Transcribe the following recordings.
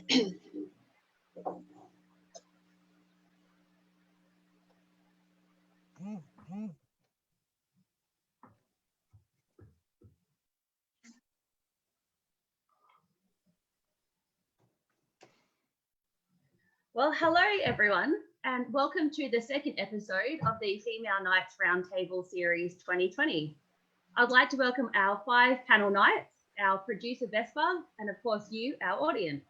Well, hello everyone, and welcome to the second episode of the Female Knights Roundtable Series 2020. I'd like to welcome our 5 panel knights, our producer Vespa, and of course you, our audience.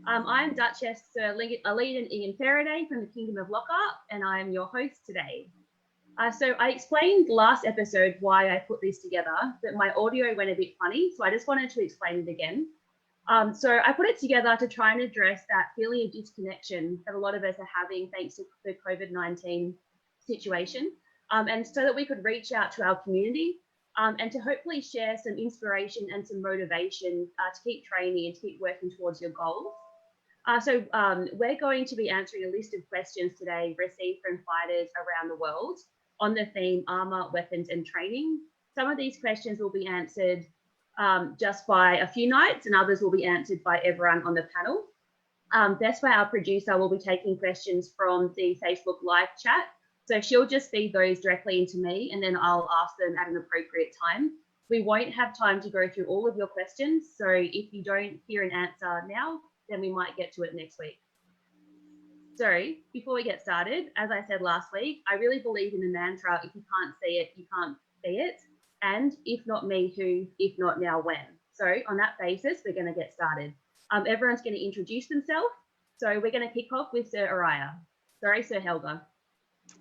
I'm Duchess Sir Aleden Ian Faraday from the Kingdom of Lockhart, and I am your host today. So I explained last episode why I put this together, but my audio went a bit funny, so I just wanted to explain it again. So I put it together to try and address that feeling of disconnection that a lot of us are having thanks to the COVID-19 situation, and so that we could reach out to our community and to hopefully share some inspiration and some motivation to keep training and to keep working towards your goals. So we're going to be answering a list of questions today received from fighters around the world on the theme armor, weapons, and training. Some of these questions will be answered just by a few knights, and others will be answered by everyone on the panel. Vespa, our producer, will be taking questions from the Facebook live chat. So she'll just feed those directly into me, and then I'll ask them at an appropriate time. We won't have time to go through all of your questions. So if you don't hear an answer now, then we might get to it next week. So before we get started, as I said last week, I really believe in the mantra, if you can't see it, you can't be it. And if not me, who? If not now, when? So on that basis, we're going to get started. Everyone's going to introduce themselves. So we're going to kick off with Sir Araya. Sorry, Sir Helga.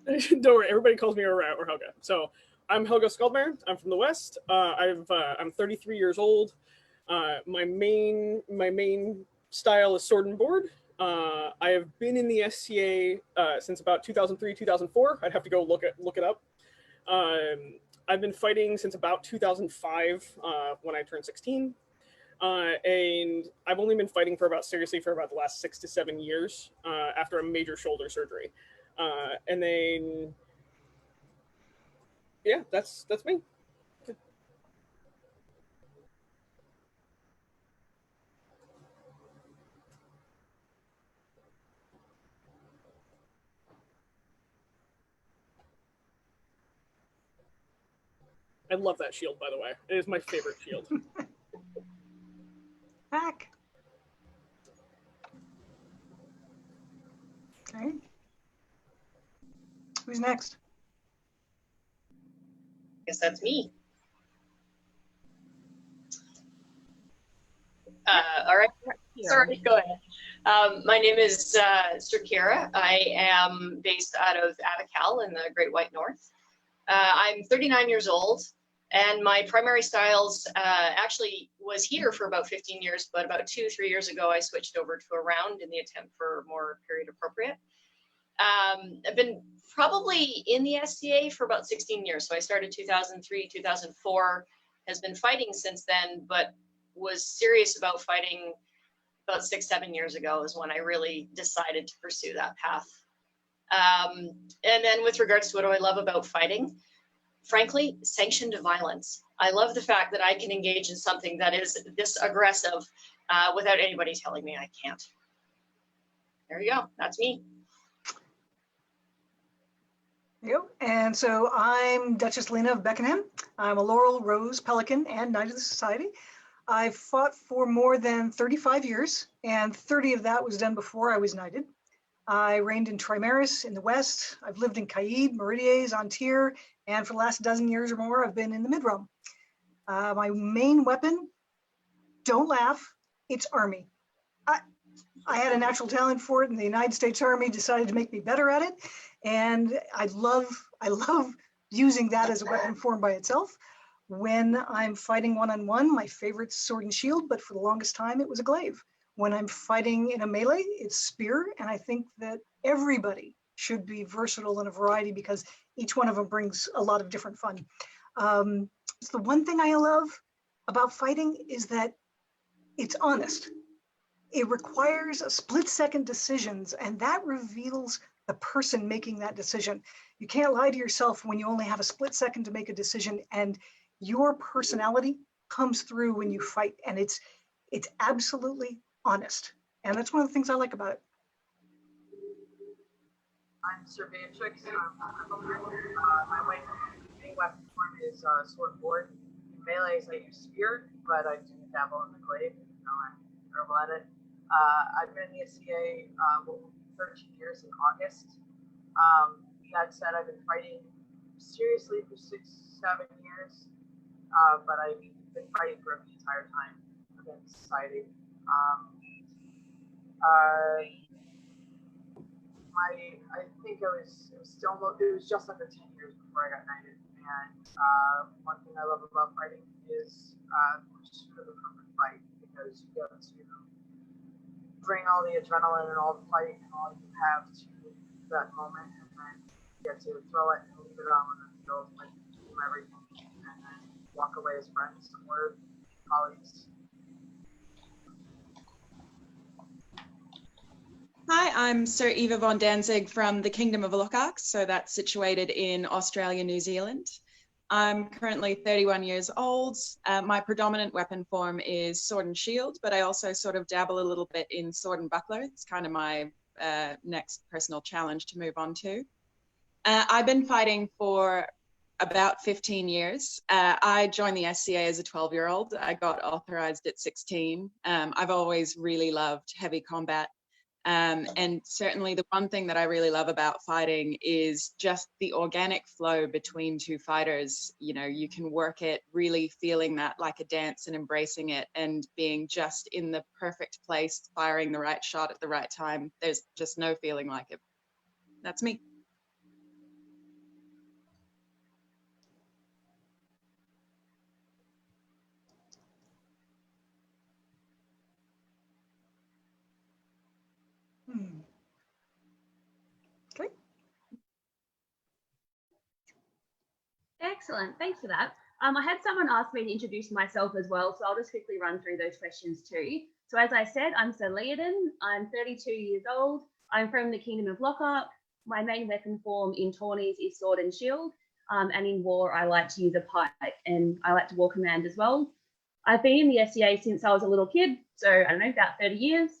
Don't worry, everybody calls me Araya or Helga. So I'm Helga Skuldmare. I'm from the West. I'm 33 years old. My main style is sword and board. I have been in the SCA since about 2003, 2004. I'd have to go look it up. I've been fighting since about 2005 when I turned 16. And I've only been fighting for about the last 6 to 7 years after a major shoulder surgery. And then, yeah, that's me. I love that shield, by the way. It is my favorite shield. Back. Okay. Who's next? Guess that's me. All right. Sorry, go ahead. My name is Sir Kira. I am based out of Avical in the Great White North. I'm 39 years old, and my primary styles actually was here for about 15 years, but about 2-3 years ago, I switched over to a round in the attempt for more period appropriate. I've been probably in the SCA for about 16 years. So I started 2003, 2004, has been fighting since then, but was serious about fighting about 6-7 years ago is when I really decided to pursue that path. And then with regards to what do I love about fighting, frankly, sanctioned violence. I love the fact that I can engage in something that is this aggressive without anybody telling me I can't. There you go, that's me. Yep. And so I'm Duchess Lena of Beckenham. I'm a Laurel, Rose, Pelican, and Knight of the Society. I've fought for more than 35 years, and 30 of that was done before I was knighted. I reigned in Trimaris in the West. I've lived in Caid, Meridies, Antir, and for the last dozen years or more, I've been in the Mid-Realm. My main weapon, don't laugh, it's army. I had a natural talent for it, and the United States Army decided to make me better at it. And I love using that as a weapon form by itself. When I'm fighting one-on-one, my favorite sword and shield, but for the longest time, it was a glaive. When I'm fighting in a melee, it's spear. And I think that everybody should be versatile in a variety because each one of them brings a lot of different fun. So the one thing I love about fighting is that it's honest. It requires a split-second decisions, and that reveals the person making that decision. You can't lie to yourself when you only have a split second to make a decision, and your personality comes through when you fight, and it's absolutely honest. And that's one of the things I like about it. I'm Sir Beatrix. My main weapon form is sword board. In melees, I use spear, but I do dabble in the glaive, even though I'm terrible at it. I've been in the SCA 13 years in August. That said, I've been fighting seriously for 6-7 years, but I've been fighting for the entire time against society. I think it was just under 10 years before I got knighted. And one thing I love about fighting is pursuit of the perfect fight, because you get to bring all the adrenaline and all the fight and all you have to that moment, and then you get to throw it and leave it on when it feels like you do everything, and then walk away as friends or colleagues. Hi, I'm Sir Eva von Danzig from the Kingdom of Lockhart, so that's situated in Australia, New Zealand. I'm currently 31 years old. My predominant weapon form is sword and shield, but I also sort of dabble a little bit in sword and buckler. It's kind of my next personal challenge to move on to. I've been fighting for about 15 years. I joined the SCA as a 12-year-old. I got authorized at 16. I've always really loved heavy combat. And certainly the one thing that I really love about fighting is just the organic flow between two fighters. You know, you can work it really feeling that like a dance and embracing it and being just in the perfect place, firing the right shot at the right time. There's just no feeling like it. That's me. Okay. Excellent, thanks for that. I had someone ask me to introduce myself as well, so I'll just quickly run through those questions too. So as I said, I'm Sir Leodin. I'm 32 years old. I'm from the Kingdom of Lockhart. My main weapon form in tourneys is sword and shield, and in war I like to use a pike, and I like to war command as well. I've been in the SCA since I was a little kid, so I don't know, about 30 years.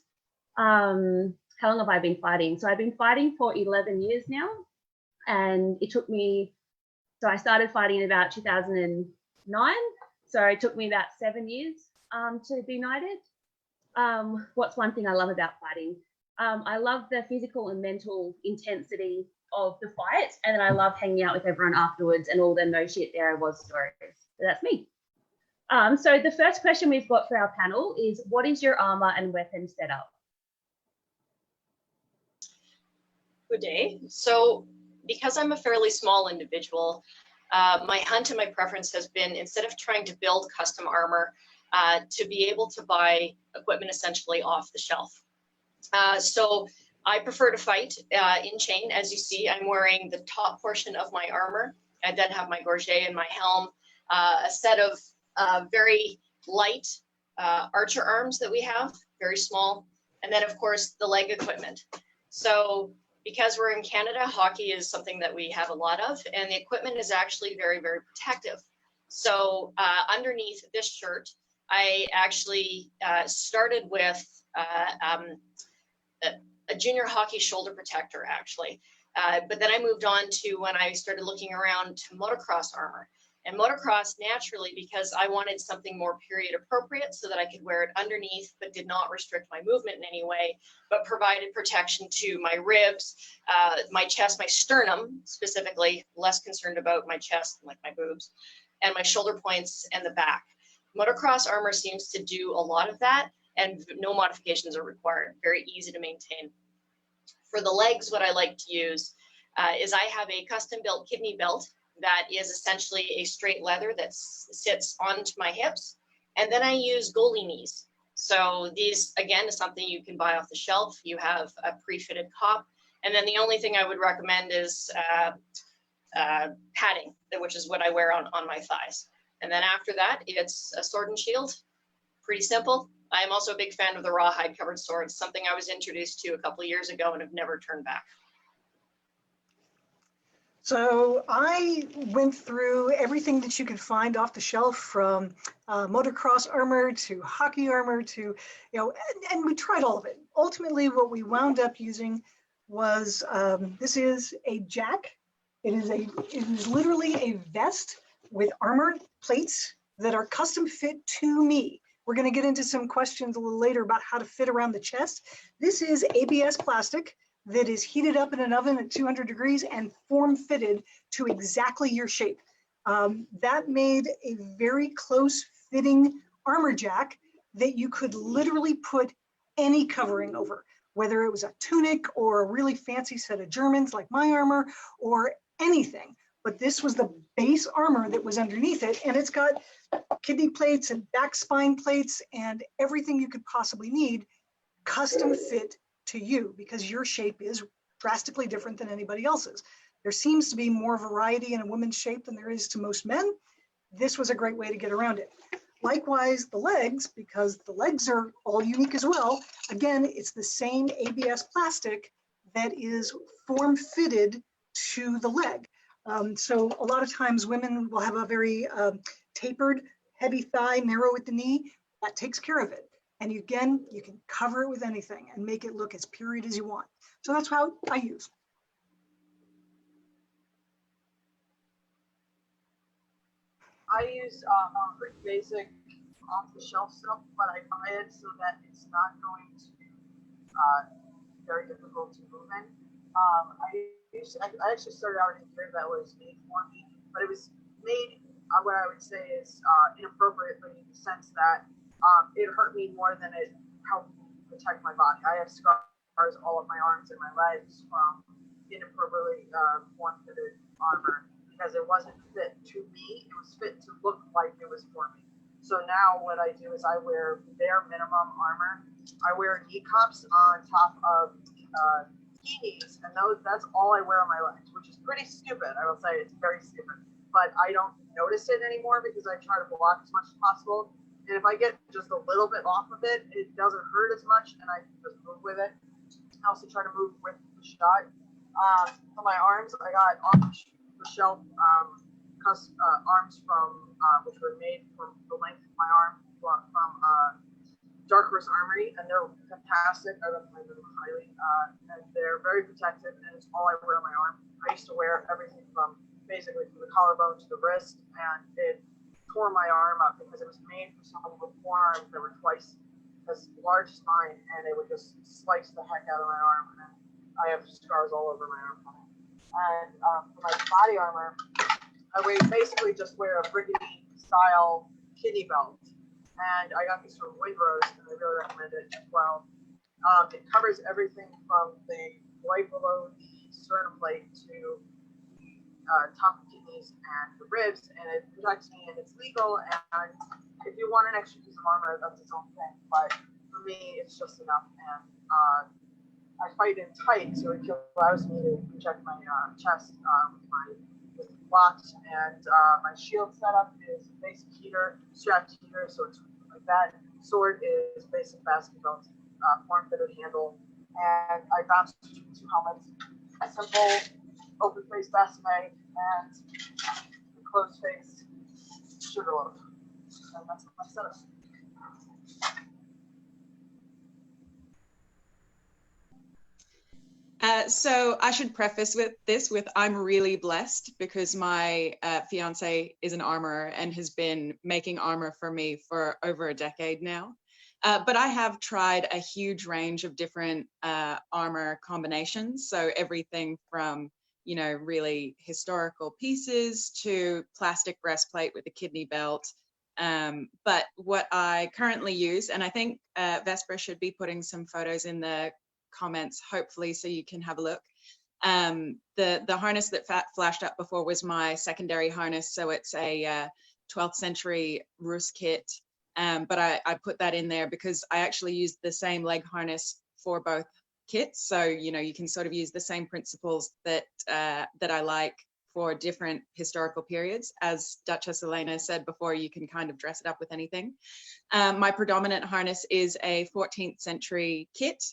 How long have I been fighting? So I've been fighting for 11 years now, and it took me, so I started fighting in about 2009, so it took me about 7 years to be knighted. What's one thing I love about fighting? I love the physical and mental intensity of the fight, and then I love hanging out with everyone afterwards and all the no shit there I was stories. So that's me. So the first question we've got for our panel is, what is your armor and weapon setup? Good day. So because I'm a fairly small individual, my hunt and my preference has been, instead of trying to build custom armor, to be able to buy equipment essentially off the shelf. So I prefer to fight in chain. As you see, I'm wearing the top portion of my armor. I then have my gorget and my helm, a set of very light archer arms that we have, very small, and then of course the leg equipment. So because we're in Canada, hockey is something that we have a lot of, and the equipment is actually very, very protective. So underneath this shirt, I actually started with a junior hockey shoulder protector, actually. But then I moved on to, when I started looking around, to motocross armor. And motocross, naturally, because I wanted something more period appropriate so that I could wear it underneath, but did not restrict my movement in any way, but provided protection to my ribs, my chest, my sternum, specifically, less concerned about my chest, like my boobs, and my shoulder points and the back. Motocross armor seems to do a lot of that, and no modifications are required. Very easy to maintain. For the legs, what I like to use is I have a custom built kidney belt that is essentially a straight leather that sits onto my hips. And then I use goalie knees. So these, again, is something you can buy off the shelf. You have a pre-fitted cop. And then the only thing I would recommend is padding, which is what I wear on my thighs. And then after that, it's a sword and shield. Pretty simple. I'm also a big fan of the rawhide covered swords, something I was introduced to a couple of years ago and have never turned back. So I went through everything that you could find off the shelf, from motocross armor to hockey armor to, and we tried all of it. Ultimately, what we wound up using was, this is a jack. It is literally a vest with armor plates that are custom fit to me. We're going to get into some questions a little later about how to fit around the chest. This is ABS plastic that is heated up in an oven at 200 degrees and form fitted to exactly your shape. That made a very close fitting armor jack that you could literally put any covering over, whether it was a tunic or a really fancy set of Germans like my armor or anything. But this was the base armor that was underneath it, and it's got kidney plates and back spine plates and everything you could possibly need custom fit to you, because your shape is drastically different than anybody else's. There seems to be more variety in a woman's shape than there is to most men. This was a great way to get around it. Likewise, the legs, because the legs are all unique as well. Again, it's the same ABS plastic that is form fitted to the leg. So a lot of times women will have a very tapered, heavy thigh, narrow at the knee. That takes care of it. And again, you can cover it with anything and make it look as period as you want. So that's how I use. I use pretty basic off-the-shelf stuff, but I buy it so that it's not going to be very difficult to move in. I actually started out in a gear that was made for me, but it was made, what I would say is inappropriately, in the sense that it hurt me more than it helped me protect my body. I have scars all of my arms and my legs from inappropriately form-fitted armor, because it wasn't fit to me. It was fit to look like it was for me. So now what I do is I wear bare minimum armor. I wear knee cups on top of ski knees, and that's all I wear on my legs, which is pretty stupid. I will say it's very stupid, but I don't notice it anymore because I try to block as much as possible. And if I get just a little bit off of it, it doesn't hurt as much, and I can just move with it. I also try to move with the shot. For my arms, I got off the shelf arms from which were made from the length of my arm from Dark Horse Armory, and they're fantastic. I recommend them highly, and they're very protective, and it's all I wear on my arm. I used to wear everything from basically from the collarbone to the wrist, and it tore my arm up because it was made for someone with forearms that were twice as large as mine, and it would just slice the heck out of my arm, and I have scars all over my arm. And for my body armor, I basically just wear a brigandine style kidney belt, and I got these from Windrose, and I really recommend it as well. It covers everything from the right below the sternum plate to the top of the kidneys and the ribs, and it protects me, and it's legal. And if you want an extra piece of armor, that's its own thing. But for me, it's just enough. And I fight in tight, so it allows me to protect my chest with blocks. And my shield setup is basic heater, strapped heater, so it's like that. Sword is basic basket belt, form-fitted handle, and I bounce between two helmets. A simple open face bassinet and a closed face sugarloaf. And that's my setup. So I should preface with I'm really blessed because my fiance is an armorer and has been making armor for me for over a decade now. But I have tried a huge range of different armor combinations. So everything from, really historical pieces to plastic breastplate with a kidney belt. But what I currently use, and I think Vesper should be putting some photos in the comments, hopefully, so you can have a look. The harness that flashed up before was my secondary harness. So it's a 12th century Rus kit. But I put that in there because I actually used the same leg harness for both kits. So, you can sort of use the same principles that I like for different historical periods. As Duchess Elena said before, you can kind of dress it up with anything. My predominant harness is a 14th century kit,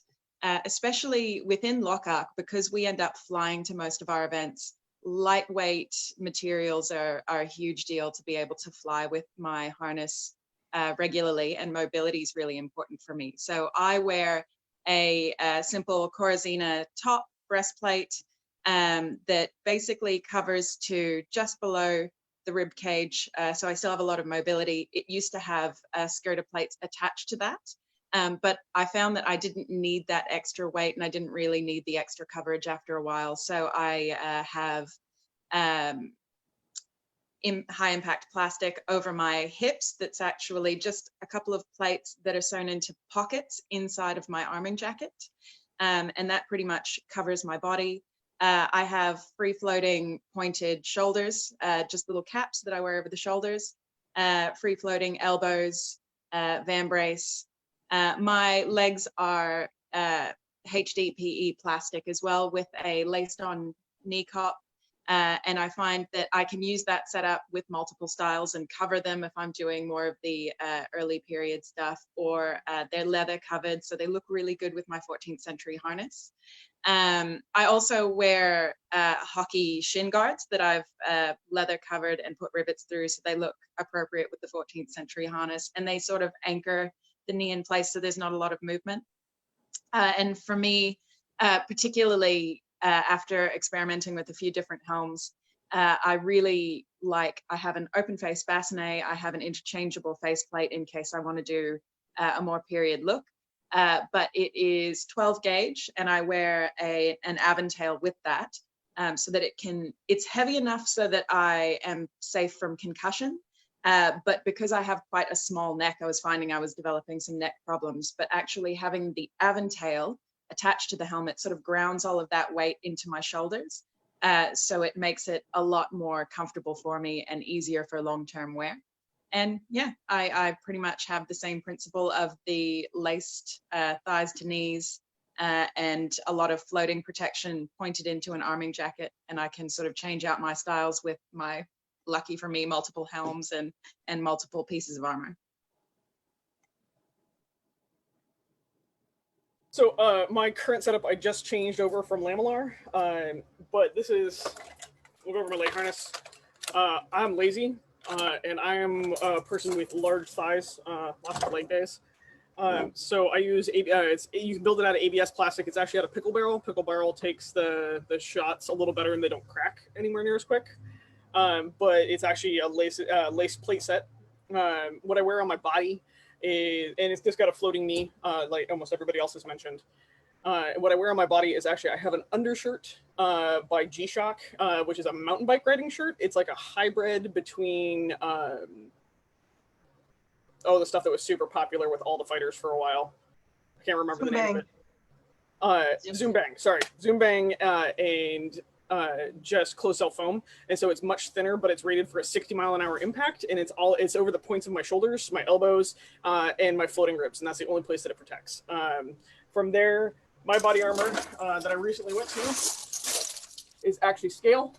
especially within Lockhart, because we end up flying to most of our events. lightweight materials are a huge deal to be able to fly with my harness regularly, and mobility is really important for me. So I wear a simple Corazina top breastplate that basically covers to just below the rib cage. So I still have a lot of mobility. It used to have skirter plates attached to that, but I found that I didn't need that extra weight, and I didn't really need the extra coverage after a while. So I have high impact plastic over my hips that's actually just a couple of plates that are sewn into pockets inside of my arming jacket. And that pretty much covers my body. I have free floating pointed shoulders, just little caps that I wear over the shoulders, free floating elbows, vambrace. My legs are HDPE plastic as well, with a laced on knee cup. And I find that I can use that setup with multiple styles and cover them if I'm doing more of the early period stuff, or they're leather covered, so they look really good with my 14th century harness. I also wear hockey shin guards that I've leather covered and put rivets through, so they look appropriate with the 14th century harness, and they sort of anchor the knee in place so there's not a lot of movement. And for me, particularly after experimenting with a few different helms, I really like, I have an open face bassinet, I have an interchangeable faceplate in case I want to do a more period look, but it is 12 gauge, and I wear an Aventail with that, so that it's heavy enough so that I am safe from concussion, but because I have quite a small neck, I was finding I was developing some neck problems, but actually having the Aventail attached to the helmet sort of grounds all of that weight into my shoulders. So it makes it a lot more comfortable for me and easier for long-term wear. And yeah, I pretty much have the same principle of the laced thighs to knees and a lot of floating protection pointed into an arming jacket. And I can sort of change out my styles with my, lucky for me, multiple helms and multiple pieces of armor. So my current setup, I just changed over from Lamellar, but this is, we'll go over my leg harness. I'm lazy, and I am a person with large thighs, lots of leg days. So I use, you can build it out of ABS plastic. It's actually out of Pickle Barrel. Pickle Barrel takes the shots a little better and they don't crack anywhere near as quick. But it's actually a lace plate set. What I wear on my body is, and it's just got a floating knee, like almost everybody else has mentioned. What I wear on my body is actually, I have an undershirt by G-Shock, which is a mountain bike riding shirt. It's like a hybrid between, the stuff that was super popular with all the fighters for a while. I can't remember the name of it. Zoom Bang, sorry. Zoom Bang and just closed cell foam. And so it's much thinner, but it's rated for a 60-mile-an-hour impact. And it's over the points of my shoulders, my elbows, and my floating ribs. And that's the only place that it protects. From there, my body armor that I recently went to is actually scale,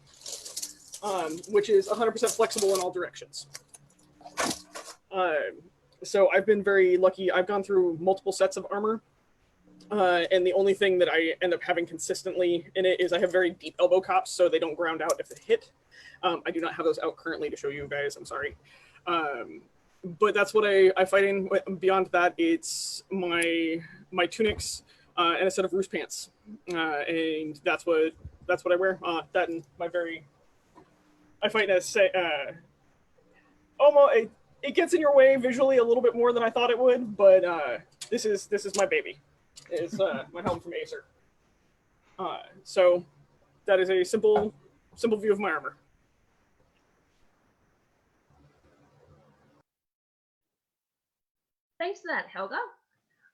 which is 100% flexible in all directions. So I've been very lucky. I've gone through multiple sets of armor, and the only thing that I end up having consistently in it is I have very deep elbow cops, so they don't ground out if they hit. I do not have those out currently to show you guys. I'm sorry. But that's what I fight in. Beyond that, it's my tunics and a set of roost pants, and that's what I wear. That and my I fight as almost. It gets in your way visually a little bit more than I thought it would, but this is my baby. It's my helm from Acer. So that is a simple view of my armor. Thanks for that, Helga.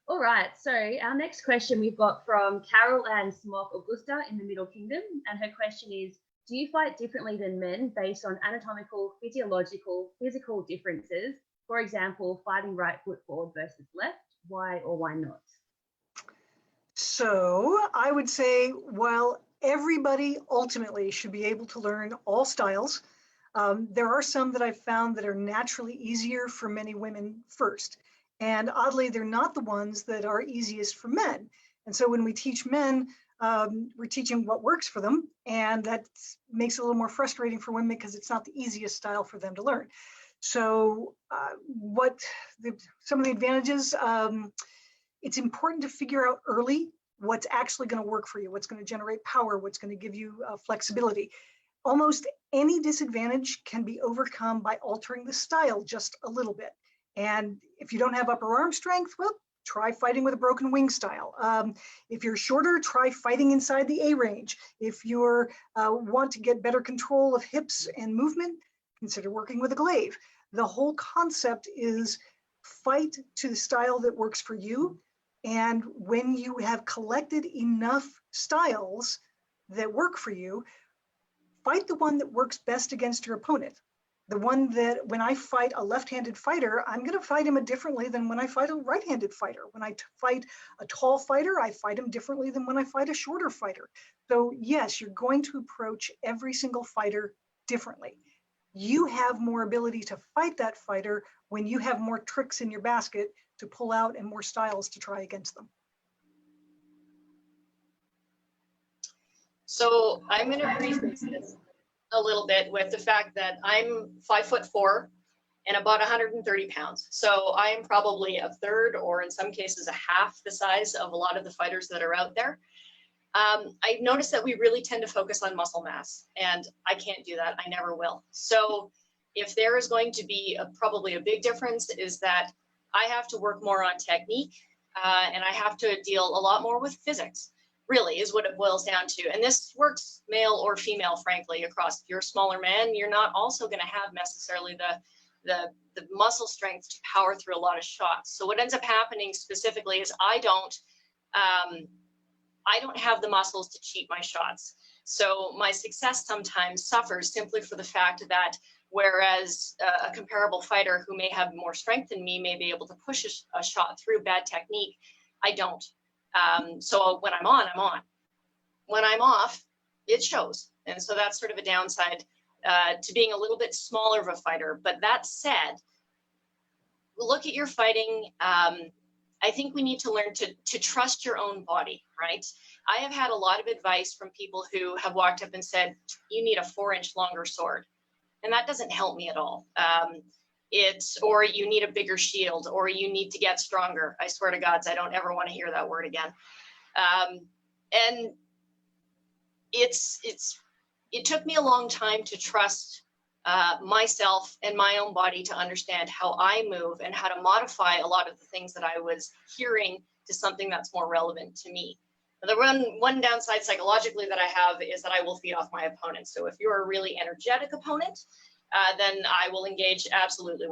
All right, so our next question we've got from Carol Ann Smock Augusta in the Middle Kingdom, and her question is, do you fight differently than men based on anatomical, physiological, physical differences? For example, fighting right foot forward versus left, why or why not? So I would say, while everybody ultimately should be able to learn all styles, there are some that I've found that are naturally easier for many women first. And oddly, they're not the ones that are easiest for men. And so when we teach men, we're teaching what works for them, and that makes it a little more frustrating for women because it's not the easiest style for them to learn. So some of the advantages, it's important to figure out early what's actually going to work for you, what's going to generate power, what's going to give you flexibility. Almost any disadvantage can be overcome by altering the style just a little bit. And if you don't have upper arm strength, well, try fighting with a broken wing style. If you're shorter, try fighting inside the A range. If you want to get better control of hips and movement, consider working with a glaive. The whole concept is fight to the style that works for you. And when you have collected enough styles that work for you, fight the one that works best against your opponent. The one that when I fight a left-handed fighter, I'm going to fight him differently than when I fight a right-handed fighter. When I fight a tall fighter, I fight him differently than when I fight a shorter fighter. So yes, you're going to approach every single fighter differently. You have more ability to fight that fighter when you have more tricks in your basket to pull out and more styles to try against them. So I'm going to preface this a little bit with the fact that I'm 5'4" and about 130 pounds. So I am probably a third, or in some cases a half the size of a lot of the fighters that are out there. I've noticed that we really tend to focus on muscle mass, and I can't do that. I never will. So if there is going to be probably a big difference, is that I have to work more on technique, and I have to deal a lot more with physics, really, is what it boils down to. And this works male or female, frankly, across. If you're a smaller man, you're not also going to have necessarily the muscle strength to power through a lot of shots. So what ends up happening specifically is I don't have the muscles to cheat my shots. So my success sometimes suffers simply for the fact that whereas a comparable fighter who may have more strength than me may be able to push a shot through bad technique, I don't. So when I'm on, I'm on. When I'm off, it shows. And so that's sort of a downside to being a little bit smaller of a fighter. But that said, look at your fighting. I think we need to learn to trust your own body, right? I have had a lot of advice from people who have walked up and said, you need a 4-inch longer sword. And that doesn't help me at all. Or you need a bigger shield, or you need to get stronger. I swear to God, I don't ever want to hear that word again. And it took me a long time to trust myself and my own body to understand how I move and how to modify a lot of the things that I was hearing to something that's more relevant to me. The one downside psychologically that I have is that I will feed off my opponent. So if you're a really energetic opponent, then I will engage absolutely 100%.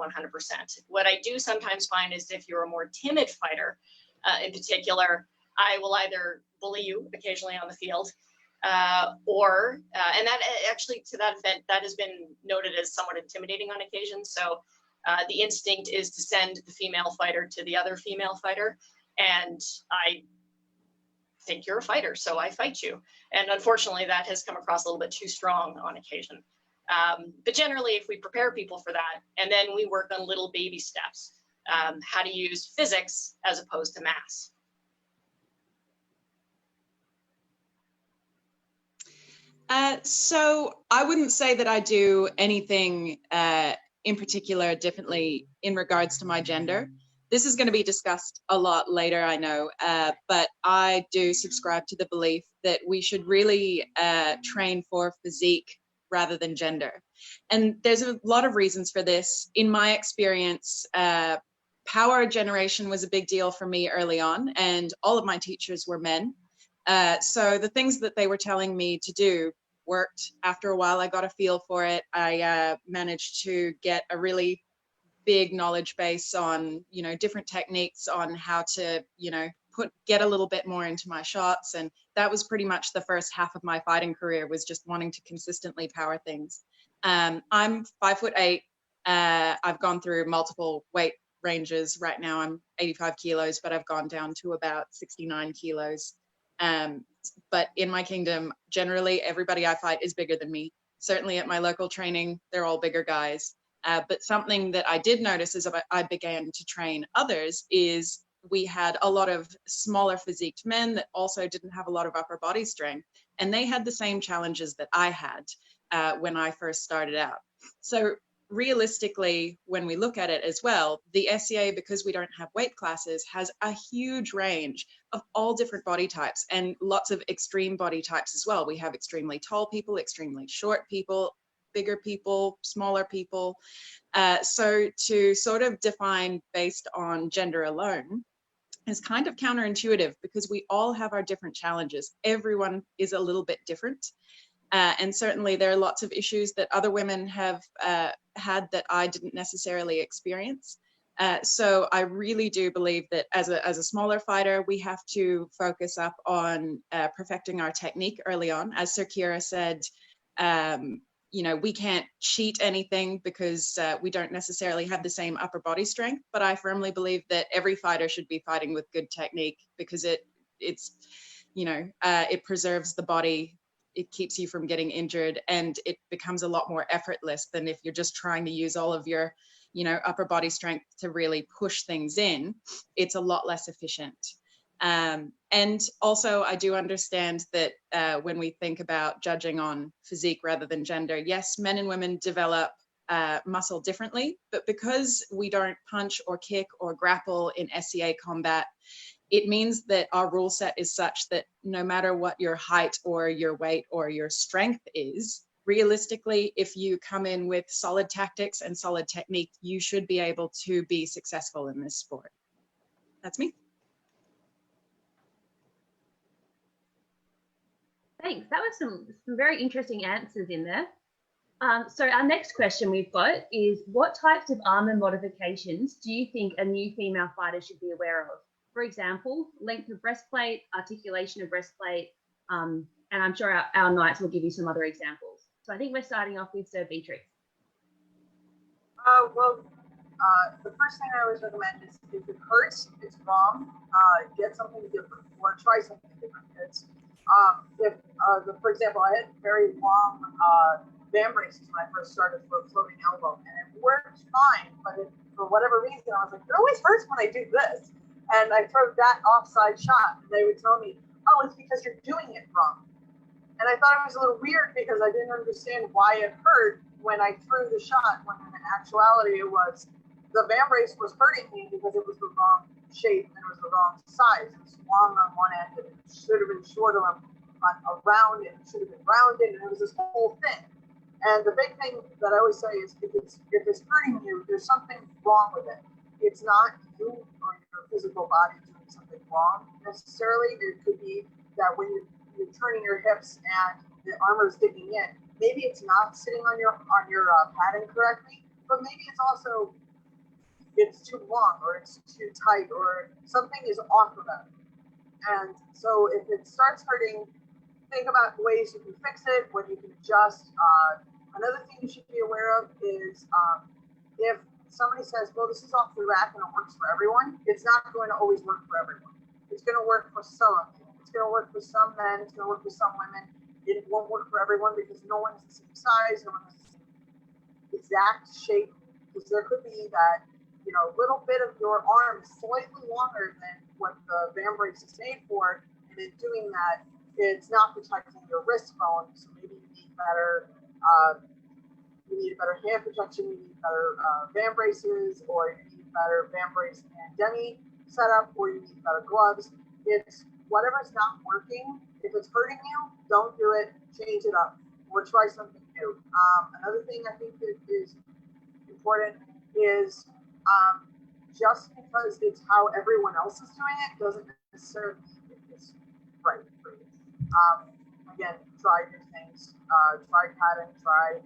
What I do sometimes find is if you're a more timid fighter in particular, I will either bully you occasionally on the field, and that actually, to that effect, that has been noted as somewhat intimidating on occasion. So the instinct is to send the female fighter to the other female fighter, and I think you're a fighter, so I fight you. And unfortunately, that has come across a little bit too strong on occasion. But generally, if we prepare people for that, and then we work on little baby steps, how to use physics as opposed to mass. So I wouldn't say that I do anything in particular differently in regards to my gender. This is going to be discussed a lot later, I know, but I do subscribe to the belief that we should really train for physique rather than gender. And there's a lot of reasons for this. In my experience, power generation was a big deal for me early on, and all of my teachers were men. So the things that they were telling me to do worked. After a while, I got a feel for it. I managed to get a really big knowledge base on, different techniques on how to, get a little bit more into my shots. And that was pretty much the first half of my fighting career, was just wanting to consistently power things. I'm 5'8". I've gone through multiple weight ranges. Right now I'm 85 kilos, but I've gone down to about 69 kilos. But in my kingdom, generally everybody I fight is bigger than me. Certainly at my local training, they're all bigger guys. But something that I did notice as I began to train others is we had a lot of smaller physiqued men that also didn't have a lot of upper body strength, and they had the same challenges that I had when I first started out. So realistically, when we look at it as well, the SCA, because we don't have weight classes, has a huge range of all different body types and lots of extreme body types as well. We have extremely tall people, extremely short people, bigger people, smaller people. So to sort of define based on gender alone is kind of counterintuitive, because we all have our different challenges. Everyone is a little bit different. And certainly there are lots of issues that other women have had that I didn't necessarily experience. So I really do believe that as a smaller fighter, we have to focus up on perfecting our technique early on. As Sir Kira said, you know, we can't cheat anything because we don't necessarily have the same upper body strength. But I firmly believe that every fighter should be fighting with good technique, because it's you know, it preserves the body. It keeps you from getting injured, and it becomes a lot more effortless than if you're just trying to use all of your, you know, upper body strength to really push things in. It's a lot less efficient. And also I do understand that when we think about judging on physique rather than gender, yes, men and women develop muscle differently, but because we don't punch or kick or grapple in SCA combat, it means that our rule set is such that no matter what your height or your weight or your strength is, realistically, if you come in with solid tactics and solid technique, you should be able to be successful in this sport. That's me. Thanks. That was some very interesting answers in there. So our next question we've got is, what types of armor modifications do you think a new female fighter should be aware of? For example, length of breastplate, articulation of breastplate, and I'm sure our knights will give you some other examples. So I think we're starting off with Sir Beatrix. The first thing I always recommend is, if it hurts, it's wrong, get something different or try something different. For example, I had very long band braces when I first started for a floating elbow, and it worked fine, but for whatever reason, I was like, it always hurts when I do this. And I throw that offside shot, and they would tell me, oh, it's because you're doing it wrong. And I thought it was a little weird because I didn't understand why it hurt when I threw the shot, when in actuality it was, the band brace was hurting me because it was the wrong shape and it was the wrong size. It was long on one end, and it should have been shorter on around, and it should have been rounded, and it was this whole thing. And the big thing that I always say is, if it's hurting you, there's something wrong with it. It's not you or your physical body doing something wrong necessarily. It could be that when you're turning your hips and the armor is digging in, maybe it's not sitting on your padding correctly, but maybe it's also, it's too long, or it's too tight, or something is off about it. And so if it starts hurting, think about ways you can fix it, what you can adjust. Another thing you should be aware of is if somebody says, well, this is off the rack and it works for everyone, it's not going to always work for everyone. It's going to work for some of you. It's going to work for some men. It's going to work for some women. It won't work for everyone because no one is the same size, no one has the same exact shape. Because there could be that, you know, little bit of your arm is slightly longer than what the band brace is made for, and in doing that, it's not protecting your wrist bone. So maybe you need better. You need better hand protection, you need better band braces, or you need better band brace and demi setup, or you need better gloves. It's whatever's not working. If it's hurting you, don't do it, change it up, or try something new. Another thing I think that is important is just because it's how everyone else is doing it doesn't necessarily mean it's right for you. Again, try new things, try padding, try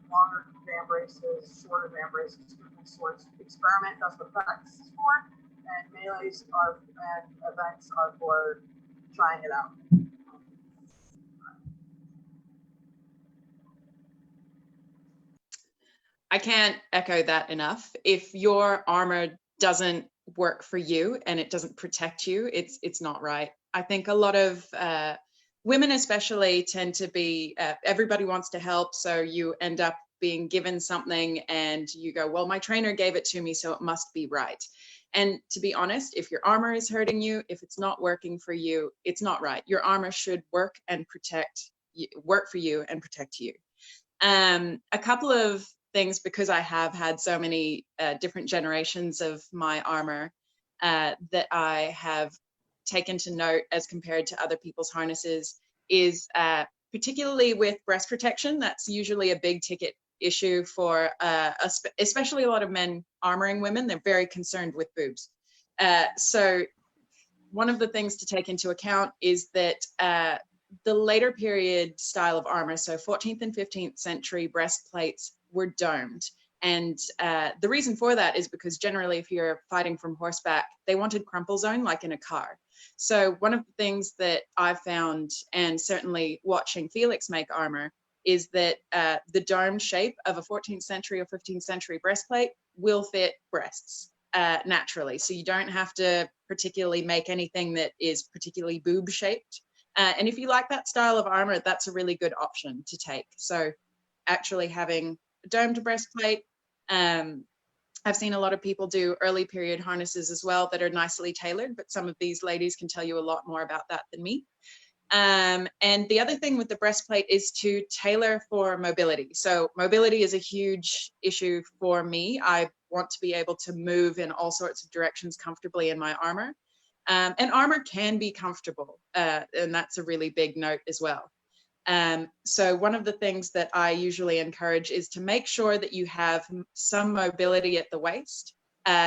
longer band braces, shorter band braces, different sorts. Experiment, that's what practice is for, and melees are, and events are for trying it out. I can't echo that enough. If your armor doesn't work for you and it doesn't protect you, it's not right. I think a lot of women especially tend to be, everybody wants to help, so you end up being given something and you go, well, my trainer gave it to me, so it must be right. And to be honest, if your armor is hurting you, if it's not working for you, it's not right. Your armor should work for you and protect you. A couple of things, because I have had so many different generations of my armor that I have taken to note as compared to other people's harnesses, is particularly with breast protection. That's usually a big ticket issue for especially a lot of men armoring women. They're very concerned with boobs. So one of the things to take into account is that the later period style of armor, so 14th and 15th century breastplates were domed. And the reason for that is because generally if you're fighting from horseback, they wanted crumple zone like in a car. So one of the things that I've found, and certainly watching Felix make armor, is that the domed shape of a 14th century or 15th century breastplate will fit breasts naturally. So you don't have to particularly make anything that is particularly boob shaped. And if you like that style of armor, that's a really good option to take. So actually having a domed breastplate, I've seen a lot of people do early period harnesses as well that are nicely tailored, but some of these ladies can tell you a lot more about that than me. And the other thing with the breastplate is to tailor for mobility. So mobility is a huge issue for me. I want to be able to move in all sorts of directions comfortably in my armor. And armor can be comfortable, and that's a really big note as well. So one of the things that I usually encourage is to make sure that you have some mobility at the waist.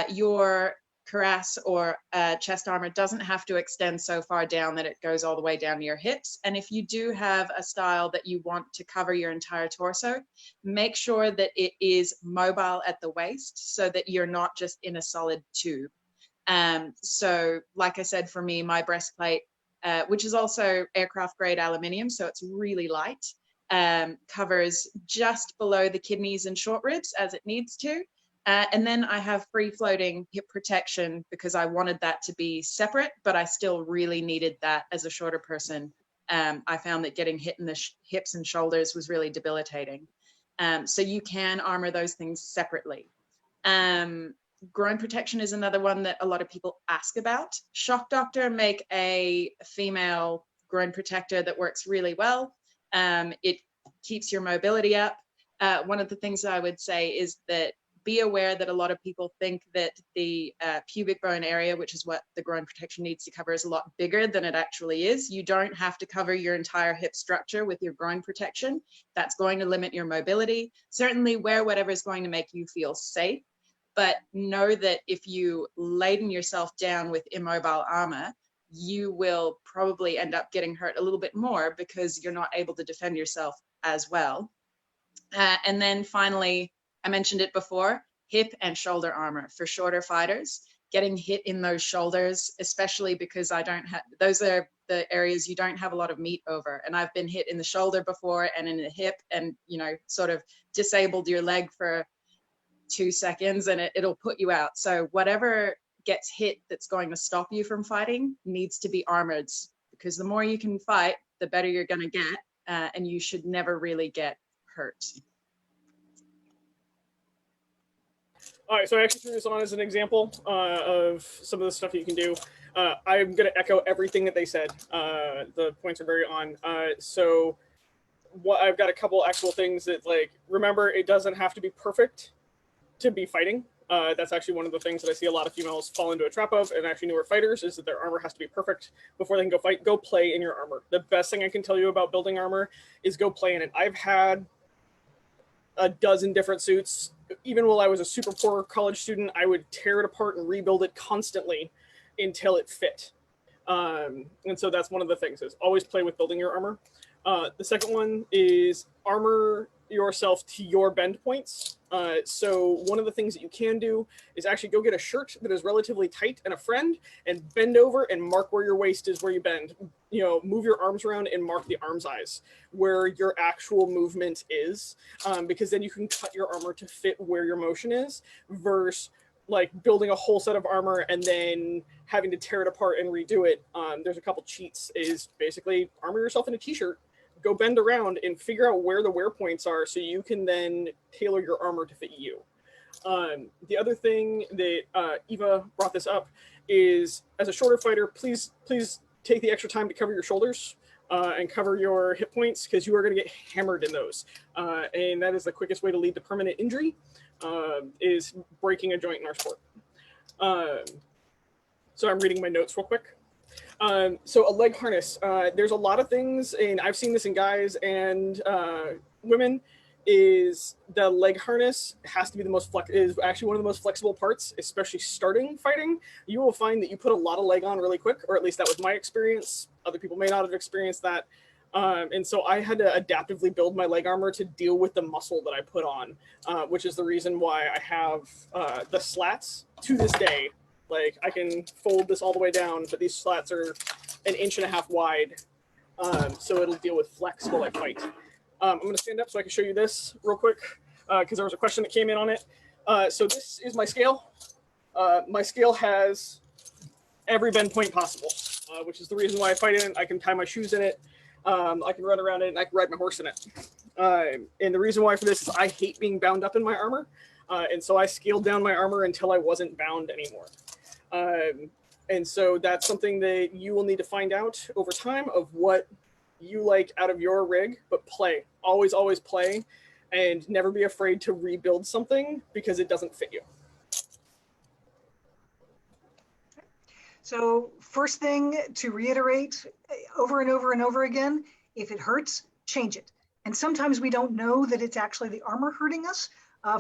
Your cuirass or chest armor doesn't have to extend so far down that it goes all the way down to your hips. And if you do have a style that you want to cover your entire torso, make sure that it is mobile at the waist so that you're not just in a solid tube. So like I said, for me, my breastplate, which is also aircraft grade aluminium, so it's really light, covers just below the kidneys and short ribs as it needs to. And then I have free floating hip protection because I wanted that to be separate, but I still really needed that as a shorter person. I found that getting hit in the hips and shoulders was really debilitating. So you can armor those things separately. Groin protection is another one that a lot of people ask about. Shock Doctor make a female groin protector that works really well. It keeps your mobility up. One of the things I would say is that be aware that a lot of people think that the pubic bone area, which is what the groin protection needs to cover, is a lot bigger than it actually is. You don't have to cover your entire hip structure with your groin protection. That's going to limit your mobility. Certainly wear whatever is going to make you feel safe, but know that if you laden yourself down with immobile armor, you will probably end up getting hurt a little bit more because you're not able to defend yourself as well. And then finally, I mentioned it before, hip and shoulder armor for shorter fighters. Getting hit in those shoulders, especially because those are the areas you don't have a lot of meat over. And I've been hit in the shoulder before and in the hip and, sort of disabled your leg for 2 seconds and it'll put you out. So whatever gets hit that's going to stop you from fighting needs to be armored, because the more you can fight, the better you're going to get, and you should never really get hurt. All right, so I actually threw this on as an example of some of the stuff that you can do. I'm going to echo everything that they said. The points are very on. So I've got a couple actual things that, remember, it doesn't have to be perfect to be fighting. That's actually one of the things that I see a lot of females fall into a trap of, and actually newer fighters, is that their armor has to be perfect before they can go fight. Go play in your armor. The best thing I can tell you about building armor is go play in it. I've had a dozen different suits. Even while I was a super poor college student, I would tear it apart and rebuild it constantly until it fit. And so that's one of the things, is always play with building your armor. The second one is armor yourself to your bend points. So one of the things that you can do is actually go get a shirt that is relatively tight and a friend, and bend over and mark where your waist is, where you bend. Move your arms around and mark the arm's eyes where your actual movement is, because then you can cut your armor to fit where your motion is, versus building a whole set of armor and then having to tear it apart and redo it. There's a couple cheats. Is basically armor yourself in a t-shirt go bend around and figure out where the wear points are so you can then tailor your armor to fit you. The other thing that Eva brought this up is, as a shorter fighter, please take the extra time to cover your shoulders and cover your hit points, because you are going to get hammered in those. And that is the quickest way to lead to permanent injury, is breaking a joint in our sport. So I'm reading my notes real quick. So a leg harness, there's a lot of things, and I've seen this in guys and women, is the leg harness has to be is actually one of the most flexible parts, especially starting fighting. You will find that you put a lot of leg on really quick, or at least that was my experience. Other people may not have experienced that. And so I had to adaptively build my leg armor to deal with the muscle that I put on, which is the reason why I have the slats to this day. Like, I can fold this all the way down, but these slats are 1.5 inches wide. So it'll deal with flex while I fight. I'm going to stand up so I can show you this real quick, because there was a question that came in on it. So this is my scale. My scale has every bend point possible, which is the reason why I fight in it. I can tie my shoes in it. I can run around it, and I can ride my horse in it. And the reason why for this is I hate being bound up in my armor. And so I scaled down my armor until I wasn't bound anymore. And so that's something that you will need to find out over time, of what you like out of your rig, but play. Always play, and never be afraid to rebuild something because it doesn't fit you. So first thing to reiterate over and over and over again, if it hurts, change it. And sometimes we don't know that it's actually the armor hurting us.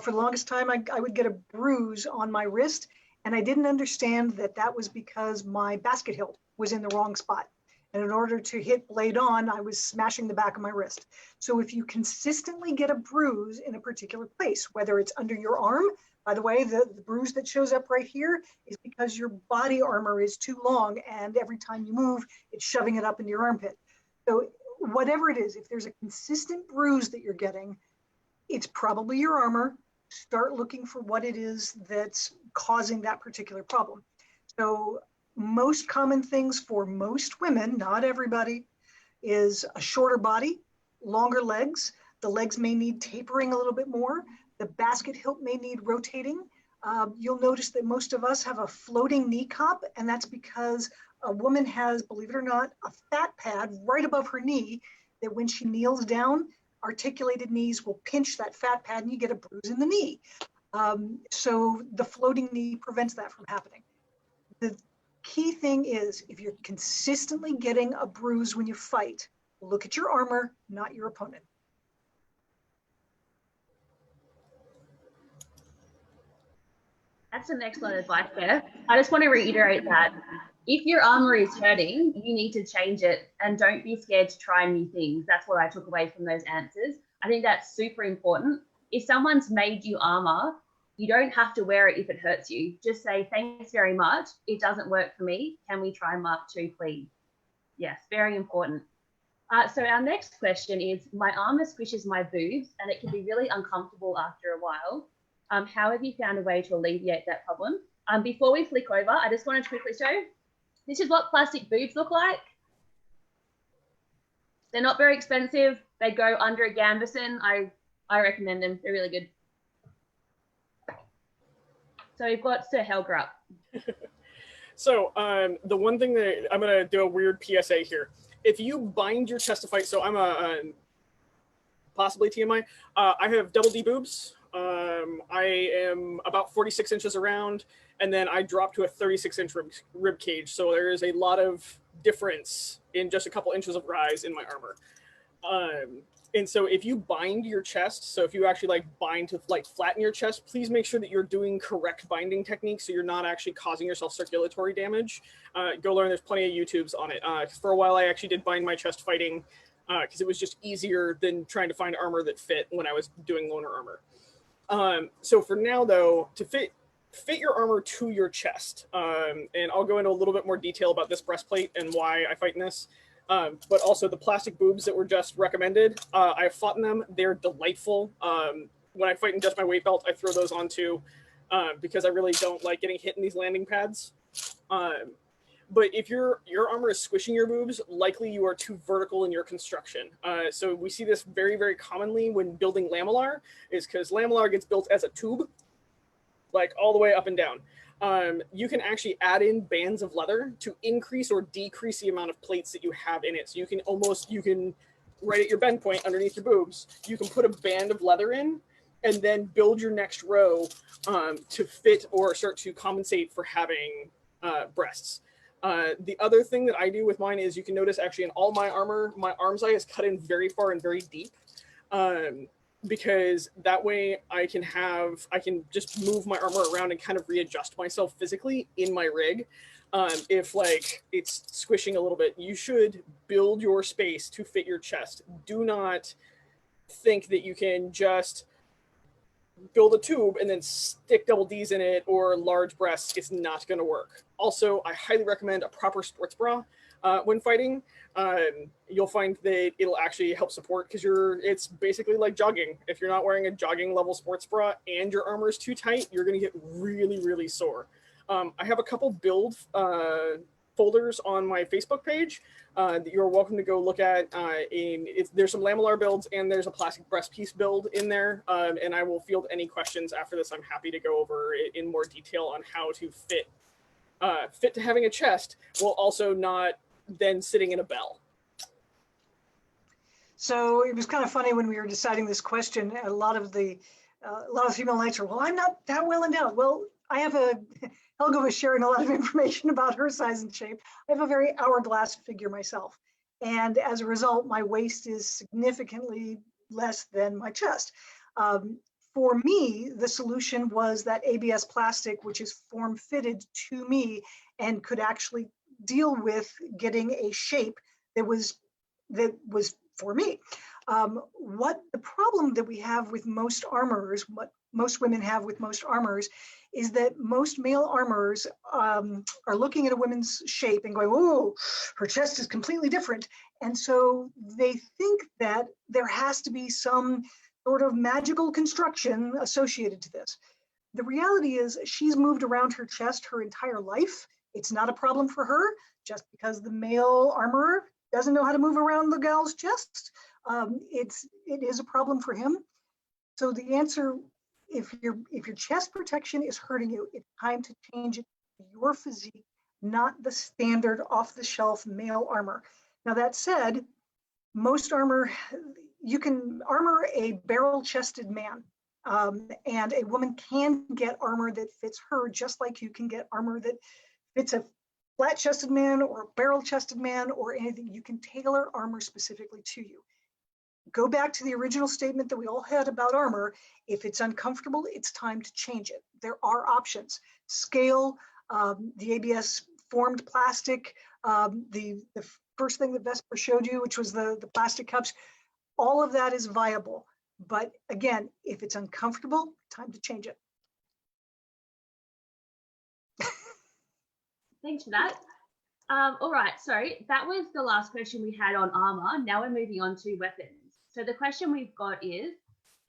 For the longest time, I would get a bruise on my wrist, and I didn't understand that that was because my basket hilt was in the wrong spot. And in order to hit blade on, I was smashing the back of my wrist. So if you consistently get a bruise in a particular place, whether it's under your arm, by the way, the bruise that shows up right here is because your body armor is too long, and every time you move, it's shoving it up into your armpit. So whatever it is, if there's a consistent bruise that you're getting, it's probably your armor. Start looking for what it is that's causing that particular problem. So most common things for most women, not everybody, is a shorter body, longer legs. The legs may need tapering a little bit more. The basket hilt may need rotating. You'll notice that most of us have a floating knee cup, and that's because a woman has, believe it or not, a fat pad right above her knee that when she kneels down, articulated knees will pinch that fat pad and you get a bruise in the knee. So the floating knee prevents that from happening. The key thing is, if you're consistently getting a bruise when you fight, look at your armor, not your opponent. That's some excellent advice there. I just want to reiterate that if your armor is hurting, you need to change it, and don't be scared to try new things. That's what I took away from those answers. I think that's super important. If someone's made you armor, you don't have to wear it if it hurts you. Just say, thanks very much. It doesn't work for me. Can we try Mark II, please? Yes, very important. So our next question is, my armor squishes my boobs and it can be really uncomfortable after a while. How have you found a way to alleviate that problem? Before we flick over, I just wanted to quickly show, this is what plastic boobs look like. They're not very expensive. They go under a gambeson. I recommend them. They're really good. So we've got Sir Helga up. So the one thing that I'm going to do a weird PSA here. If you bind your chest to fight, so I'm a possibly TMI. I have double D boobs. I am about 46 inches around, and then I drop to a 36-inch rib cage. So there is a lot of difference in just a couple inches of rise in my armor. And so if you bind your chest, so if you actually like bind to like flatten your chest, please make sure that you're doing correct binding techniques so you're not actually causing yourself circulatory damage. Go learn, there's plenty of YouTubes on it. For a while, I actually did bind my chest fighting because it was just easier than trying to find armor that fit when I was doing loner armor. So for now though, to fit your armor to your chest, and I'll go into a little bit more detail about this breastplate and why I fight in this. But also the plastic boobs that were just recommended. I've fought in them. They're delightful. When I fight in just my weight belt, I throw those on too, because I really don't like getting hit in these landing pads. But if your armor is squishing your boobs, likely you are too vertical in your construction. So we see this very, very commonly when building lamellar, is because lamellar gets built as a tube, like all the way up and down. You can actually add in bands of leather to increase or decrease the amount of plates that you have in it. So you can right at your bend point underneath your boobs, you can put a band of leather in and then build your next row to fit or start to compensate for having breasts. The other thing that I do with mine is you can notice actually in all my armor, my arm's eye is cut in very far and very deep. Because that way I can just move my armor around and kind of readjust myself physically in my rig. If like it's squishing a little bit, you should build your space to fit your chest. Do not think that you can just build a tube and then stick double D's in it or large breasts. It's not going to work. Also, I highly recommend a proper sports bra when fighting. You'll find that it'll actually help support because it's basically like jogging. If you're not wearing a jogging level sports bra and your armor is too tight, you're going to get really, really sore. I have a couple build folders on my Facebook page that you're welcome to go look at. There's some lamellar builds and there's a plastic breast piece build in there. And I will field any questions after this. I'm happy to go over it in more detail on how to fit to having a chest while also not then sitting in a bell. So it was kind of funny when we were deciding this question. A lot of female knights are, well, I'm not that well endowed. Well, Helga was sharing a lot of information about her size and shape. I have a very hourglass figure myself. And as a result, my waist is significantly less than my chest. For me, the solution was that ABS plastic, which is form fitted to me and could actually deal with getting a shape that was for me. What the problem that we have with most armorers, what most women have with most armorers, is that most male armorers are looking at a woman's shape and going, oh, her chest is completely different. And so they think that there has to be some sort of magical construction associated to this. The reality is she's moved around her chest her entire life. It's not a problem for her just because the male armorer doesn't know how to move around the gal's chest. It is a problem for him. So the answer, if your chest protection is hurting you, it's time to change it to your physique, not the standard off-the-shelf male armor. Now that said, most armor, you can armor a barrel-chested man, and a woman can get armor that fits her just like you can get armor that fits a flat-chested man or a barrel-chested man or anything. You can tailor armor specifically to you. Go back to the original statement that we all had about armor. If it's uncomfortable, it's time to change it. There are options. Scale, the ABS formed plastic, the first thing that Vesper showed you, which was the plastic cups, all of that is viable. But again, if it's uncomfortable, time to change it. Thanks for that. All right, so that was the last question we had on armor. Now we're moving on to weapons. So the question we've got is,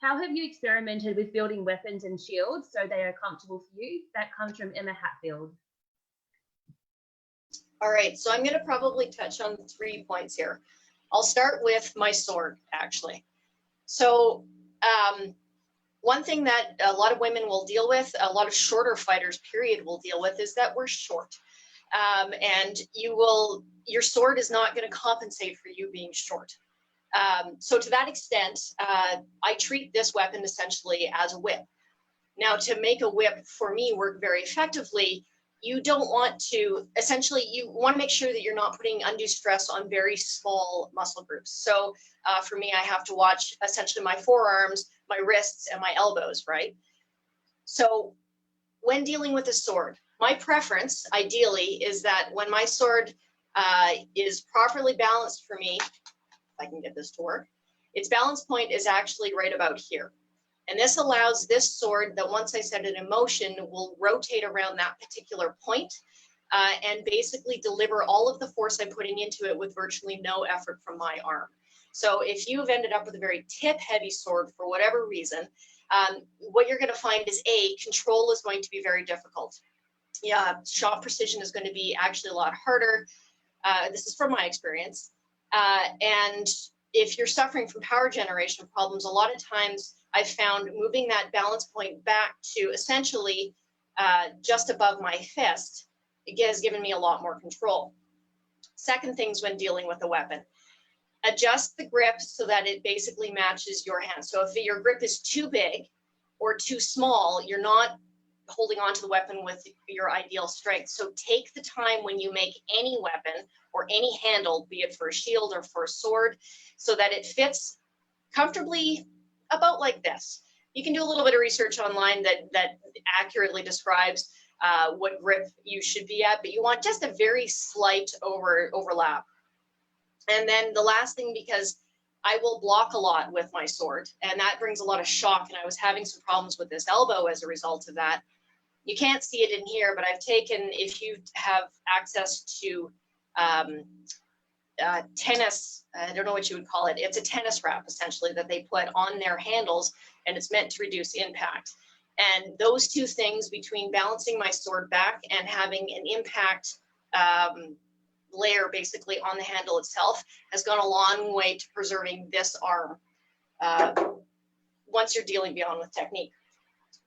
how have you experimented with building weapons and shields so they are comfortable for you? That comes from Emma Hatfield. All right, so I'm going to probably touch on 3 points here. I'll start with my sword, actually. So one thing that a lot of women will deal with, a lot of shorter fighters, period, will deal with, is that we're short. And your sword is not going to compensate for you being short. So to that extent, I treat this weapon essentially as a whip. Now, to make a whip for me work very effectively, you don't want to, essentially, you want to make sure that you're not putting undue stress on very small muscle groups. So for me, I have to watch essentially my forearms, my wrists, and my elbows, right? So when dealing with a sword, my preference, ideally, is that when my sword is properly balanced for me, if I can get this to work, its balance point is actually right about here. And this allows this sword that once I set it in motion will rotate around that particular point and basically deliver all of the force I'm putting into it with virtually no effort from my arm. So if you've ended up with a very tip-heavy sword for whatever reason, what you're going to find is control is going to be very difficult. shot precision is going to be actually a lot harder. This is from my experience. And if you're suffering from power generation problems, a lot of times I've found moving that balance point back to essentially just above my fist, it has given me a lot more control. Second things when dealing with a weapon, adjust the grip so that it basically matches your hand. So if your grip is too big or too small, you're not holding onto the weapon with your ideal strength. So take the time when you make any weapon or any handle, be it for a shield or for a sword, so that it fits comfortably about like this. You can do a little bit of research online that accurately describes what grip you should be at, but you want just a very slight overlap. And then the last thing, because I will block a lot with my sword, and that brings a lot of shock, and I was having some problems with this elbow as a result of that. You can't see it in here, but I've taken, if you have access to tennis, I don't know what you would call it. It's a tennis wrap, essentially, that they put on their handles, and it's meant to reduce impact. And those two things, between balancing my sword back and having an impact layer basically on the handle itself, has gone a long way to preserving this arm once you're dealing beyond with technique.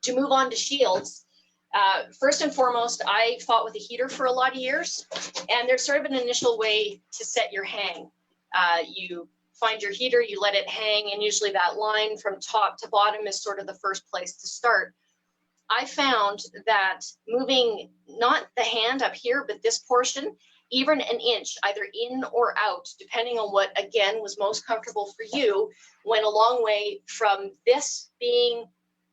To move on to shields, first and foremost, I fought with a heater for a lot of years, and there's sort of an initial way to set your hang. You find your heater, you let it hang, and usually that line from top to bottom is sort of the first place to start. I found that moving not the hand up here, but this portion, even an inch, either in or out, depending on what, again, was most comfortable for you, went a long way from this being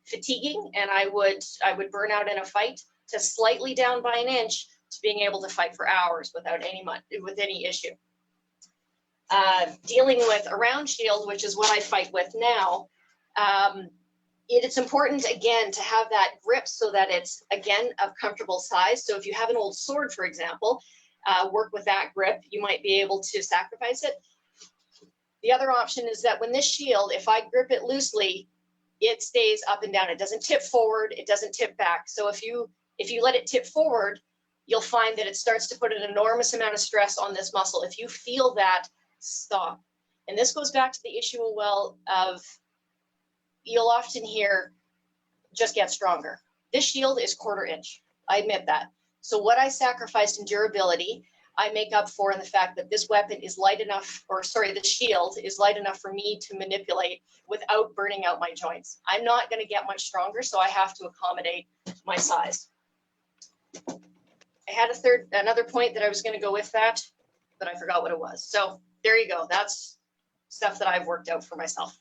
fatiguing and I would burn out in a fight, to slightly down by an inch, to being able to fight for hours without any issue. Dealing with a round shield, which is what I fight with now, it's important, again, to have that grip so that it's, again, of comfortable size. So if you have an old sword, for example, work with that grip. You might be able to sacrifice it. The other option is that when this shield, if I grip it loosely, it stays up and down. It doesn't tip forward. It doesn't tip back. So if you let it tip forward, you'll find that it starts to put an enormous amount of stress on this muscle. If you feel that, stop. And this goes back to the issue of you'll often hear, just get stronger. This shield is 1/4 inch. I admit that. So what I sacrificed in durability, I make up for in the fact that this weapon is light enough, the shield is light enough for me to manipulate without burning out my joints. I'm not going to get much stronger, so I have to accommodate my size. I had another point that I was going to go with that, but I forgot what it was. So there you go. That's stuff that I've worked out for myself.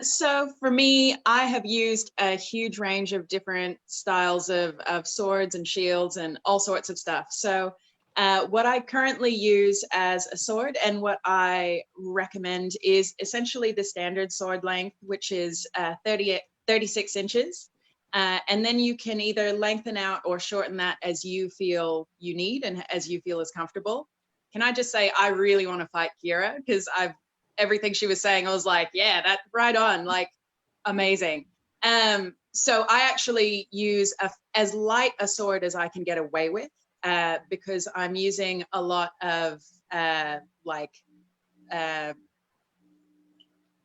So for me, I have used a huge range of different styles of swords and shields and all sorts of stuff. So what I currently use as a sword and what I recommend is essentially the standard sword length, which is 36 inches. And then you can either lengthen out or shorten that as you feel you need and as you feel is comfortable. Can I just say, I really want to fight Kira, because everything she was saying, I was like, yeah, that's right on, like amazing. So I actually use as light a sword as I can get away with, because I'm using a lot of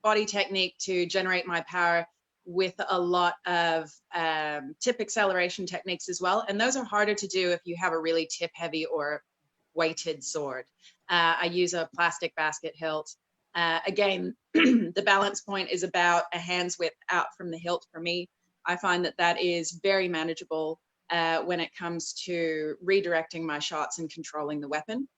body technique to generate my power, with a lot of tip acceleration techniques as well. And those are harder to do if you have a really tip heavy or weighted sword. I use a plastic basket hilt. Again, the balance point is about a hand's width out from the hilt for me. I find that is very manageable when it comes to redirecting my shots and controlling the weapon.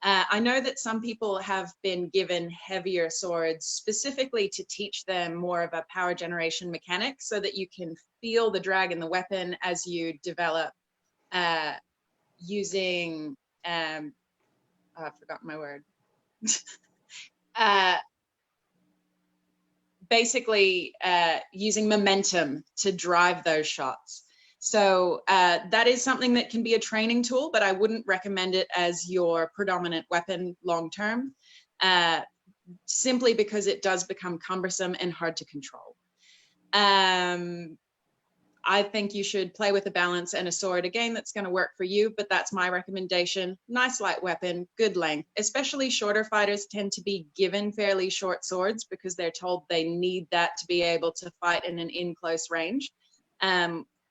I know that some people have been given heavier swords specifically to teach them more of a power generation mechanic, so that you can feel the drag in the weapon as you develop using, I've forgotten my word. Basically using momentum to drive those shots. So that is something that can be a training tool, but I wouldn't recommend it as your predominant weapon long-term, simply because it does become cumbersome and hard to control. I I think you should play with a balance and a sword. Again, that's going to work for you, but that's my recommendation. Nice light weapon, good length. Especially shorter fighters tend to be given fairly short swords because they're told they need that to be able to fight in an in-close range.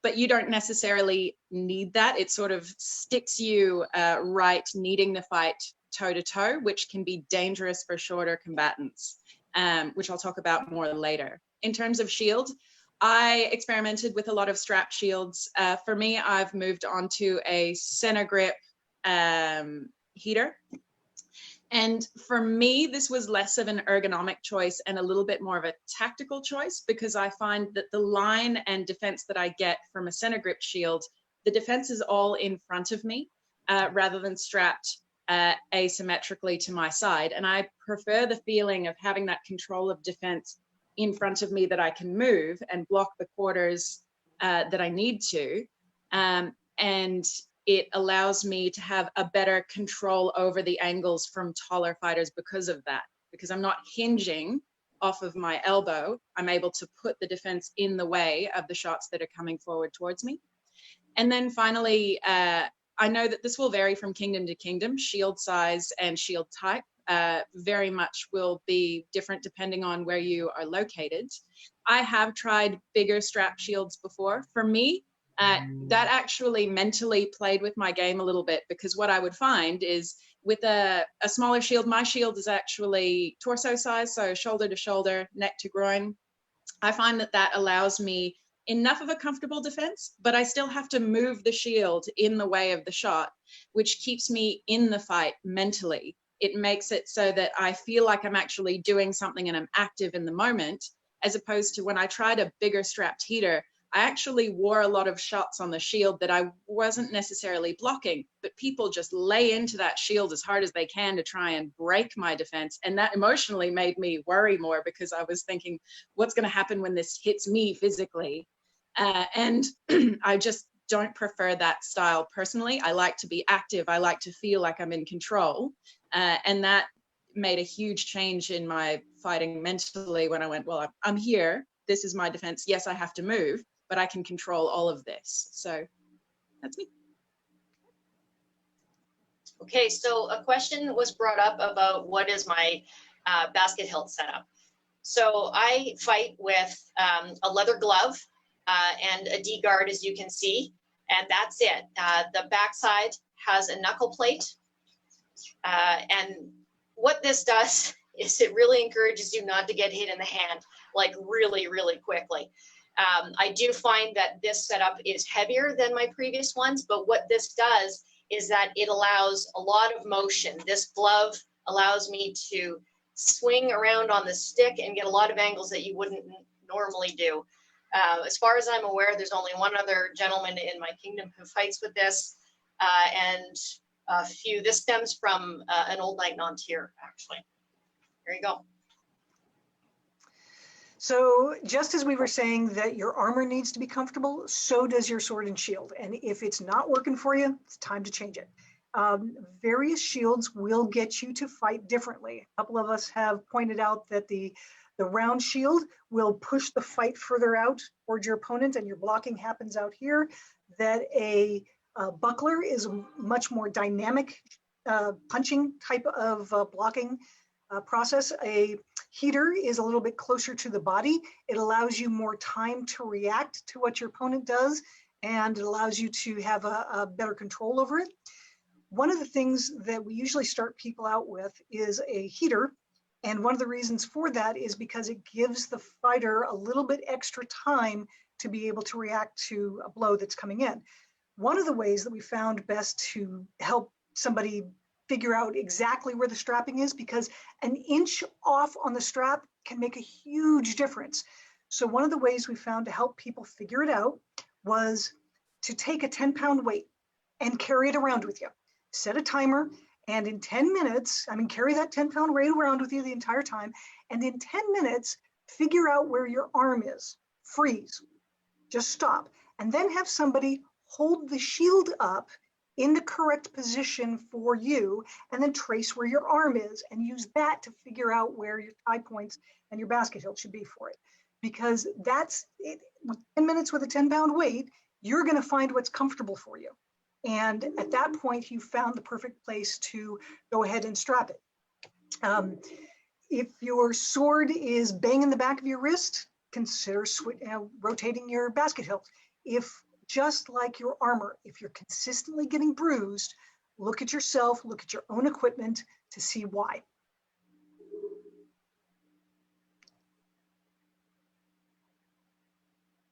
But you don't necessarily need that. It sort of sticks you right needing the fight toe-to-toe, which can be dangerous for shorter combatants, which I'll talk about more later. In terms of shield, I experimented with a lot of strap shields. For me, I've moved on to a center grip heater. And for me, this was less of an ergonomic choice and a little bit more of a tactical choice, because I find that the line and defense that I get from a center grip shield, the defense is all in front of me rather than strapped asymmetrically to my side. And I prefer the feeling of having that control of defense in front of me that I can move and block the quarters that I need to. And it allows me to have a better control over the angles from taller fighters because of that. Because I'm not hinging off of my elbow, I'm able to put the defense in the way of the shots that are coming forward towards me. And then finally, I know that this will vary from kingdom to kingdom. Shield size and shield type very much will be different depending on where you are located. I have tried bigger strap shields before. For me, that actually mentally played with my game a little bit, because what I would find is with a smaller shield, my shield is actually torso size, so shoulder to shoulder, neck to groin. I find that that allows me enough of a comfortable defense, but I still have to move the shield in the way of the shot, which keeps me in the fight mentally. It makes it so that I feel like I'm actually doing something and I'm active in the moment, as opposed to when I tried a bigger strapped heater, I actually wore a lot of shots on the shield that I wasn't necessarily blocking, but people just lay into that shield as hard as they can to try and break my defense. And that emotionally made me worry more, because I was thinking, what's going to happen when this hits me physically? And I just don't prefer that style personally. I like to be active. I like to feel like I'm in control. And that made a huge change in my fighting mentally when I went, well, I'm here. This is my defense. Yes, I have to move, but I can control all of this. So that's me. Okay, so a question was brought up about what is my basket hilt setup. So I fight with a leather glove and a D guard, as you can see, and that's it. The backside has a knuckle plate. And what this does is it really encourages you not to get hit in the hand, like really, really quickly. I do find that this setup is heavier than my previous ones, but what this does is that it allows a lot of motion. This glove allows me to swing around on the stick and get a lot of angles that you wouldn't normally do. As far as I'm aware, there's only one other gentleman in my kingdom who fights with this, and a few. This stems from an old knight Nantir, actually. There you go. So just as we were saying that your armor needs to be comfortable, so does your sword and shield. And if it's not working for you, it's time to change it. Various shields will get you to fight differently. A couple of us have pointed out that the round shield will push the fight further out towards your opponent and your blocking happens out here. That a buckler is a much more dynamic punching type of blocking process. A heater is a little bit closer to the body. It allows you more time to react to what your opponent does, and it allows you to have a better control over it. One of the things that we usually start people out with is a heater. And one of the reasons for that is because it gives the fighter a little bit extra time to be able to react to a blow that's coming in. One of the ways that we found best to help somebody figure out exactly where the strapping is, because an inch off on the strap can make a huge difference. So one of the ways we found to help people figure it out was to take a 10-pound weight and carry it around with you. Set a timer, and in 10 minutes, carry that 10-pound weight around with you the entire time, and in 10 minutes, figure out where your arm is. Freeze, just stop, and then have somebody hold the shield up in the correct position for you, and then trace where your arm is and use that to figure out where your tie points and your basket hilt should be for it. because that's it. With 10 minutes with a 10-pound weight, you're going to find what's comfortable for you. And at that point, you found the perfect place to go ahead and strap it. If your sword is banging the back of your wrist, consider rotating your basket hilt. If, just like your armor, if you're consistently getting bruised, look at yourself, look at your own equipment to see why.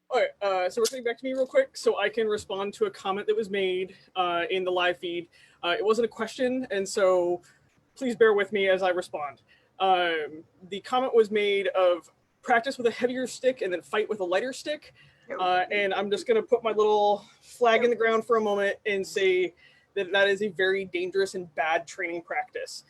All right, so we're coming back to me real quick so I can respond to a comment that was made in the live feed. It wasn't a question, and so please bear with me as I respond. The comment was made of practice with a heavier stick and then fight with a lighter stick. And I'm just going to put my little flag in the ground for a moment and say that that is a very dangerous and bad training practice.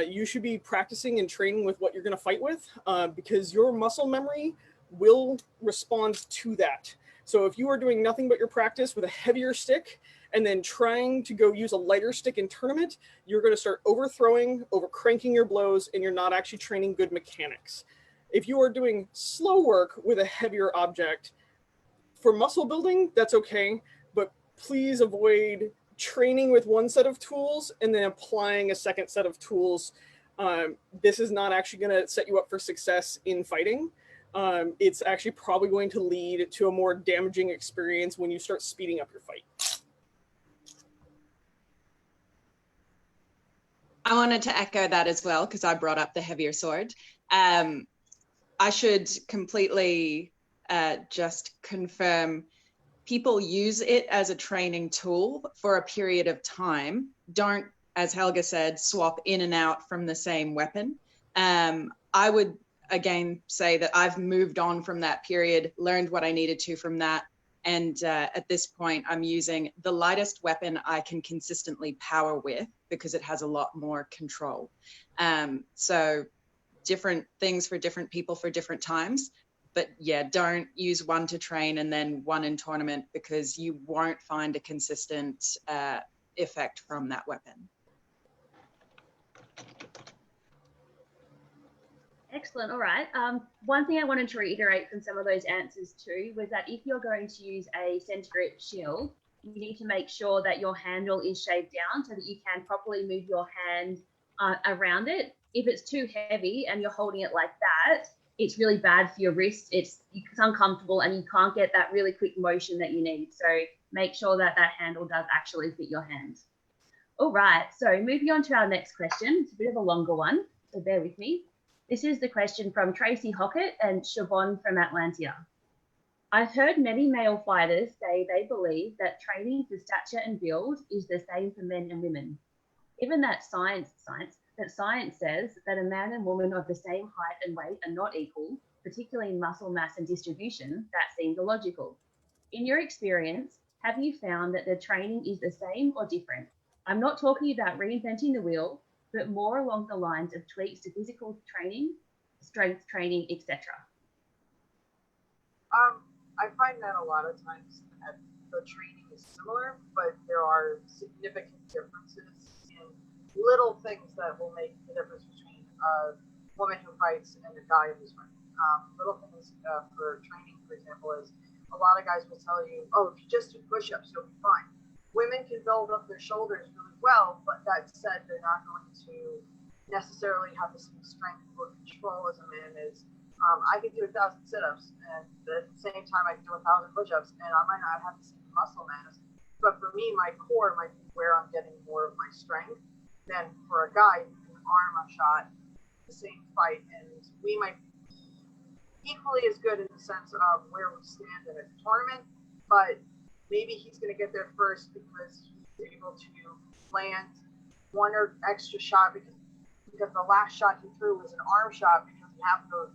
You should be practicing and training with what you're going to fight with because your muscle memory will respond to that. So if you are doing nothing but your practice with a heavier stick and then trying to go use a lighter stick in tournament, you're going to start overthrowing, overcranking your blows, and you're not actually training good mechanics. If you are doing slow work with a heavier object, for muscle building, that's okay, but please avoid training with one set of tools and then applying a second set of tools. This is not actually going to set you up for success in fighting. It's actually probably going to lead to a more damaging experience when you start speeding up your fight. I wanted to echo that as well because I brought up the heavier sword. I should completely just confirm people use it as a training tool for a period of time. Don't, as Helga said, swap in and out from the same weapon. I would again say that I've moved on from that period, learned what I needed to from that. And at this point, I'm using the lightest weapon I can consistently power with because it has a lot more control. So different things for different people for different times. But yeah, don't use one to train and then one in tournament because you won't find a consistent effect from that weapon. Excellent. All right. One thing I wanted to reiterate from some of those answers too was that if you're going to use a center grip shield, you need to make sure that your handle is shaved down so that you can properly move your hand around it. If it's too heavy and you're holding it like that, it's really bad for your wrist. It's uncomfortable and you can't get that really quick motion that you need. So make sure that that handle does actually fit your hand. All right. So moving on to our next question. It's a bit of a longer one, so bear with me. This is the question from Tracy Hockett and Siobhan from Atlantia. I've heard many male fighters say they believe that training for stature and build is the same for men and women. Given that science says that a man and woman of the same height and weight are not equal, particularly in muscle mass and distribution, that seems illogical. In your experience, have you found that the training is the same or different? I'm not talking about reinventing the wheel, but more along the lines of tweaks to physical training, strength training, etc. I find that a lot of times that the training is similar, but there are significant differences in little things that will make the difference between a woman who fights and a guy who's fighting. Little things for training, for example, is a lot of guys will tell you, oh, if you just do push-ups, you'll be fine. Women can build up their shoulders really well, but that said, they're not going to necessarily have the same strength or control as a man is. I could do 1,000 sit-ups, and at the same time, I could do 1,000 push-ups, and I might not have the same muscle mass. But for me, my core might be where I'm getting more of my strength than for a guy who can arm a shot the same fight, and we might be equally as good in the sense of where we stand in a tournament, but maybe he's going to get there first because he's able to land one or extra shot because the last shot he threw was an arm shot because he happened to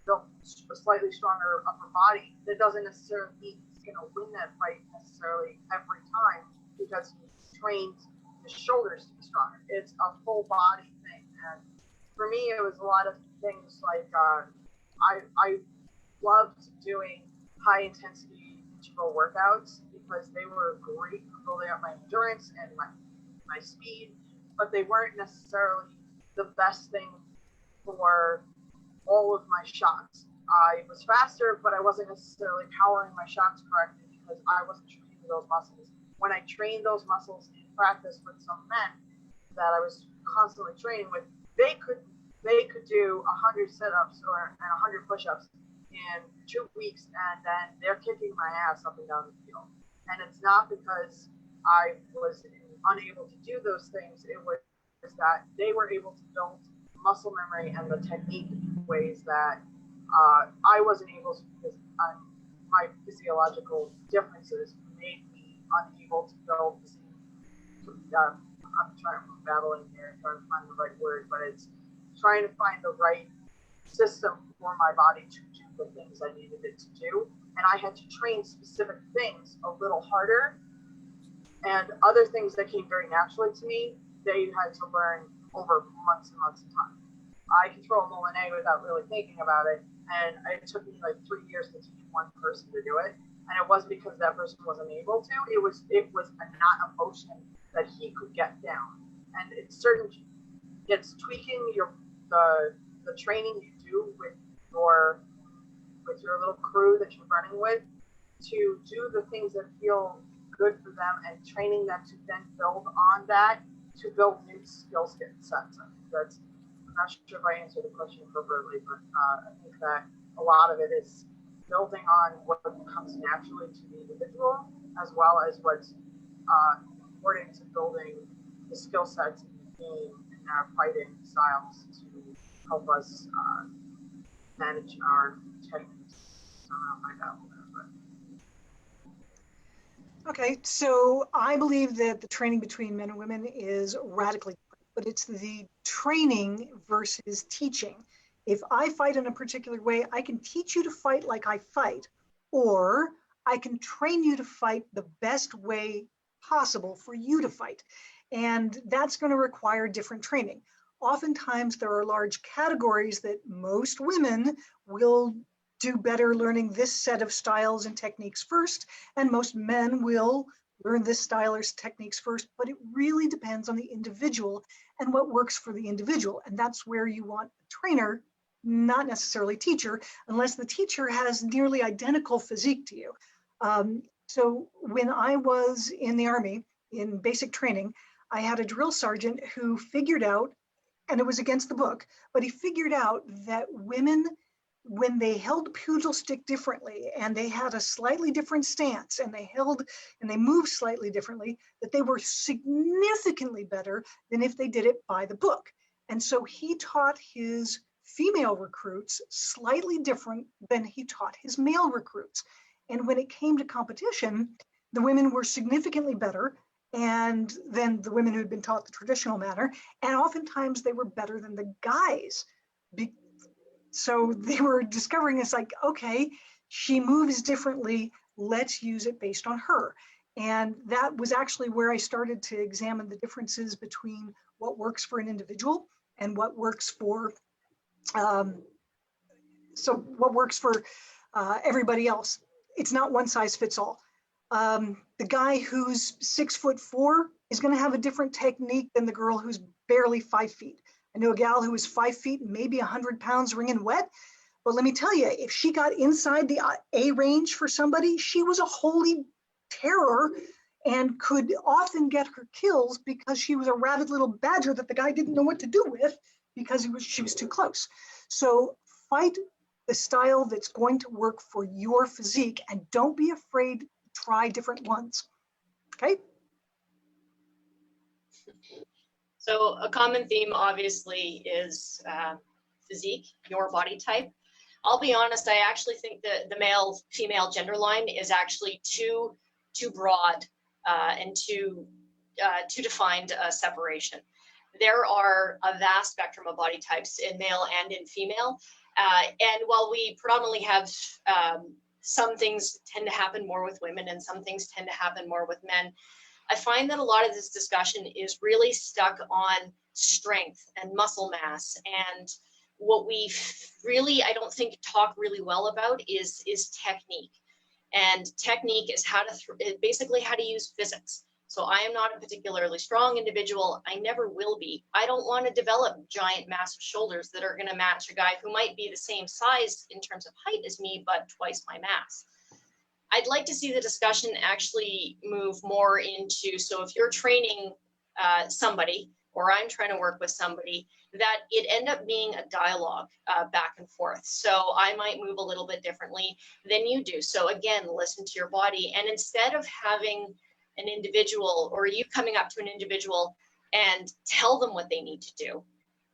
build a slightly stronger upper body. That doesn't necessarily mean he's going to win that fight necessarily every time because he trained his shoulders to be stronger. It's a full body thing. And for me, it was a lot of things like I loved doing high intensity interval workouts because they were great for building up my endurance and my speed, but they weren't necessarily the best thing for all of my shots. I was faster, but I wasn't necessarily powering my shots correctly because I wasn't training those muscles. When I trained those muscles in practice with some men that I was constantly training with, they could do 100 sit-ups and 100 push-ups in 2 weeks, and then they're kicking my ass up and down the field. And it's not because I was unable to do those things. It was that they were able to build muscle memory and the technique in ways that I wasn't able to, because my physiological differences made me unable to build the same. I'm battling here, trying to find the right word, but it's trying to find the right system for my body to do the things I needed it to do. And I had to train specific things a little harder, and other things that came very naturally to me, they had to learn over months and months of time. I control Molinet without really thinking about it, and it took me like 3 years to teach one person to do it. And it wasn't because that person wasn't able to. It was not a motion that he could get down. And it's tweaking the training you do with your little crew that you're running with to do the things that feel good for them, and training them to then build on that to build new skill sets. I'm not sure if I answered the question appropriately, but I think that a lot of it is building on what comes naturally to the individual, as well as what's important to building the skill sets in the game and our fighting styles to help us manage our techniques. I don't know if I got there, but. Okay, so I believe that the training between men and women is radically different, but it's the training versus teaching. If I fight in a particular way, I can teach you to fight like I fight, or I can train you to fight the best way possible for you to fight. And that's going to require different training. Oftentimes, there are large categories that most women will do better learning this set of styles and techniques first, and most men will learn this style or techniques first, but it really depends on the individual and what works for the individual. And that's where you want a trainer, not necessarily teacher, unless the teacher has nearly identical physique to you. So when I was in the Army in basic training, I had a drill sergeant who figured out, and it was against the book, but he figured out that women, when they held pugil stick differently and they had a slightly different stance and they moved slightly differently, that they were significantly better than if they did it by the book. And so he taught his female recruits slightly different than he taught his male recruits. And when it came to competition, the women were significantly better and then the women who had been taught the traditional manner, and oftentimes they were better than the guys. So they were discovering, it's like, okay, she moves differently, let's use it based on her. And that was actually where I started to examine the differences between what works for an individual and what works for, everybody else. It's not one size fits all. The guy who's 6'4" is going to have a different technique than the girl who's barely 5 feet. I know a gal who was 5 feet, maybe 100 pounds wringing wet. But let me tell you, if she got inside the A range for somebody, she was a holy terror and could often get her kills because she was a rabid little badger that the guy didn't know what to do with because she was too close. So fight the style that's going to work for your physique, and don't be afraid to try different ones. Okay? So a common theme obviously is physique, your body type. I'll be honest, I actually think that the male-female gender line is actually too broad and too defined a separation. There are a vast spectrum of body types in male and in female. And while we predominantly have some things tend to happen more with women and some things tend to happen more with men, I find that a lot of this discussion is really stuck on strength and muscle mass. And what we really, I don't think, talk really well about is technique. And technique is basically how to use physics. So I am not a particularly strong individual. I never will be. I don't want to develop giant, massive shoulders that are going to match a guy who might be the same size in terms of height as me, but twice my mass. I'd like to see the discussion actually move more into, so if you're training somebody, or I'm trying to work with somebody, that it end up being a dialogue back and forth. So I might move a little bit differently than you do. So again, listen to your body. And instead of having an individual or you coming up to an individual and tell them what they need to do,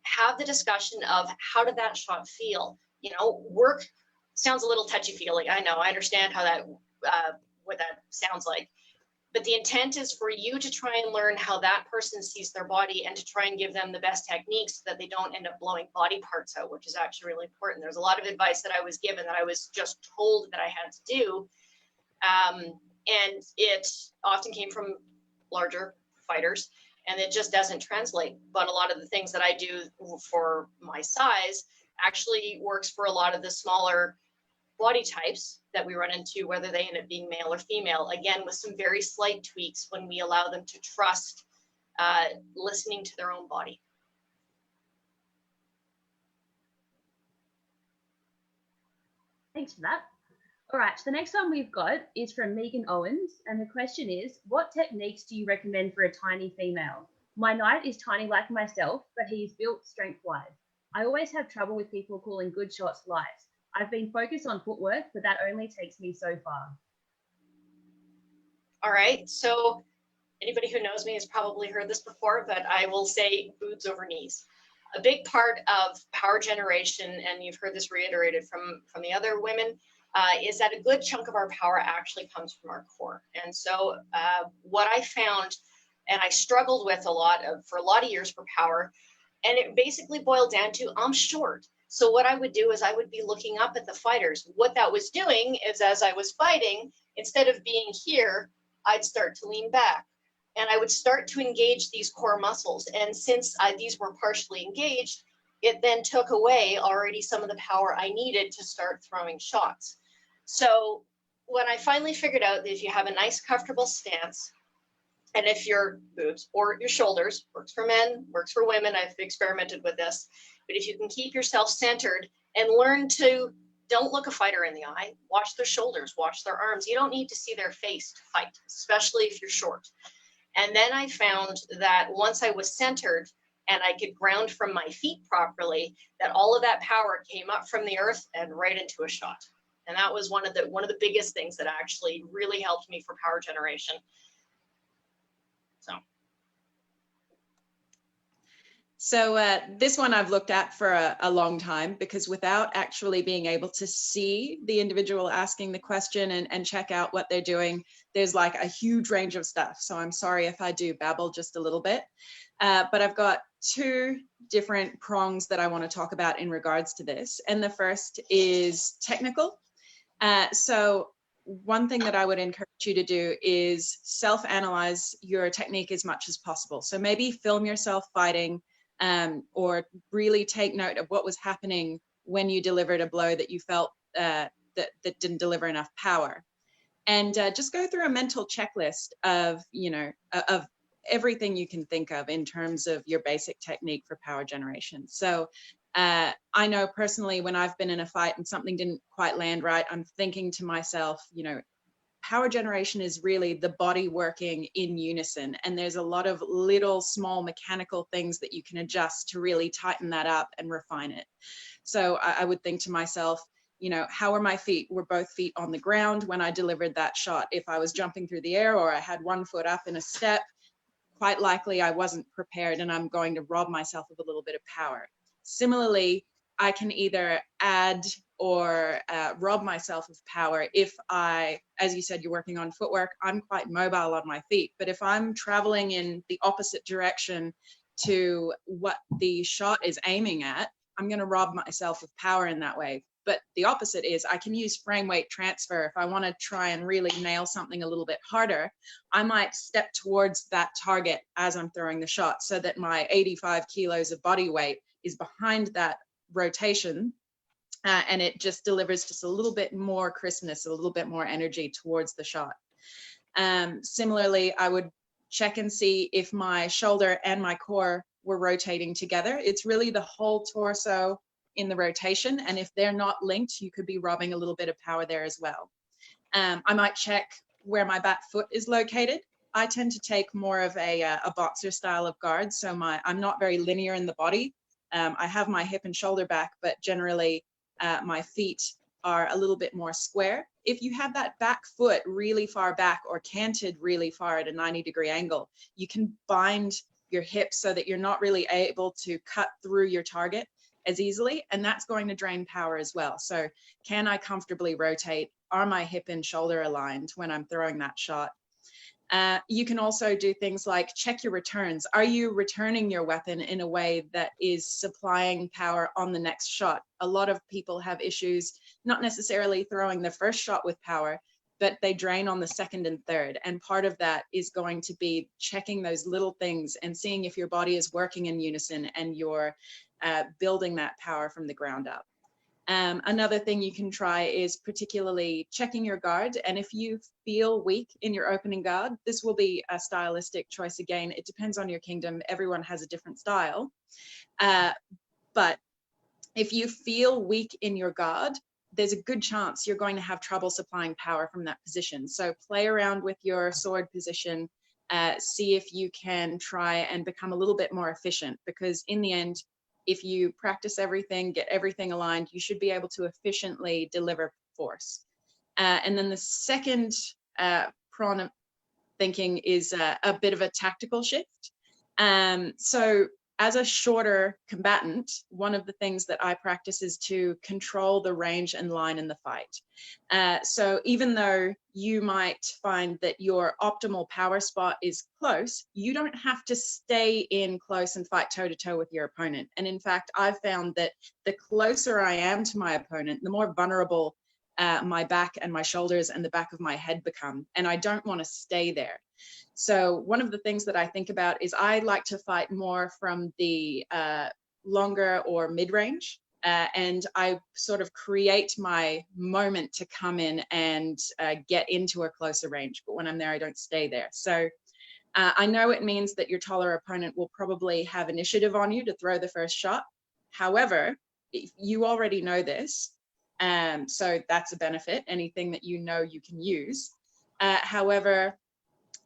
have the discussion of how did that shot feel? You know, work sounds a little touchy-feely. I know, I understand how that, what that sounds like. But the intent is for you to try and learn how that person sees their body and to try and give them the best techniques so that they don't end up blowing body parts out, which is actually really important. There's a lot of advice that I was given that I was just told that I had to do. And it often came from larger fighters and it just doesn't translate. But a lot of the things that I do for my size actually works for a lot of the smaller body types that we run into, whether they end up being male or female, again, with some very slight tweaks when we allow them to trust listening to their own body. Thanks for that. All right, the next one we've got is from Megan Owens, and the question is, what techniques do you recommend for a tiny female? My knight is tiny like myself, but he is built strength-wise. I always have trouble with people calling good shots light. I've been focused on footwork, but that only takes me so far. All right, so anybody who knows me has probably heard this before, but I will say boots over knees. A big part of power generation, and you've heard this reiterated from the other women, is that a good chunk of our power actually comes from our core. And so what I found, and I struggled with for a lot of years for power, and it basically boiled down to, I'm short. So what I would do is I would be looking up at the fighters. What that was doing is as I was fighting, instead of being here, I'd start to lean back and I would start to engage these core muscles. And since these were partially engaged, it then took away already some of the power I needed to start throwing shots. So when I finally figured out that if you have a nice, comfortable stance, and if your boobs or your shoulders, works for men, works for women, I've experimented with this, but if you can keep yourself centered and learn to, don't look a fighter in the eye, watch their shoulders, watch their arms. You don't need to see their face to fight, especially if you're short. And then I found that once I was centered and I could ground from my feet properly, that all of that power came up from the earth and right into a shot. And that was one of the biggest things that actually really helped me for power generation. So this one I've looked at for a long time, because without actually being able to see the individual asking the question and check out what they're doing, there's like a huge range of stuff. So I'm sorry if I do babble just a little bit, but I've got two different prongs that I want to talk about in regards to this. And the first is technical. So one thing that I would encourage you to do is self-analyze your technique as much as possible. So maybe film yourself fighting, or really take note of what was happening when you delivered a blow that you felt that didn't deliver enough power. And just go through a mental checklist of, of everything you can think of in terms of your basic technique for power generation. So I know personally when I've been in a fight and something didn't quite land right, I'm thinking to myself, power generation is really the body working in unison. And there's a lot of little small mechanical things that you can adjust to really tighten that up and refine it. So I would think to myself, how are my feet? Were both feet on the ground when I delivered that shot? If I was jumping through the air or I had one foot up in a step, quite likely I wasn't prepared and I'm going to rob myself of a little bit of power. Similarly, I can either add or rob myself of power if as you said, you're working on footwork, I'm quite mobile on my feet. But if I'm traveling in the opposite direction to what the shot is aiming at, I'm going to rob myself of power in that way. But the opposite is I can use frame weight transfer. If I want to try and really nail something a little bit harder, I might step towards that target as I'm throwing the shot so that my 85 kilos of body weight is behind that rotation, and it just delivers just a little bit more crispness, a little bit more energy towards the shot. Similarly, I would check and see if my shoulder and my core were rotating together. It's really the whole torso in the rotation, and if they're not linked, you could be robbing a little bit of power there as well. I might check where my back foot is located. I tend to take more of a boxer style of guard, so I'm not very linear in the body. I have my hip and shoulder back, but generally my feet are a little bit more square. If you have that back foot really far back or canted really far at a 90-degree angle, you can bind your hips so that you're not really able to cut through your target as easily, and that's going to drain power as well. So can I comfortably rotate? Are my hip and shoulder aligned when I'm throwing that shot? You can also do things like check your returns. Are you returning your weapon in a way that is supplying power on the next shot? A lot of people have issues not necessarily throwing the first shot with power, but they drain on the second and third. And part of that is going to be checking those little things and seeing if your body is working in unison and you're building that power from the ground up. Another thing you can try is particularly checking your guard. And if you feel weak in your opening guard, this will be a stylistic choice again. It depends on your kingdom. Everyone has a different style. But if you feel weak in your guard, there's a good chance you're going to have trouble supplying power from that position. So play around with your sword position, see if you can try and become a little bit more efficient, because in the end, if you practice everything, get everything aligned, you should be able to efficiently deliver force. And then the second prong of thinking is a bit of a tactical shift. So as a shorter combatant, one of the things that I practice is to control the range and line in the fight. So even though you might find that your optimal power spot is close, you don't have to stay in close and fight toe-to-toe with your opponent. And in fact, I've found that the closer I am to my opponent, the more vulnerable my back and my shoulders and the back of my head become. And I don't want to stay there. So one of the things that I think about is I like to fight more from the longer or mid-range, and I sort of create my moment to come in and get into a closer range. But when I'm there, I don't stay there. So I know it means that your taller opponent will probably have initiative on you to throw the first shot. However, if you already know this, so that's a benefit, anything that you know you can use. However,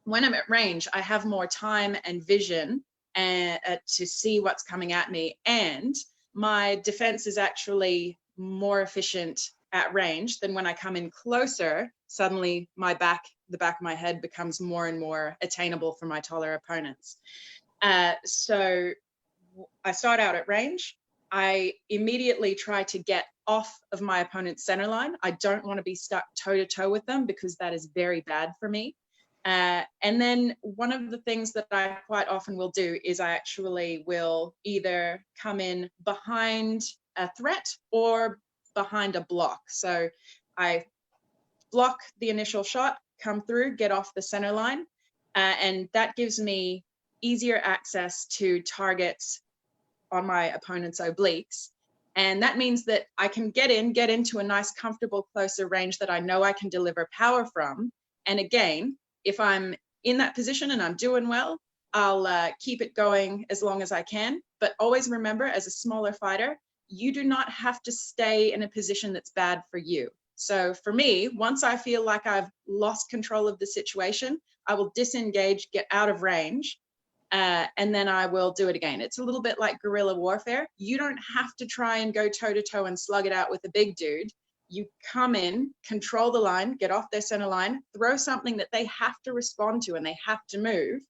when I'm at range, I have more time and vision to see what's coming at me, and my defense is actually more efficient at range than when I come in closer. Suddenly the back of my head becomes more and more attainable for my taller opponents. So I start out at range. I immediately try to get off of my opponent's center line. I don't want to be stuck toe-to-toe with them because that is very bad for me. And then one of the things that I quite often will do is I actually will either come in behind a threat or behind a block. So I block the initial shot, come through, get off the center line, and that gives me easier access to targets on my opponent's obliques. And that means that I can get into a nice, comfortable, closer range that I know I can deliver power from. And again, if I'm in that position and I'm doing well, I'll keep it going as long as I can. But always remember, as a smaller fighter, you do not have to stay in a position that's bad for you. So for me, once I feel like I've lost control of the situation, I will disengage, get out of range, and then I will do it again. It's a little bit like guerrilla warfare. You don't have to try and go toe-to-toe and slug it out with a big dude. You come in, control the line, get off their center line, throw something that they have to respond to and they have to move,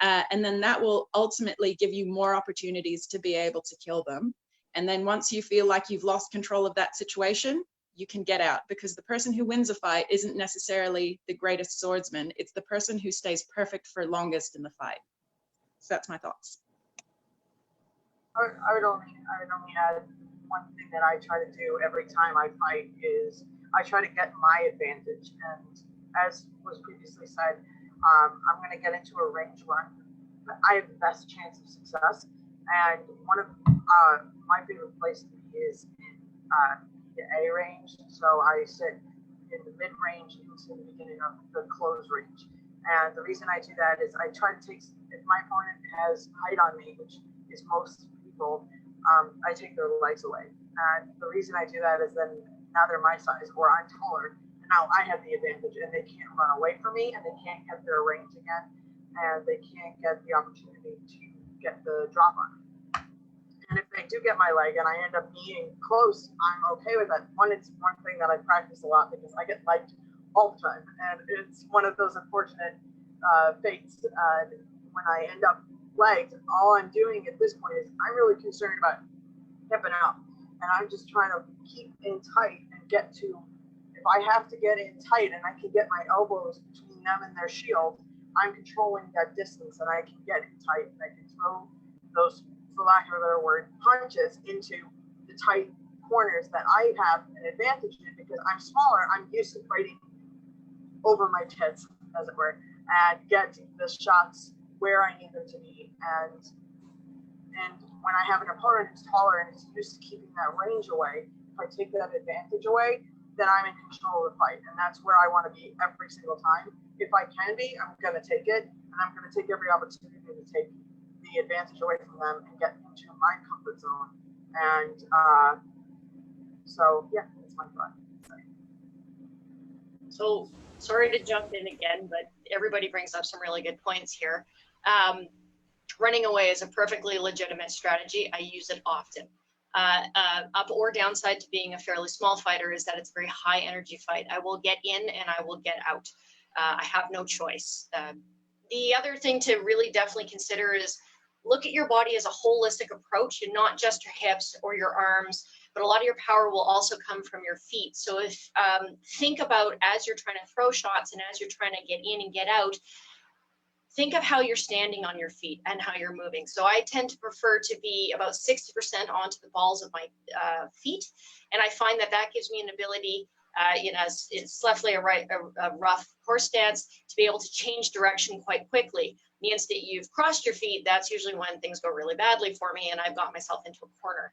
and then that will ultimately give you more opportunities to be able to kill them. And then once you feel like you've lost control of that situation, you can get out, because the person who wins a fight isn't necessarily the greatest swordsman. It's the person who stays perfect for longest in the fight. So that's my thoughts. I would only add one thing that I try to do every time I fight is I try to get my advantage. And as was previously said, I'm going to get into a range where I have the best chance of success. And one of my favorite places to be is in the A range. So I sit in the mid range into the beginning of the close range. And the reason I do that is I try to take, if my opponent has height on me, which is most people, I take their legs away. And the reason I do that is then now they're my size or I'm taller. And now I have the advantage and they can't run away from me and they can't get their range again. And they can't get the opportunity to get the drop on me. And if they do get my leg and I end up being close, I'm okay with that. It's one thing that I practice a lot because I get legged all the time. And it's one of those unfortunate fates. When I end up legged, all I'm doing at this point is I'm really concerned about hipping up. And I'm just trying to keep in tight and get to, if I have to get in tight and I can get my elbows between them and their shield, I'm controlling that distance and I can get in tight and I can throw those, for lack of a better word, punches into the tight corners that I have an advantage in because I'm smaller. I'm used to fighting over my tits, as it were, and get the shots where I need them to be. And when I have an opponent who's taller and is used to keeping that range away, if I take that advantage away, then I'm in control of the fight. And that's where I want to be every single time. If I can be, I'm going to take it. And I'm going to take every opportunity to take the advantage away from them and get into my comfort zone. And so, yeah, that's my thought. So sorry to jump in again, but everybody brings up some really good points here. Running away is a perfectly legitimate strategy. I use it often. Up or downside to being a fairly small fighter is that it's a very high energy fight. I will get in and I will get out. I have no choice. The other thing to really definitely consider is look at your body as a holistic approach and not just your hips or your arms, but a lot of your power will also come from your feet. So if think about as you're trying to throw shots and as you're trying to get in and get out, think of how you're standing on your feet and how you're moving. So I tend to prefer to be about 60% onto the balls of my feet. And I find that that gives me an ability, it's definitely a rough horse stance, to be able to change direction quite quickly. The instant you've crossed your feet, that's usually when things go really badly for me and I've got myself into a corner.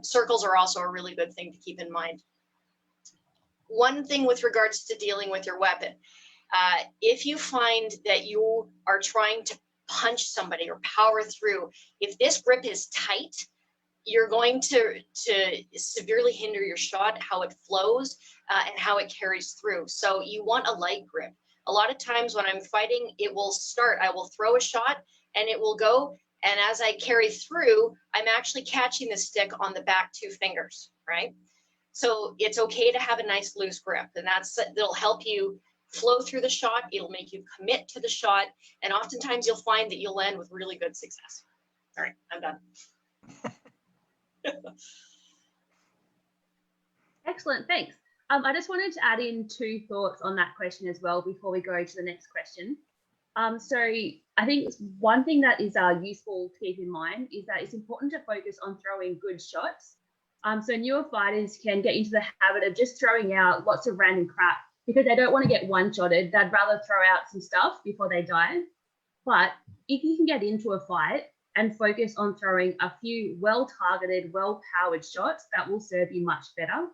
Circles are also a really good thing to keep in mind. One thing with regards to dealing with your weapon, if you find that you are trying to punch somebody or power through, if this grip is tight, you're going to severely hinder your shot, how it flows and how it carries through. So you want a light grip. A lot of times when I'm fighting, it will start, I will throw a shot and it will go. And as I carry through, I'm actually catching the stick on the back two fingers, right? So it's okay to have a nice loose grip, and that'll help you flow through the shot. It'll make you commit to the shot. And oftentimes you'll find that you'll land with really good success. All right, I'm done. Excellent, thanks. I just wanted to add in 2 thoughts on that question as well before we go to the next question. So I think one thing that is useful to keep in mind is that it's important to focus on throwing good shots. So newer fighters can get into the habit of just throwing out lots of random crap because they don't want to get one-shotted. They'd rather throw out some stuff before they die. But if you can get into a fight and focus on throwing a few well-targeted, well-powered shots, that will serve you much better.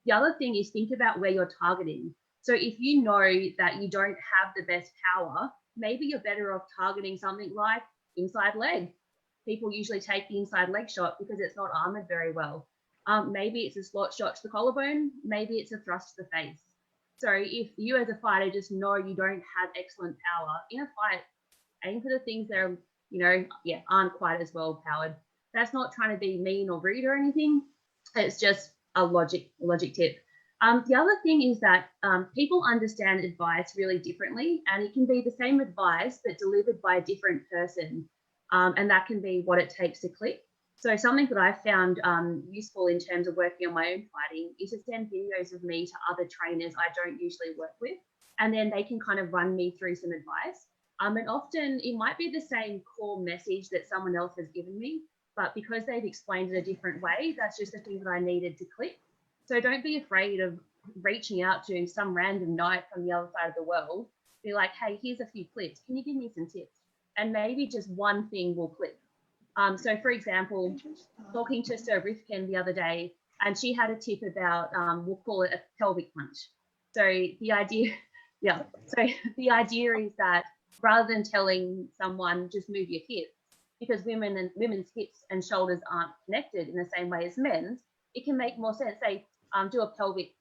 The other thing is think about where you're targeting. So if you know that you don't have the best power, maybe you're better off targeting something like inside leg. People usually take the inside leg shot because it's not armored very well. Maybe it's a slot shot to the collarbone. Maybe it's a thrust to the face. So if you as a fighter just know you don't have excellent power in a fight, aim for the things that are, aren't quite as well powered. That's not trying to be mean or rude or anything. It's just a logic tip. The other thing is that people understand advice really differently, and it can be the same advice but delivered by a different person, and that can be what it takes to click. So something that I found useful in terms of working on my own fighting is to send videos of me to other trainers I don't usually work with, and then they can kind of run me through some advice. And often it might be the same core message that someone else has given me, but because they've explained it a different way, that's just the thing that I needed to click. So don't be afraid of reaching out to some random knight from the other side of the world. Be like, hey, here's a few clips. Can you give me some tips? And maybe just one thing will click. So for example, talking to Sir Rifkin the other day, and she had a tip about, we'll call it a pelvic punch. So the idea Yeah. So the idea is that rather than telling someone just move your hips, because women's hips and shoulders aren't connected in the same way as men's, it can make more sense. Say, do a pelvic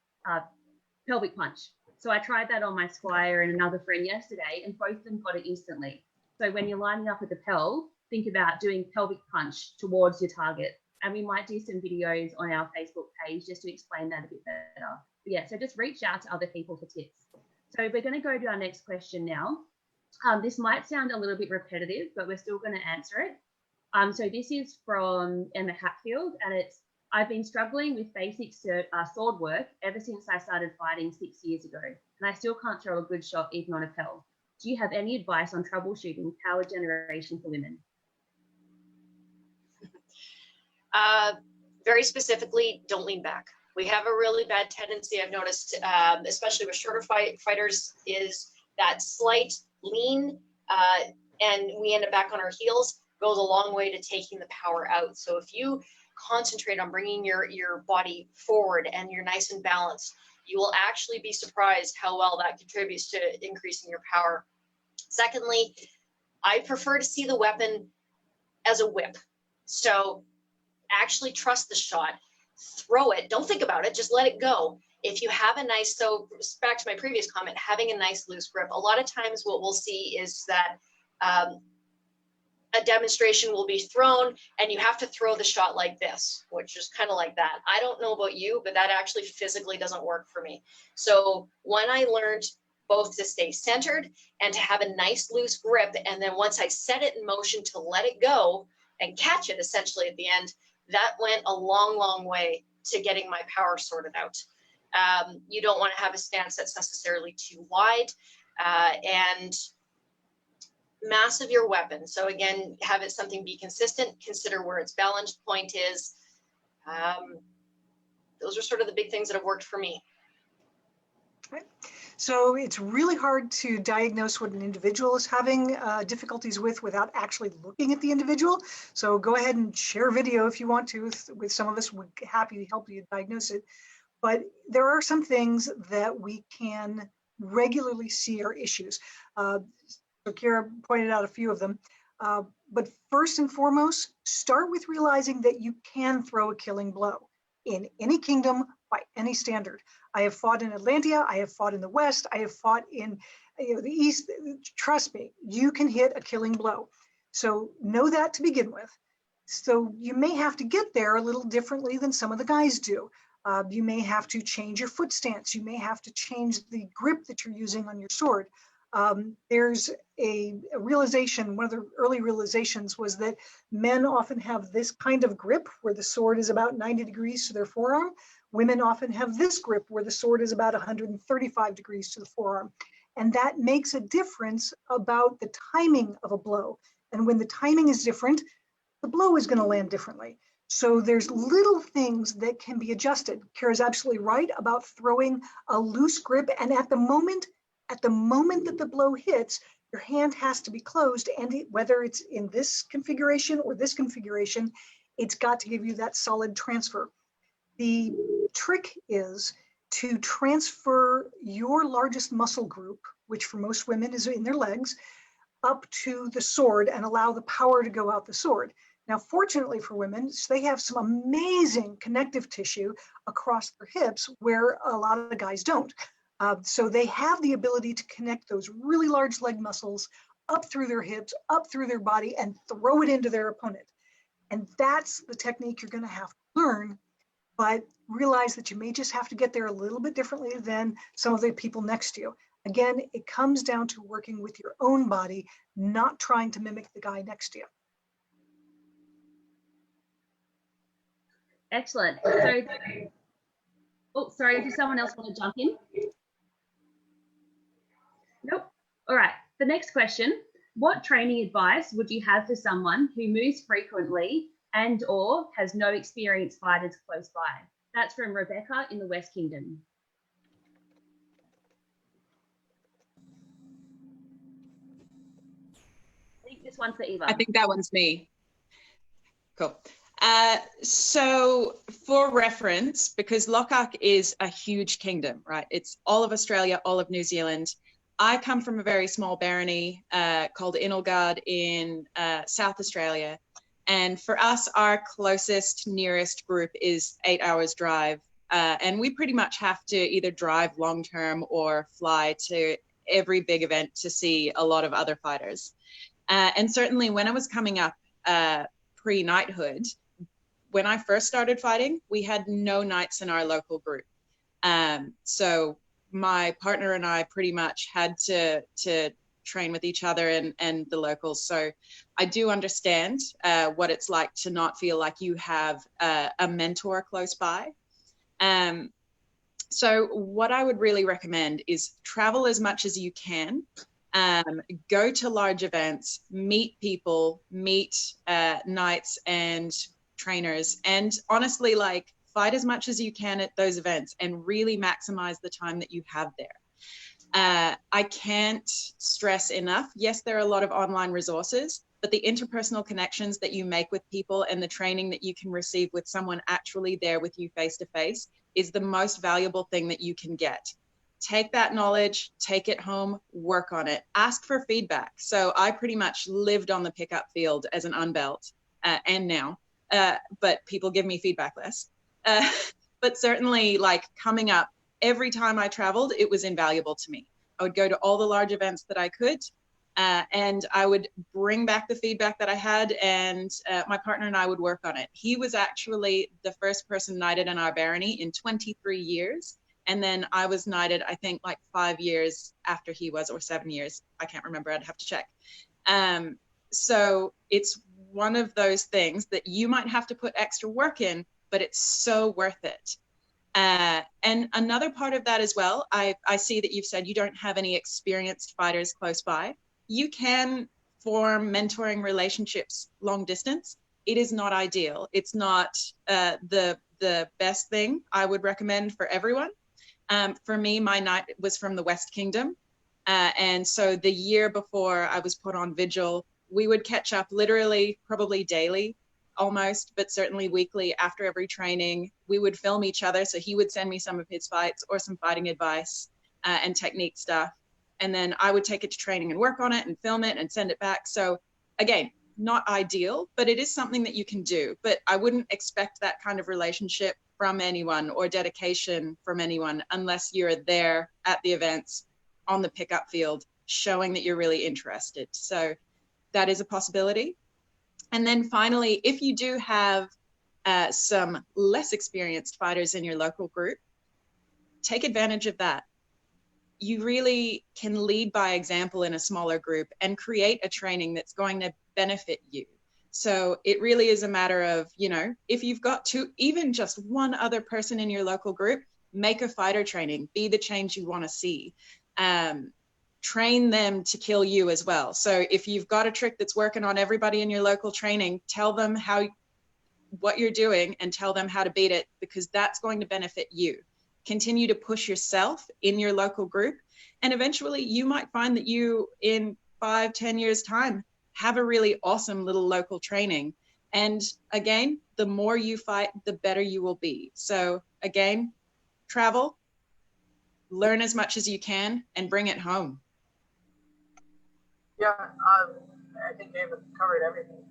punch. So I tried that on my squire and another friend yesterday, and both of them got it instantly. So when you're lining up with the pel, think about doing pelvic punch towards your target. And we might do some videos on our Facebook page just to explain that a bit better. But yeah, so just reach out to other people for tips. So we're going to go to our next question now. This might sound a little bit repetitive, but we're still going to answer it. So this is from Emma Hatfield, and it's, I've been struggling with basic sword work ever since I started fighting 6 years ago, and I still can't throw a good shot even on a pel. Do you have any advice on troubleshooting power generation for women? Very specifically, don't lean back. We have a really bad tendency, I've noticed, especially with shorter fighters, is that slight lean, and we end up back on our heels, goes a long way to taking the power out. So if you concentrate on bringing your body forward and you're nice and balanced, you will actually be surprised how well that contributes to increasing your power. Secondly, I prefer to see the weapon as a whip. So actually trust the shot, throw it, don't think about it, just let it go. If you have a nice, so back to my previous comment, having a nice loose grip, a lot of times what we'll see is that a demonstration will be thrown and you have to throw the shot like this, which is kind of like that. I don't know about you, but that actually physically doesn't work for me. So when I learned both to stay centered and to have a nice loose grip, and then once I set it in motion to let it go and catch it essentially at the end, that went a long, long way to getting my power sorted out. You don't want to have a stance that's necessarily too wide, and massive your weapon. So again, have it something be consistent, consider where its balance point is. Those are sort of the big things that have worked for me. Right. So it's really hard to diagnose what an individual is having difficulties with without actually looking at the individual. So go ahead and share a video if you want to with some of us. We're happy to help you diagnose it. But there are some things that we can regularly see are issues. So Kira pointed out a few of them. But first and foremost, start with realizing that you can throw a killing blow in any kingdom by any standard. I have fought in Atlantia, I have fought in the West, I have fought in the East. Trust me, you can hit a killing blow. So know that to begin with. So you may have to get there a little differently than some of the guys do. You may have to change your foot stance. You may have to change the grip that you're using on your sword. There's a realization, one of the early realizations was that men often have this kind of grip where the sword is about 90 degrees to their forearm. Women often have this grip where the sword is about 135 degrees to the forearm. And that makes a difference about the timing of a blow. And when the timing is different, the blow is going to land differently. So there's little things that can be adjusted. Kara's absolutely right about throwing a loose grip. And at the moment that the blow hits, your hand has to be closed. And whether it's in this configuration or this configuration, it's got to give you that solid transfer. The trick is to transfer your largest muscle group, which for most women is in their legs, up to the sword and allow the power to go out the sword. Now, fortunately for women, they have some amazing connective tissue across their hips where a lot of the guys don't. So they have the ability to connect those really large leg muscles up through their hips, up through their body, and throw it into their opponent. And that's the technique you're going to have to learn, but realize that you may just have to get there a little bit differently than some of the people next to you. Again, it comes down to working with your own body, not trying to mimic the guy next to you. Excellent. So, oh, sorry, does someone else want to jump in? Nope. All right, the next question. What training advice would you have for someone who moves frequently and or has no experienced fighters close by? That's from Rebecca in the West Kingdom. I think this one's for Eva. I think that one's me. Cool. So for reference, because Lockhart is a huge kingdom, right? It's all of Australia, all of New Zealand. I come from a very small barony called Inalgard in South Australia. And for us, our closest, nearest group is 8 hours drive. And we pretty much have to either drive long-term or fly to every big event to see a lot of other fighters. And certainly when I was coming up pre-knighthood, when I first started fighting, we had no knights in our local group. So my partner and I pretty much had to train with each other and the locals. So I do understand what it's like to not feel like you have a mentor close by. So what I would really recommend is travel as much as you can. Go to large events, meet people, meet knights and trainers, and honestly, like, fight as much as you can at those events and really maximize the time that you have there. I can't stress enough, yes, there are a lot of online resources, but the interpersonal connections that you make with people and the training that you can receive with someone actually there with you face to face is the most valuable thing that you can get. Take that knowledge, take it home, work on it, ask for feedback. So I pretty much lived on the pickup field as an unbelt and now, but people give me feedback less. But certainly, like, coming up, every time I traveled, it was invaluable to me. I would go to all the large events that I could, and I would bring back the feedback that I had, and my partner and I would work on it. He was actually the first person knighted in our barony in 23 years. And then I was knighted, I think, like 5 years after he was, or 7 years. I can't remember, I'd have to check. So it's one of those things that you might have to put extra work in, but it's so worth it. And another part of that as well, I see that you've said you don't have any experienced fighters close by. You can form mentoring relationships long distance. It is not ideal. It's not the best thing I would recommend for everyone. For me, my knight was from the West Kingdom. And so the year before I was put on vigil, we would catch up literally, probably daily, almost, but certainly weekly after every training. We would film each other. So he would send me some of his fights or some fighting advice and technique stuff. And then I would take it to training and work on it and film it and send it back. So again, not ideal, but it is something that you can do. But I wouldn't expect that kind of relationship from anyone or dedication from anyone unless you're there at the events on the pickup field showing that you're really interested. So that is a possibility. And then finally, if you do have some less experienced fighters in your local group, take advantage of that. You really can lead by example in a smaller group and create a training that's going to benefit you. So it really is a matter of, you know, if you've got even just one other person in your local group, make a fighter training, be the change you want to see. Train them to kill you as well. So if you've got a trick that's working on everybody in your local training, tell them what you're doing and tell them how to beat it, because that's going to benefit you. Continue to push yourself in your local group. And eventually you might find that you, in 5-10 years time, have a really awesome little local training. And again, the more you fight, the better you will be. So again, travel, learn as much as you can, and bring it home. Yeah, I think David covered everything.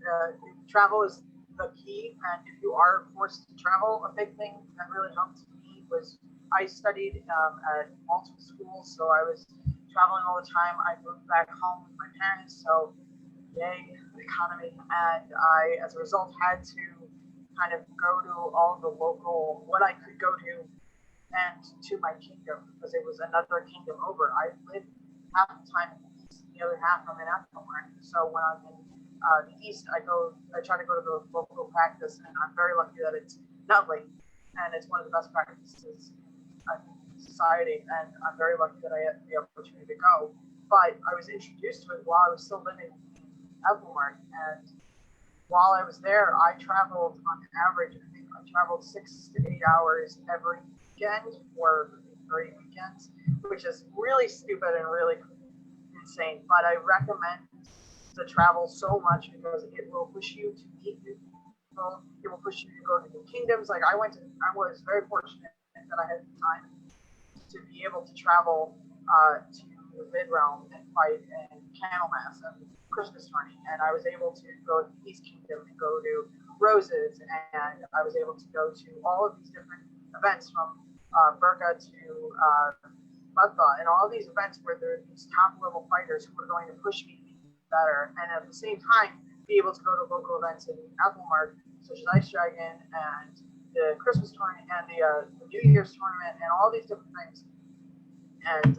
Travel is the key, and if you are forced to travel, a big thing that really helped me was I studied at multiple schools, so I was traveling all the time. I moved back home with my parents, so yay, the economy, and I, as a result, had to kind of go to all the local, what I could go to, and to my kingdom, because it was another kingdom over. I lived half the time in the east, the other half I'm in Athlone. So when I'm in the east, I try to go to the local practice, and I'm very lucky that it's not late, and it's one of the best practices in society, and I'm very lucky that I had the opportunity to go. But I was introduced to it while I was still living Athlone, and while I was there, I traveled on average, I think I traveled 6 to 8 hours every weekend or 3 weekends, which is really stupid and really insane. But I recommend the travel so much because it will push you to meet new People push you to go to new kingdoms. Like I was very fortunate that I had the time to be able to travel to the mid-realm and fight in Candlemas and Christmas tourney. And I was able to go to the East Kingdom and go to Roses, and I was able to go to all of these different events from Burka to Mudba, and all these events where there are these top-level fighters who are going to push me to be better, and at the same time be able to go to local events in Applemark, such as Ice Dragon and the Christmas tournament and the New Year's tournament and all these different things. And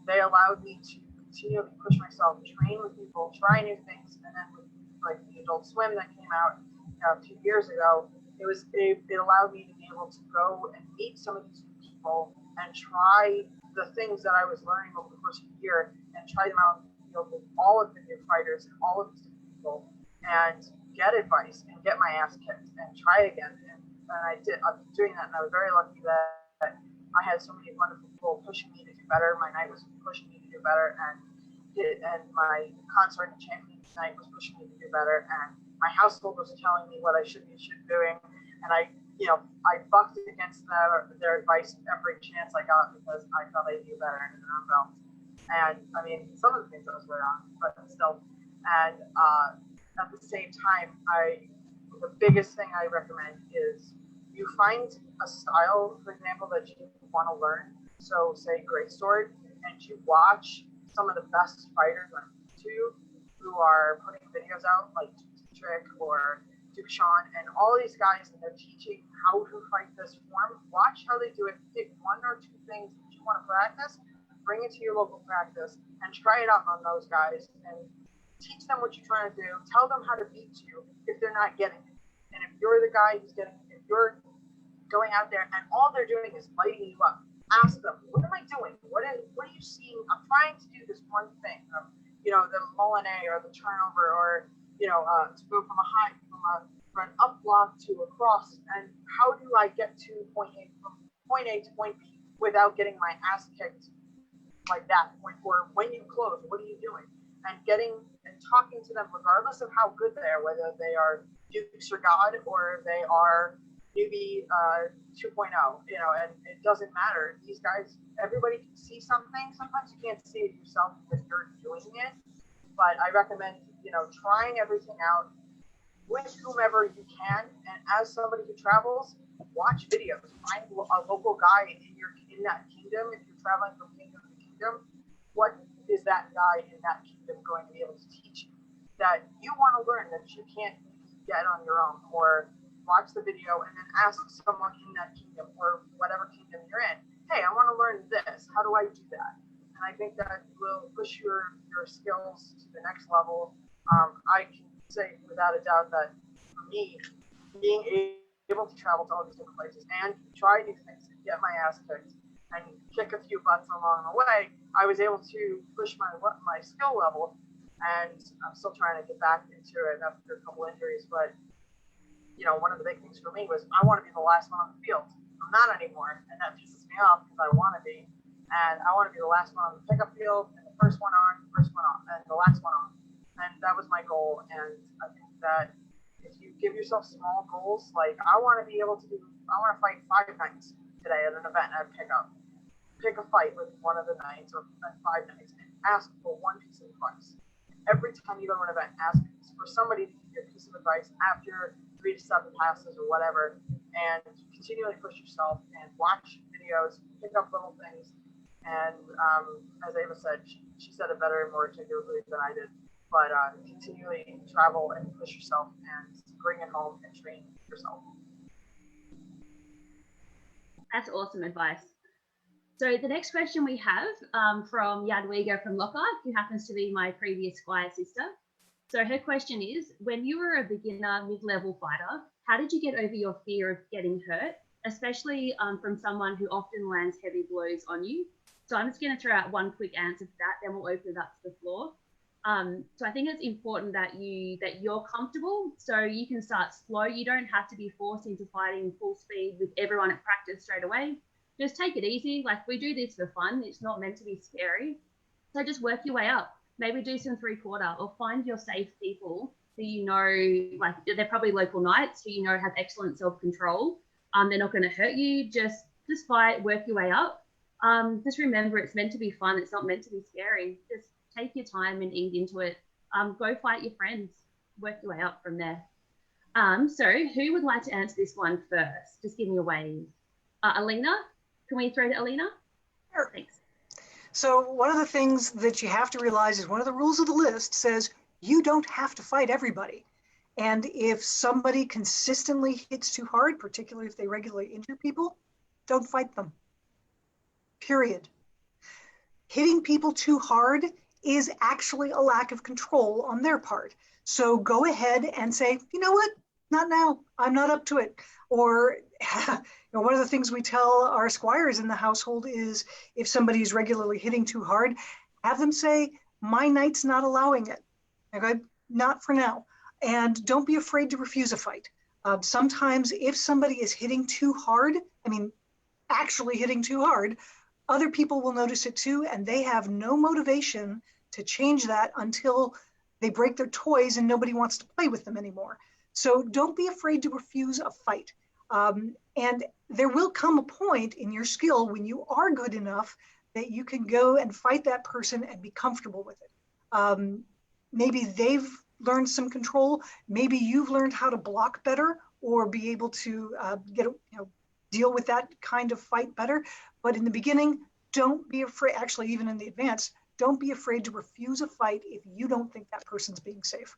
they allowed me to continually push myself, train with people, try new things. And then with like the Adult Swim that came out 2 years ago, it allowed me to be able to go and meet some of these people and try the things that I was learning over the course of the year and try them out in the field with all of the new fighters and all of these different people and get advice and get my ass kicked and try again. And I did. I'm doing that, and I was very lucky that I had so many wonderful people pushing me to do better. My knight was pushing me to do better, and my consort and champion knight was pushing me to do better, and my household was telling me what I should be doing, and I bucked against their advice every chance I got because I thought I knew better in their own belt. And I mean, some of the things I was right on, but still. And at the same time, the biggest thing I recommend is you find a style, for example, that you want to learn. So say Greatsword, and you watch some of the best fighters on YouTube who are putting videos out, like Trick or Duke Sean, and all these guys, and they're teaching how to fight this form. Watch how they do it. Pick one or two things that you want to practice, bring it to your local practice, and try it out on those guys, and teach them what you're trying to do. Tell them how to beat you if they're not getting it. And if you're the guy who's getting it, if you're going out there and all they're doing is lighting you up, ask them, what am I doing? What are you seeing? I'm trying to do this one thing, the Molinet or the turnover, or to go from a high, from an up block to a cross, and how do I get to point A to point B without getting my ass kicked like that? Or when you close, what are you doing? And talking to them, regardless of how good they are, whether they are Dukes or God or they are newbie 2.0, and it doesn't matter. These guys, everybody can see something. Sometimes you can't see it yourself because you're doing it. But I recommend, trying everything out with whomever you can. And as somebody who travels, watch videos. Find a local guy in that kingdom. If you're traveling from kingdom to kingdom, what is that guy in that kingdom going to be able to teach you that you want to learn that you can't get on your own? Or watch the video and then ask someone in that kingdom or whatever kingdom you're in, hey, I want to learn this. How do I do that? And I think that will push your skills to the next level. I can say without a doubt that for me, being able to travel to all these different places and try new things and get my ass kicked and kick a few butts along the way, I was able to push my skill level, and I'm still trying to get back into it after a couple injuries. But one of the big things for me was I want to be the last one on the field. I'm not anymore, and that pisses me off because I want to be, and I want to be the last one on the pickup field, and the first one on, and the last one on. And that was my goal. And I think that if you give yourself small goals, like I want to fight 5 nights today at an event at pickup. Pick a fight with one of the nights or 5 nights and ask for one piece of advice. Every time you go to an event, ask for somebody to give you a piece of advice after 3 to 7 passes or whatever, and continually push yourself and watch videos, pick up little things. And as Ava said, she said it better and more articulately than I did. But continually travel and push yourself and bring it home and train yourself. That's awesome advice. So the next question we have from Jadwiga from Lockhart, who happens to be my previous Squire sister. So her question is, when you were a beginner mid-level fighter, how did you get over your fear of getting hurt, especially from someone who often lands heavy blows on you? So I'm just going to throw out one quick answer to that, then we'll open it up to the floor. So I think it's important that you're comfortable, so you can start slow. You don't have to be forced into fighting full speed with everyone at practice straight away. Just take it easy. Like, we do this for fun. It's not meant to be scary. So just work your way up. Maybe do some 3/4 or find your safe people who you know, like they're probably local knights who you know have excellent self-control. They're not going to hurt you. Just fight, work your way up. Just remember, it's meant to be fun. It's not meant to be scary. Just take your time and ease into it. Go fight your friends. Work your way up from there. So who would like to answer this one first? Just give me a wave. Alina, can we throw to Alina? Sure. Thanks. So one of the things that you have to realize is one of the rules of the list says you don't have to fight everybody. And if somebody consistently hits too hard, particularly if they regularly injure people, don't fight them. Period. Hitting people too hard is actually a lack of control on their part. So go ahead and say, you know what? Not now. I'm not up to it. Or one of the things we tell our squires in the household is if somebody is regularly hitting too hard, have them say, my knight's not allowing it. Okay, not for now. And don't be afraid to refuse a fight. Sometimes if somebody is hitting too hard, actually hitting too hard, other people will notice it too, and they have no motivation to change that until they break their toys and nobody wants to play with them anymore. So don't be afraid to refuse a fight. And there will come a point in your skill when you are good enough that you can go and fight that person and be comfortable with it. Maybe they've learned some control. Maybe you've learned how to block better or be able to deal with that kind of fight better. But in the beginning, don't be afraid, actually even in the advance, don't be afraid to refuse a fight if you don't think that person's being safe.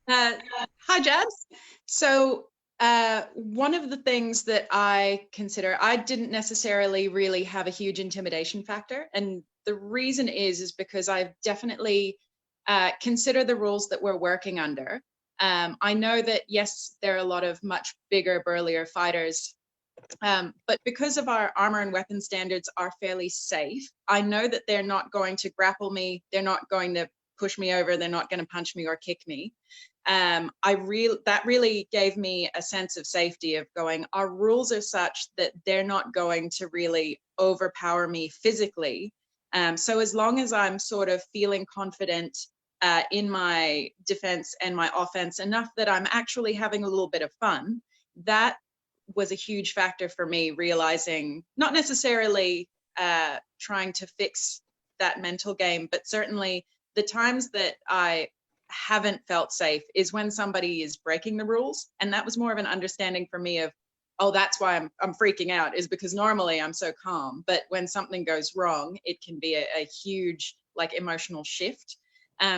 Hi, Jazz. So one of the things that I consider, I didn't necessarily really have a huge intimidation factor. And the reason is because I've definitely considered the rules that we're working under. I know that, yes, there are a lot of much bigger, burlier fighters, but because of our armor and weapon standards are fairly safe, I know that they're not going to grapple me. They're not going to push me over. They're not going to punch me or kick me. That really gave me a sense of safety of going, our rules are such that they're not going to really overpower me physically. So as long as I'm sort of feeling confident in my defense and my offense enough that I'm actually having a little bit of fun, that was a huge factor for me, realizing not necessarily trying to fix that mental game, but certainly the times that I haven't felt safe is when somebody is breaking the rules. And that was more of an understanding for me of, oh, that's why I'm freaking out, is because normally I'm so calm. But when something goes wrong, it can be a huge emotional shift.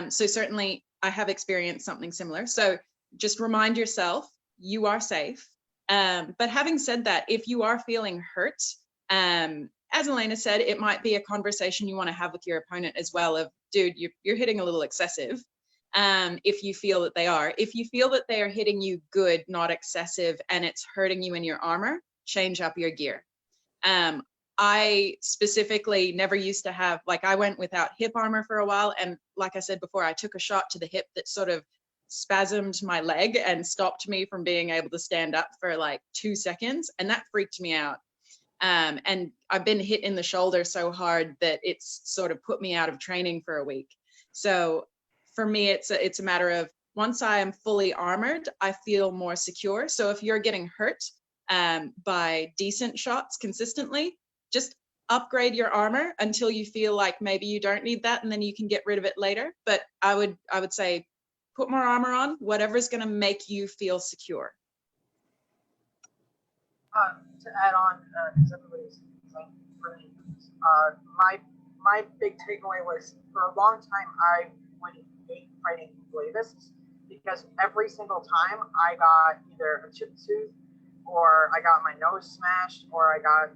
So certainly I have experienced something similar. So just remind yourself you are safe. But having said that, if you are feeling hurt, as Elena said, it might be a conversation you want to have with your opponent as well of, dude, you're hitting a little excessive. If you feel that they are. If you feel that they are hitting you good, not excessive, and it's hurting you in your armor, change up your gear. I specifically never used to have, I went without hip armor for a while, and like I said before, I took a shot to the hip that sort of spasmed my leg and stopped me from being able to stand up for 2 seconds, and that freaked me out. And I've been hit in the shoulder so hard that it's sort of put me out of training for a week. So for me, it's a matter of, once I am fully armored, I feel more secure. So if you're getting hurt by decent shots consistently, just upgrade your armor until you feel like maybe you don't need that, and then you can get rid of it later. But I would say put more armor on, whatever's going to make you feel secure. To add on, because everybody's saying brilliant things, my big takeaway was, for a long time I would hate fighting glavists, because every single time I got either a chipped tooth, or I got my nose smashed, or I got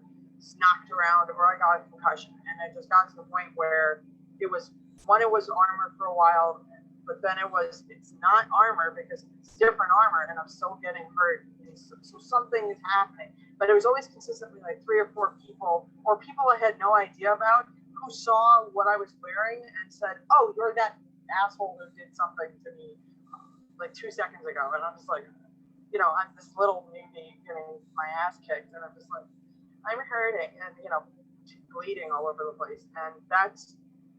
knocked around, or I got a concussion, and it just got to the point where it was armor for a while, but then it's not armor because it's different armor, and I'm still getting hurt. So something is happening. But it was always consistently 3 or 4 people, or people I had no idea about, who saw what I was wearing and said, oh, you're that asshole who did something to me 2 seconds ago. And I'm just I'm this little newbie getting my ass kicked, and I'm just I'm hurting and, bleeding all over the place. And that's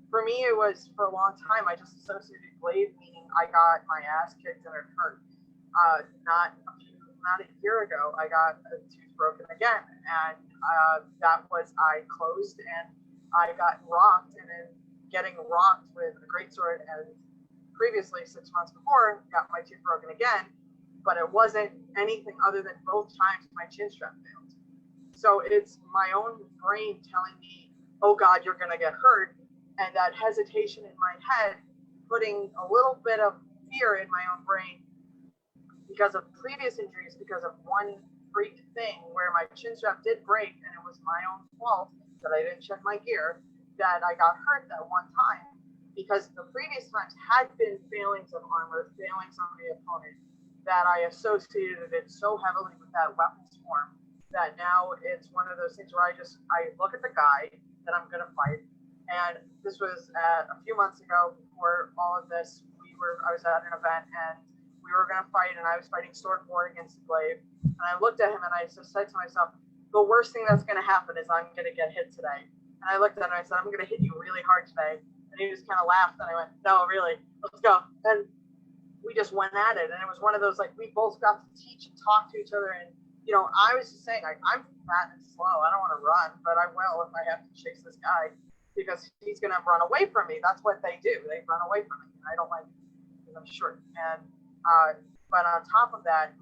for me, it was for a long time, I just associated glaive, meaning I got my ass kicked and it hurt. Not a year ago, I got a tooth broken again, and that was I closed and I got rocked, and then getting rocked with a greatsword, and previously 6 months before, got my tooth broken again, but it wasn't anything other than both times my chin strap failed. So it's my own brain telling me, oh God, you're gonna get hurt, and that hesitation in my head, putting a little bit of fear in my own brain because of previous injuries, because of one freak thing where my chin strap did break, and it was my own fault that I didn't check my gear, that I got hurt that one time, because the previous times had been failings of armor, failings on the opponent, that I associated it so heavily with that weapons form that now it's one of those things where I look at the guy that I'm going to fight. And this was a few months ago before all of this. I was at an event and we were going to fight, and I was fighting sword 4 against the glaive. And I looked at him and I just said to myself, the worst thing that's going to happen is I'm going to get hit today. And I looked at him and I said, I'm going to hit you really hard today. And he just kind of laughed, and I went, no, really, let's go. And we just went at it. And it was one of those, like, we both got to teach and talk to each other. And, you know, I was just saying, like, I'm fat and slow. I don't want to run, but I will if I have to chase this guy, because he's going to run away from me. That's what they do. They run away from me. And I don't like it because I'm short. And, but on top of that,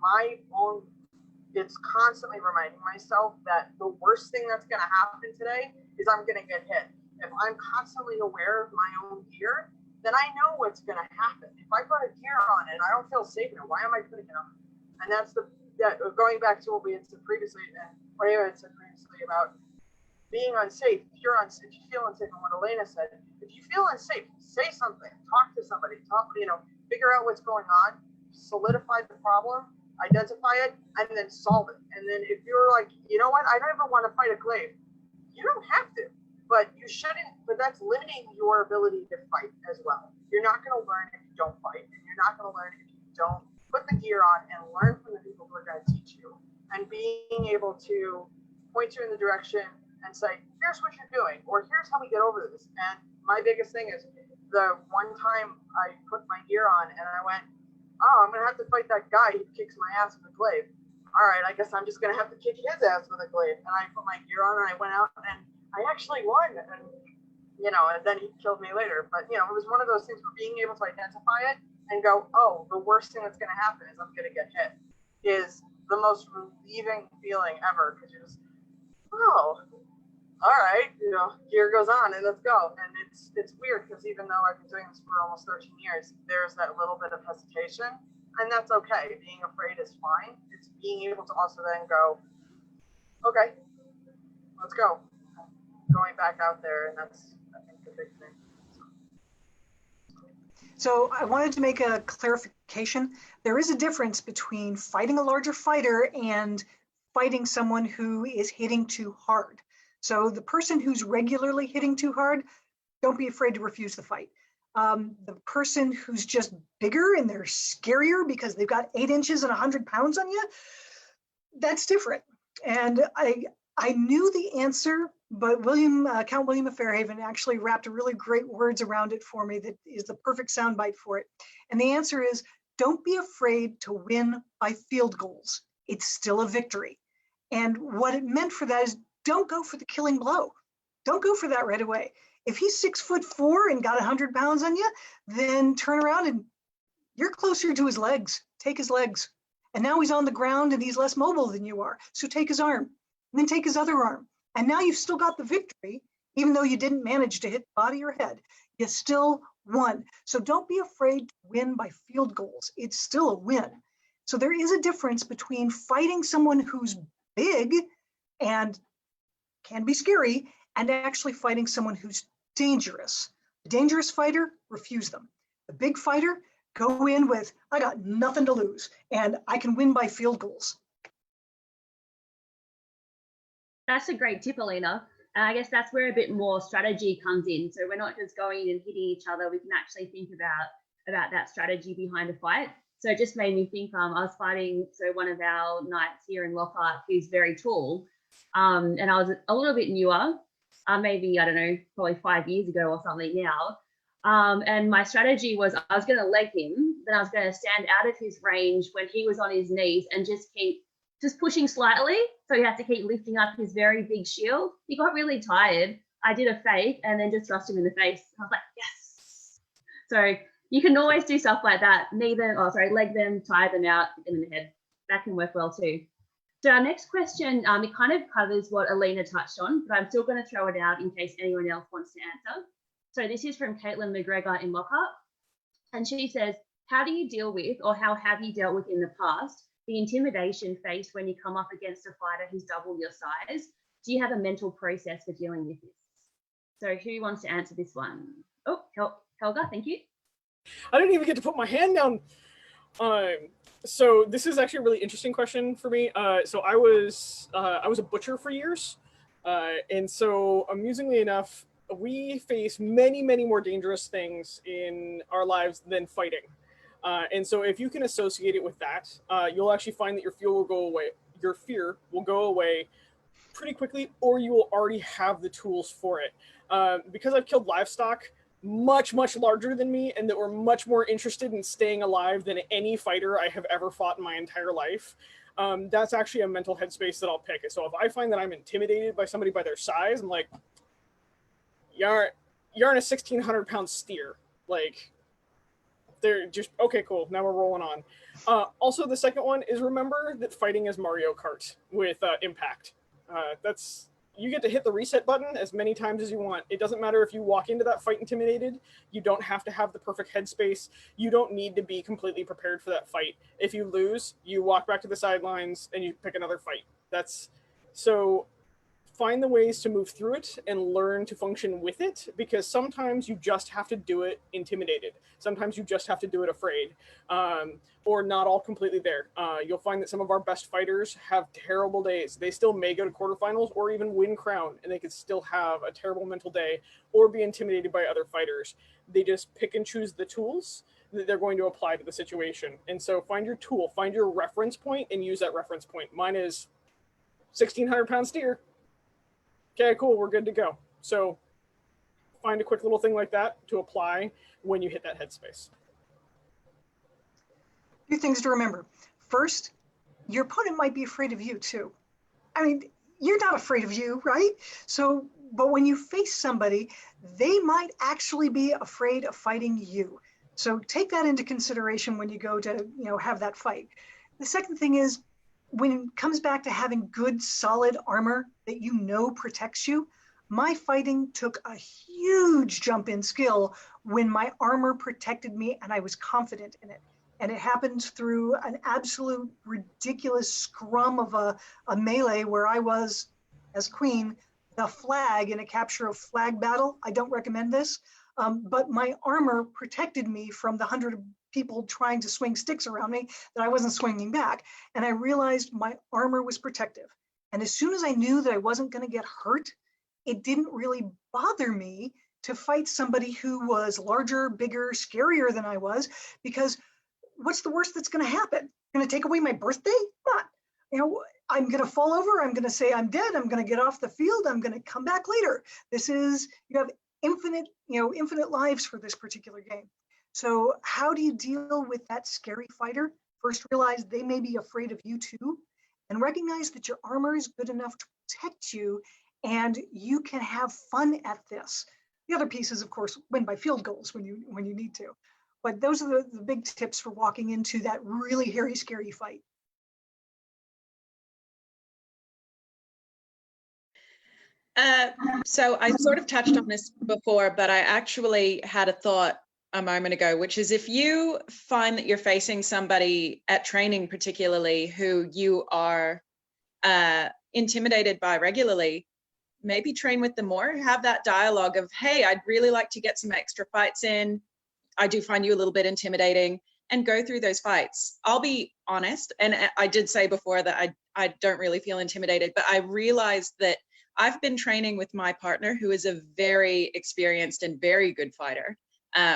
it's constantly reminding myself that the worst thing that's going to happen today is I'm going to get hit. If I'm constantly aware of my own gear, then I know what's going to happen. If I put a gear on and I don't feel safe in it, why am I putting it on? And that's going back to what we had said previously, and what I had said previously about being unsafe. If you feel unsafe, and what Elena said, if you feel unsafe, say something, talk to somebody, figure out what's going on, solidify the problem, identify it, and then solve it. And then if you're like, you know what, I don't ever want to fight a glaive, you don't have to, but you shouldn't, but that's limiting your ability to fight as well. You're not going to learn if you don't fight, and you're not going to learn if you don't put the gear on and learn from the people who are going to teach you, and being able to point you in the direction and say, here's what you're doing, or here's how we get over this. And my biggest thing is, the one time I put my gear on and I went, oh, I'm going to have to fight that guy who kicks my ass with a glaive. All right, I guess I'm just going to have to kick his ass with a glaive. And I put my gear on and I went out and I actually won. And, and then he killed me later. But, it was one of those things where being able to identify it and go, oh, the worst thing that's going to happen is I'm going to get hit, is the most relieving feeling ever. Because you're just, oh, all right, gear goes on and let's go. And it's weird because even though I've been doing this for almost 13 years, there's that little bit of hesitation, and that's okay. Being afraid is fine. It's being able to also then go, okay, let's go. Going back out there, and that's, I think, the big thing. So I wanted to make a clarification. There is a difference between fighting a larger fighter and fighting someone who is hitting too hard. So the person who's regularly hitting too hard, don't be afraid to refuse the fight. The person who's just bigger and they're scarier because they've got 8 inches and 100 pounds on you, that's different. And I knew the answer, but Count William of Fairhaven actually wrapped really great words around it for me that is the perfect soundbite for it. And the answer is, don't be afraid to win by field goals. It's still a victory. And what it meant for that is, don't go for the killing blow. Don't go for that right away. If he's 6'4" and got 100 pounds on you, then turn around and you're closer to his legs. Take his legs. And now he's on the ground and he's less mobile than you are. So take his arm, and then take his other arm. And now you've still got the victory, even though you didn't manage to hit body or head. You still won. So don't be afraid to win by field goals. It's still a win. So there is a difference between fighting someone who's big and can be scary, and actually fighting someone who's dangerous. The dangerous fighter, refuse them. The big fighter, go in with, I got nothing to lose, and I can win by field goals. That's a great tip, Alina. And I guess that's where a bit more strategy comes in. So we're not just going in and hitting each other. We can actually think about that strategy behind a fight. So it just made me think, I was fighting, one of our knights here in Lockhart, who's very tall. And I was a little bit newer. maybe, I don't know, probably 5 years ago or something now. And my strategy was I was going to leg him, then I was going to stand out of his range when he was on his knees and just keep pushing slightly. So he had to keep lifting up his very big shield. He got really tired. I did a fake and then just thrust him in the face. I was like, yes. So you can always do stuff like that. Leg them, tire them out, hit them in the head. That can work well too. So our next question, it kind of covers what Alina touched on, but I'm still going to throw it out in case anyone else wants to answer. So this is from Caitlin McGregor in Lockhart. And she says, how do you deal with, or how have you dealt with in the past, the intimidation faced when you come up against a fighter who's double your size? Do you have a mental process for dealing with this? So who wants to answer this one? Oh, Helga, thank you. I didn't even get to put my hand down. So this is actually a really interesting question for me. So I was a butcher for years. And so amusingly enough, we face many, many more dangerous things in our lives than fighting. And so if you can associate it with that, you'll actually find that your fear will go away pretty quickly, or you will already have the tools for it. Because I've killed livestock much, much larger than me and that were much more interested in staying alive than any fighter I have ever fought in my entire life, that's actually a mental headspace that I'll pick. So if I find that I'm intimidated by somebody by their size, I'm like, you're in a 1,600-pound steer. Like, they're just, okay, cool, now we're rolling on. Also, the second one is remember that fighting is Mario Kart with impact. You get to hit the reset button as many times as you want. It doesn't matter if you walk into that fight intimidated. You don't have to have the perfect headspace. You don't need to be completely prepared for that fight. If you lose, you walk back to the sidelines and you pick another fight. So find the ways to move through it and learn to function with it, because sometimes you just have to do it intimidated. Sometimes you just have to do it afraid, or not all completely there. You'll find that some of our best fighters have terrible days. They still may go to quarterfinals or even win crown, and they could still have a terrible mental day or be intimidated by other fighters. They just pick and choose the tools that they're going to apply to the situation. And so find your tool, find your reference point, and use that reference point. Mine is 1,600-pound steer. Okay, cool, we're good to go. So find a quick little thing like that to apply when you hit that headspace. A few things to remember. First, your opponent might be afraid of you too. I mean, you're not afraid of you, right? So, but when you face somebody, they might actually be afraid of fighting you. So take that into consideration when you go to, have that fight. The second thing is, when it comes back to having good, solid armor that protects you, my fighting took a huge jump in skill when my armor protected me and I was confident in it. And it happened through an absolute ridiculous scrum of a melee where I was, as queen, the flag in a capture of flag battle. I don't recommend this, but my armor protected me from the 100 people trying to swing sticks around me that I wasn't swinging back. And I realized my armor was protective. And as soon as I knew that I wasn't going to get hurt, it didn't really bother me to fight somebody who was larger, bigger, scarier than I was, because what's the worst that's going to happen? Going to take away my birthday? Not. I'm going to fall over. I'm going to say I'm dead. I'm going to get off the field. I'm going to come back later. You have infinite lives for this particular game. So how do you deal with that scary fighter? First, realize they may be afraid of you too, and recognize that your armor is good enough to protect you and you can have fun at this. The other piece is, of course, win by field goals when you need to. But those are the big tips for walking into that really hairy, scary fight. So I sort of touched on this before, but I actually had a thought a moment ago, which is if you find that you're facing somebody at training particularly who you are intimidated by regularly, maybe train with them more, have that dialogue of, hey, I'd really like to get some extra fights in. I do find you a little bit intimidating, and go through those fights. I'll be honest, and I did say before that I don't really feel intimidated, but I realized that I've been training with my partner, who is a very experienced and very good fighter,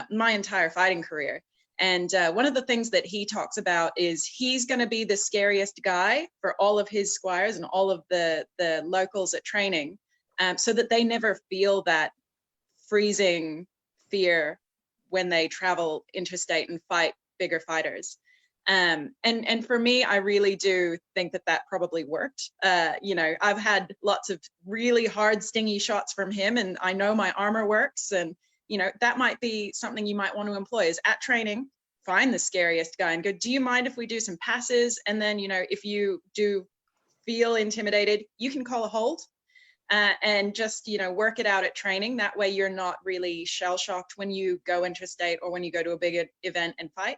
my entire fighting career. And one of the things that he talks about is he's going to be the scariest guy for all of his squires and all of the locals at training, so that they never feel that freezing fear when they travel interstate and fight bigger fighters. And for me, I really do think that that probably worked. You know, I've had lots of really hard, stingy shots from him, and I know my armor works. And, you know, that might be something you might want to employ is at training, find the scariest guy and go, do you mind if we do some passes? And then, you know, if you do feel intimidated, you can call a hold. And just, you know, work it out at training. That way you're not really shell shocked when you go interstate or when you go to a big event and fight.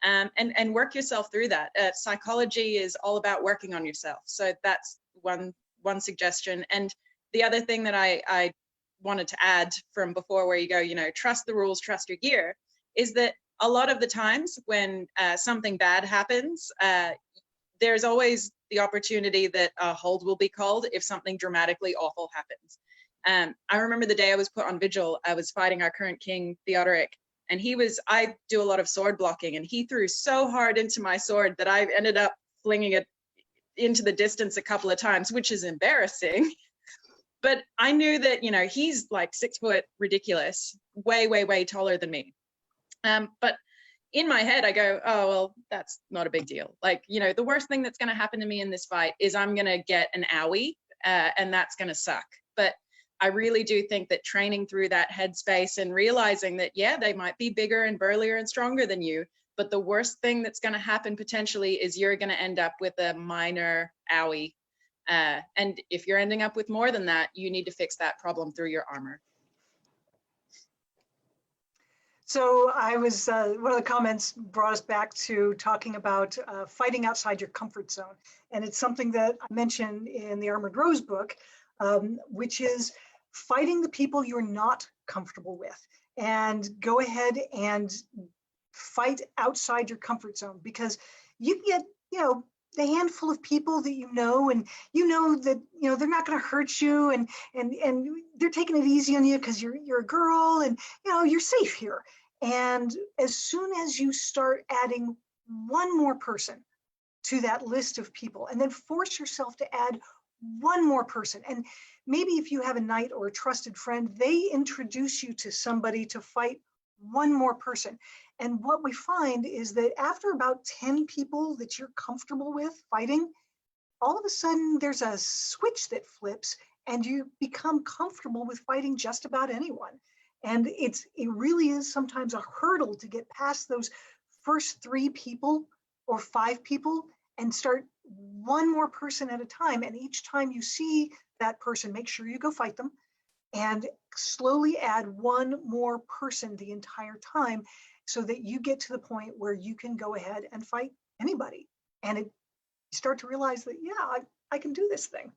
And work yourself through that. Psychology is all about working on yourself. So that's one suggestion. And the other thing that I wanted to add from before, where you go, you know, trust the rules, trust your gear, is that a lot of the times when something bad happens, there's always the opportunity that a hold will be called if something dramatically awful happens. I remember the day I was put on vigil, I was fighting our current king, Theodoric, and I do a lot of sword blocking, and he threw so hard into my sword that I ended up flinging it into the distance a couple of times, which is embarrassing. But I knew that, you know, he's like 6 foot ridiculous, way, way, way taller than me. But in my head, I go, oh, well, that's not a big deal. Like, you know, the worst thing that's going to happen to me in this fight is I'm going to get an owie, and that's going to suck. But I really do think that training through that headspace and realizing that, yeah, they might be bigger and burlier and stronger than you, but the worst thing that's going to happen potentially is you're going to end up with a minor owie. And if you're ending up with more than that, you need to fix that problem through your armor. So I was, one of the comments brought us back to talking about fighting outside your comfort zone. And it's something that I mentioned in the Armored Rose book, which is fighting the people you're not comfortable with. And go ahead and fight outside your comfort zone, because you get, you know, the handful of people that you know, and you know that, you know, they're not going to hurt you, and they're taking it easy on you because you're a girl, and, you know, you're safe here. And as soon as you start adding one more person to that list of people, and then force yourself to add one more person, and maybe if you have a knight or a trusted friend, they introduce you to somebody to fight one more person. And what we find is that after about 10 people that you're comfortable with fighting, all of a sudden there's a switch that flips and you become comfortable with fighting just about anyone. And it really is sometimes a hurdle to get past those first 3 people or 5 people and start one more person at a time. And each time you see that person, make sure you go fight them and slowly add one more person the entire time, so that you get to the point where you can go ahead and fight anybody. And you start to realize that, yeah, I can do this thing.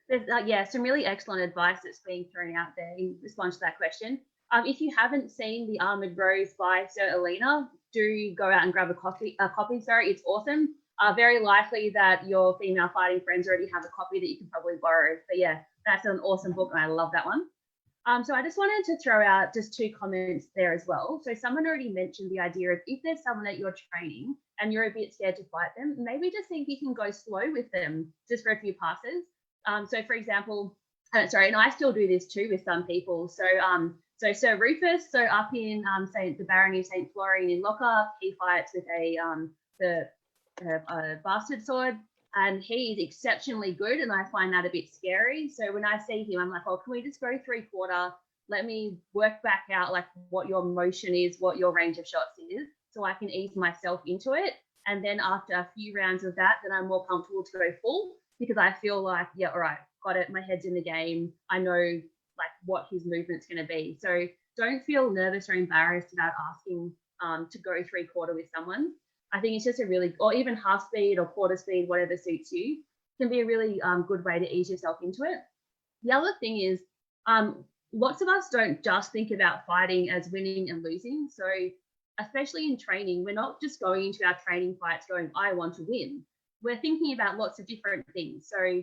There's yeah, some really excellent advice that's being thrown out there in response to that question. If you haven't seen The Armored Rose by Sir Alina, do go out and grab a copy. Sorry, it's awesome. Very likely that your female fighting friends already have a copy that you can probably borrow. But yeah, that's an awesome book, and I love that one. So I just wanted to throw out just 2 comments there as well. So someone already mentioned the idea of, if there's someone that you're training and you're a bit scared to fight them, maybe just see if you can go slow with them just for a few passes. So for example, and I still do this too with some people. So Sir Rufus, so up in the Barony of St. Florian in Lockhart, he fights with a bastard sword, and he's exceptionally good, and I find that a bit scary. So when I see him, I'm like, oh, can we just go 3/4? Let me work back out like what your motion is, what your range of shots is, so I can ease myself into it. And then after a few rounds of that, then I'm more comfortable to go full, because I feel like, yeah, all right, got it. My head's in the game. I know like what his movement's going to be. So don't feel nervous or embarrassed about asking to go 3/4 with someone. I think it's just or even half speed or quarter speed, whatever suits you, can be a really good way to ease yourself into it. The other thing is, lots of us don't just think about fighting as winning and losing. So especially in training, we're not just going into our training fights going, I want to win. We're thinking about lots of different things. So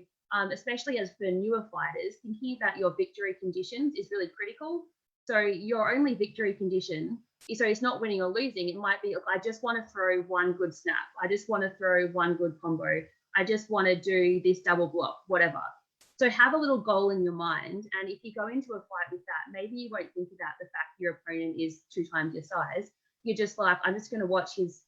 especially as for newer fighters, thinking about your victory conditions is really critical. So your only victory condition, so it's not winning or losing. It might be, look, I just want to throw one good snap. I just want to throw one good combo. I just want to do this double block, whatever. So have a little goal in your mind. And if you go into a fight with that, maybe you won't think about the fact your opponent is 2 times your size. You're just like, I'm just going to watch his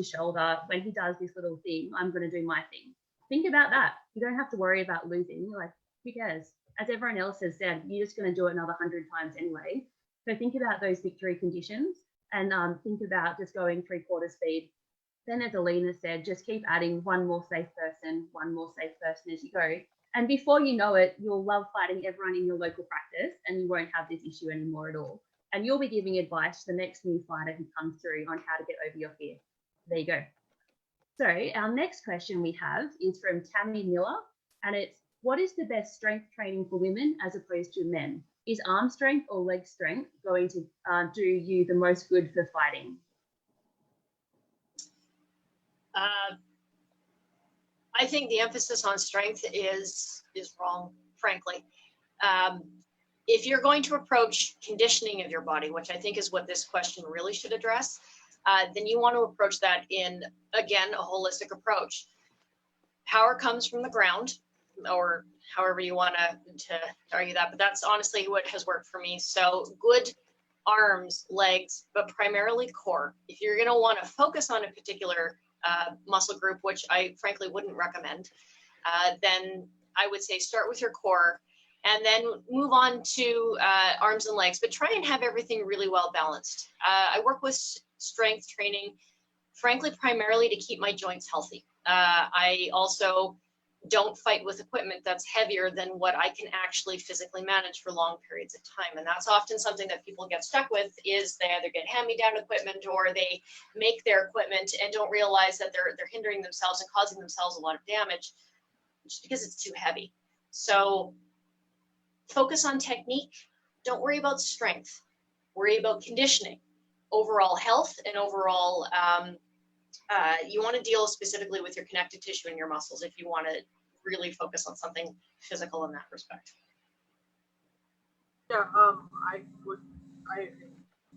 shoulder. When he does this little thing, I'm going to do my thing. Think about that. You don't have to worry about losing. You're like, who cares? As everyone else has said, you're just going to do it another 100 times anyway. So think about those victory conditions and think about just going 3/4 speed. Then, as Alina said, just keep adding one more safe person as you go. And before you know it, you'll love fighting everyone in your local practice and you won't have this issue anymore at all. And you'll be giving advice to the next new fighter who comes through on how to get over your fear. There you go. So our next question we have is from Tammy Miller, and it's, what is the best strength training for women as opposed to men? Is arm strength or leg strength going to do you the most good for fighting? I think the emphasis on strength is wrong, frankly. If you're going to approach conditioning of your body, which I think is what this question really should address, then you want to approach that in, again, a holistic approach. Power comes from the ground, or however you want to argue that, but that's honestly what has worked for me. So good arms, legs, but primarily core. If you're going to want to focus on a particular muscle group, which I frankly wouldn't recommend, then I would say start with your core and then move on to arms and legs, but try and have everything really well balanced. I work with strength training, frankly, primarily to keep my joints healthy. I also don't fight with equipment that's heavier than what I can actually physically manage for long periods of time. And that's often something that people get stuck with, is they either get hand-me-down equipment or they make their equipment and don't realize that they're hindering themselves and causing themselves a lot of damage just because it's too heavy. So focus on technique. Don't worry about strength. Worry about conditioning, overall health, and overall you want to deal specifically with your connective tissue and your muscles if you want to really focus on something physical in that respect. Yeah, I agree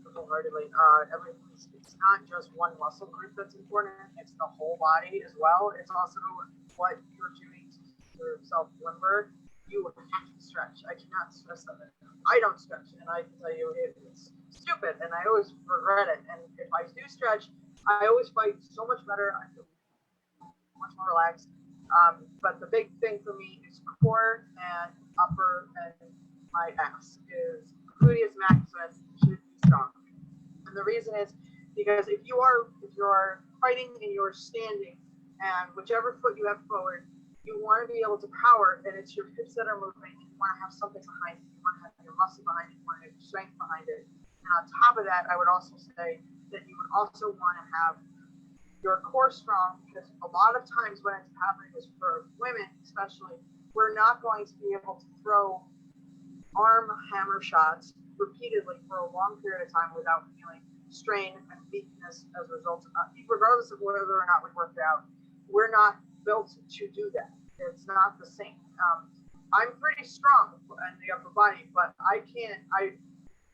wholeheartedly. It's not just one muscle group that's important, it's the whole body as well. It's also what you're doing to keep yourself limber. You have to stretch. I cannot stress that enough. I don't stretch, and I can tell you it's stupid, and I always regret it. And if I do stretch, I always fight so much better. I feel much more relaxed. But the big thing for me is core and upper, and my ass is gluteus maximus should be strong. And the reason is because if you are fighting and you're standing, and whichever foot you have forward, you want to be able to power, and it's your hips that are moving. You want to have something behind it. You want to have your muscle behind it. You want to have your strength behind it. And on top of that, I would also say that you would also want to have your core strong, because a lot of times when it's happening is for women especially, we're not going to be able to throw arm hammer shots repeatedly for a long period of time without feeling strain and weakness as a result of that. Regardless of whether or not we worked out, we're not built to do that. It's not the same. I'm pretty strong in the upper body, but I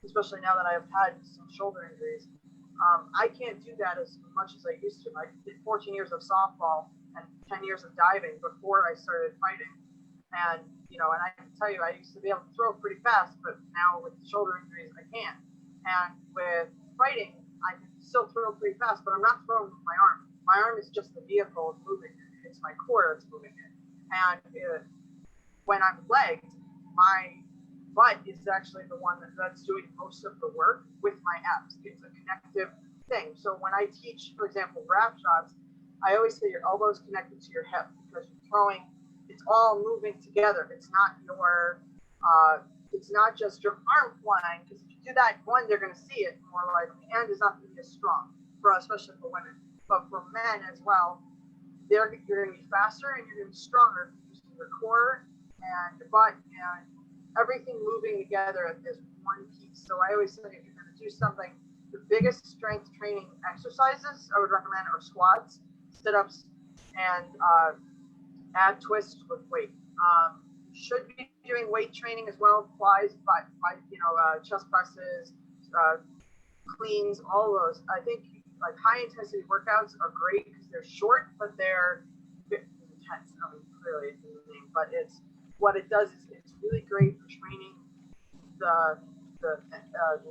especially now that I've had some shoulder injuries, I can't do that as much as I used to. I did 14 years of softball and 10 years of diving before I started fighting. And, and I can tell you, I used to be able to throw pretty fast, but now with shoulder injuries, I can't. And with fighting, I can still throw pretty fast, but I'm not throwing with my arm. My arm is just the vehicle moving it. It's my core that's moving it. And when I'm legged, my butt is actually the one that's doing most of the work with my abs. It's a connective thing. So when I teach, for example, grab shots, I always say your elbow's connected to your hip, because you're throwing, it's all moving together. It's not it's not just your arm flying, because if you do that one, they're going to see it more likely, and it's not going to be as strong, especially for women. But for men as well, you're going to be faster and you're going to be stronger using your core and your butt and everything moving together as one piece. So I always say, if you're going to do something, the biggest strength training exercises I would recommend are squats, sit-ups, and ab twists with weight. Should be doing weight training as well, flies, but chest presses, cleans, all those. I think like high intensity workouts are great because they're short, but they're intense. I mean, clearly it's in the name, but what it does is it's really great for training the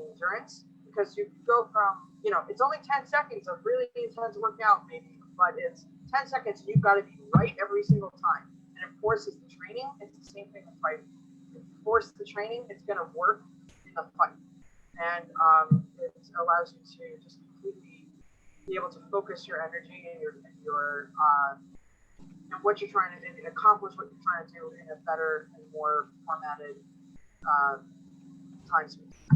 endurance, because you go from, it's only 10 seconds of really intense workout maybe, but it's 10 seconds and you've got to be right every single time. And it forces the training. It's the same thing with fighting. If you force the training, it's going to work in the fight. And it allows you to just completely be able to focus your energy and your and what you're trying to accomplish, what you're trying to do in a better and more formatted time space.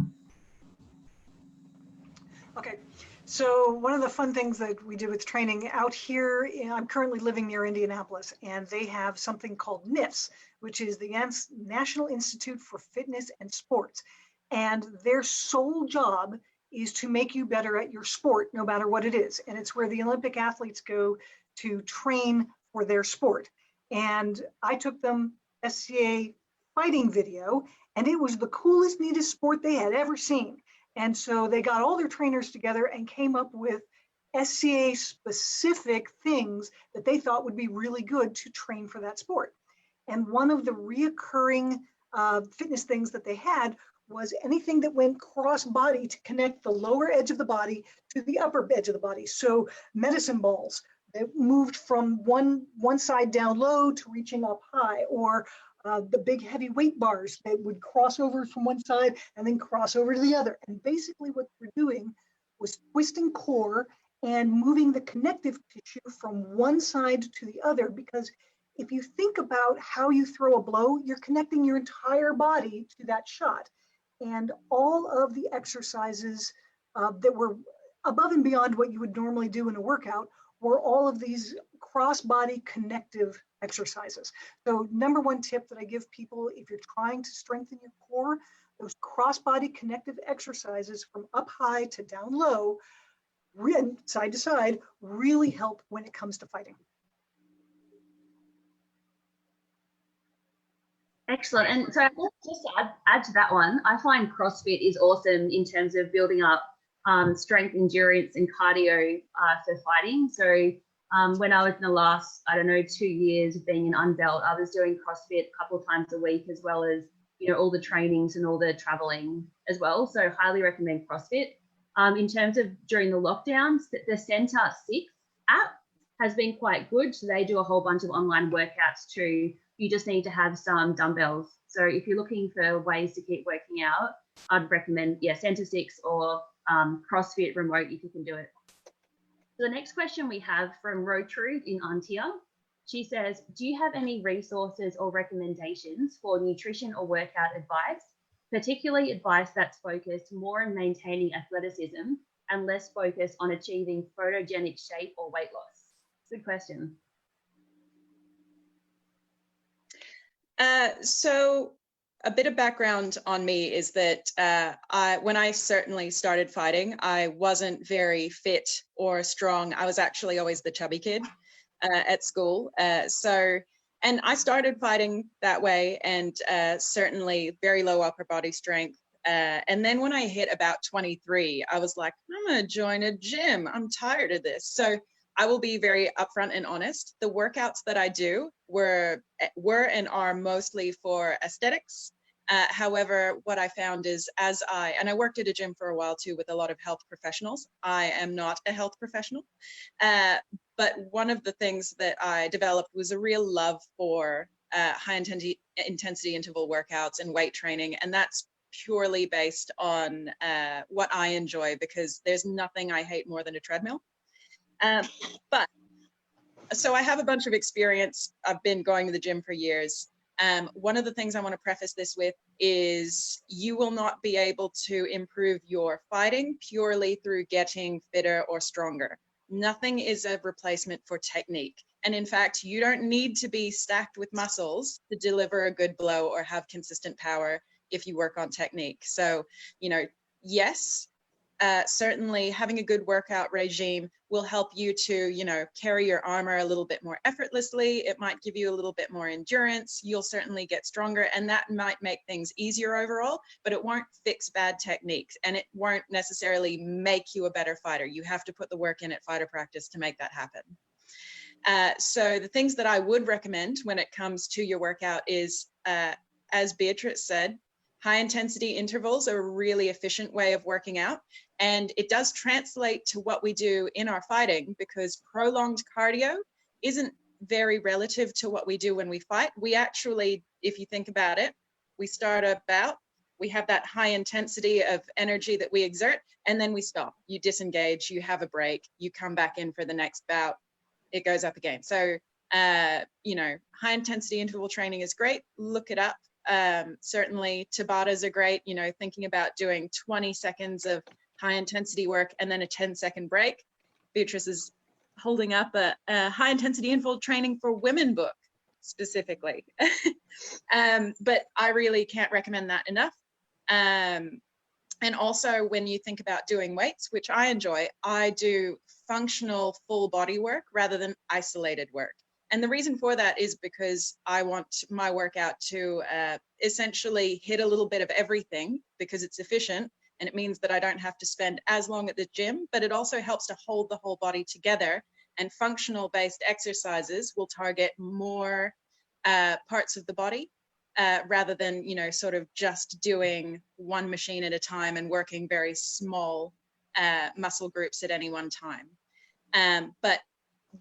Okay, so one of the fun things that we did with training out here, I'm currently living near Indianapolis, and they have something called NIFS, which is the National Institute for Fitness and Sports. And their sole job is to make you better at your sport, no matter what it is. And it's where the Olympic athletes go to train for their sport. And I took them SCA fighting video, and it was the coolest, neatest sport they had ever seen. And so they got all their trainers together and came up with SCA specific things that they thought would be really good to train for that sport. And one of the reoccurring fitness things that they had was anything that went cross body to connect the lower edge of the body to the upper edge of the body. So medicine balls that moved from one side down low to reaching up high, or the big heavy weight bars that would cross over from one side and then cross over to the other. And basically what we're doing was twisting core and moving the connective tissue from one side to the other, because if you think about how you throw a blow, you're connecting your entire body to that shot. And all of the exercises that were above and beyond what you would normally do in a workout were all of these cross-body connective exercises. So number one tip that I give people, if you're trying to strengthen your core, those cross-body connective exercises from up high to down low, side to side, really help when it comes to fighting. Excellent. And so just to add to that one, I find CrossFit is awesome in terms of building up strength, endurance, and cardio for fighting. So when I was in the last, 2 years of being an unbelt, I was doing CrossFit a couple of times a week, as well as, all the trainings and all the traveling as well. So highly recommend CrossFit. In terms of during the lockdowns, the Center 6 app has been quite good. So they do a whole bunch of online workouts too. You just need to have some dumbbells. So if you're looking for ways to keep working out, I'd recommend, Center 6 or CrossFit remote if you can do it. So the next question we have from Rotrude in Antia. She says, do you have any resources or recommendations for nutrition or workout advice, particularly advice that's focused more on maintaining athleticism and less focused on achieving photogenic shape or weight loss? Good question. So a bit of background on me is that when I certainly started fighting, I wasn't very fit or strong. I was actually always the chubby kid at school. And I started fighting that way, and certainly very low upper body strength. And then when I hit about 23, I was like, I'm gonna join a gym. I'm tired of this. So I will be very upfront and honest. The workouts that I do were and are mostly for aesthetics. However, what I found is and I worked at a gym for a while too with a lot of health professionals. I am not a health professional, but one of the things that I developed was a real love for high intensity interval workouts and weight training. And that's purely based on what I enjoy, because there's nothing I hate more than a treadmill. So I have a bunch of experience. I've been going to the gym for years. One of the things I want to preface this with is you will not be able to improve your fighting purely through getting fitter or stronger. Nothing is a replacement for technique. And in fact, you don't need to be stacked with muscles to deliver a good blow or have consistent power if you work on technique. So, yes, certainly having a good workout regime will help you to, carry your armor a little bit more effortlessly. It might give you a little bit more endurance. You'll certainly get stronger, and that might make things easier overall, but it won't fix bad techniques, and it won't necessarily make you a better fighter. You have to put the work in at fighter practice to make that happen. So the things that I would recommend when it comes to your workout is, as Beatrice said, high intensity intervals are a really efficient way of working out. And it does translate to what we do in our fighting, because prolonged cardio isn't very relative to what we do when we fight. We actually, if you think about it, we start a bout, we have that high intensity of energy that we exert, and then we stop. You disengage, you have a break, you come back in for the next bout, it goes up again. So, you know, high intensity interval training is great. Look it up. Certainly Tabatas are great, you know, thinking about doing 20 seconds of high intensity work and then a 10-second break. Beatrice is holding up a high intensity interval training for women book specifically. But I really can't recommend that enough. And also when you think about doing weights, which I enjoy, I do functional full body work rather than isolated work. And the reason for that is because I want my workout to essentially hit a little bit of everything, because it's efficient and it means that I don't have to spend as long at the gym, but it also helps to hold the whole body together. And functional based exercises will target more parts of the body rather than, you know, sort of just doing one machine at a time and working very small muscle groups at any one time. But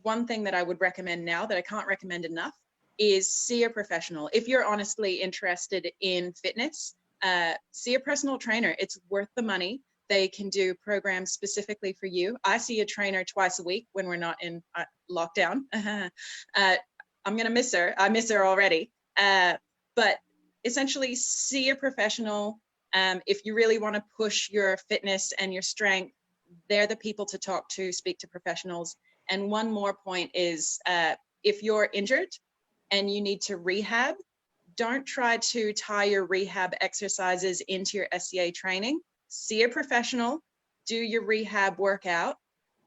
one thing that I would recommend now that I can't recommend enough is see a professional. If you're honestly interested in fitness, see a personal trainer. It's worth the money. They can do programs specifically for you. I see a trainer twice a week when we're not in lockdown. I'm gonna miss her. I miss her already. But essentially see a professional. If you really want to push your fitness and your strength, they're the people to talk to, speak to professionals. And one more point is, if you're injured and you need to rehab, don't try to tie your rehab exercises into your SCA training. See a professional, do your rehab workout,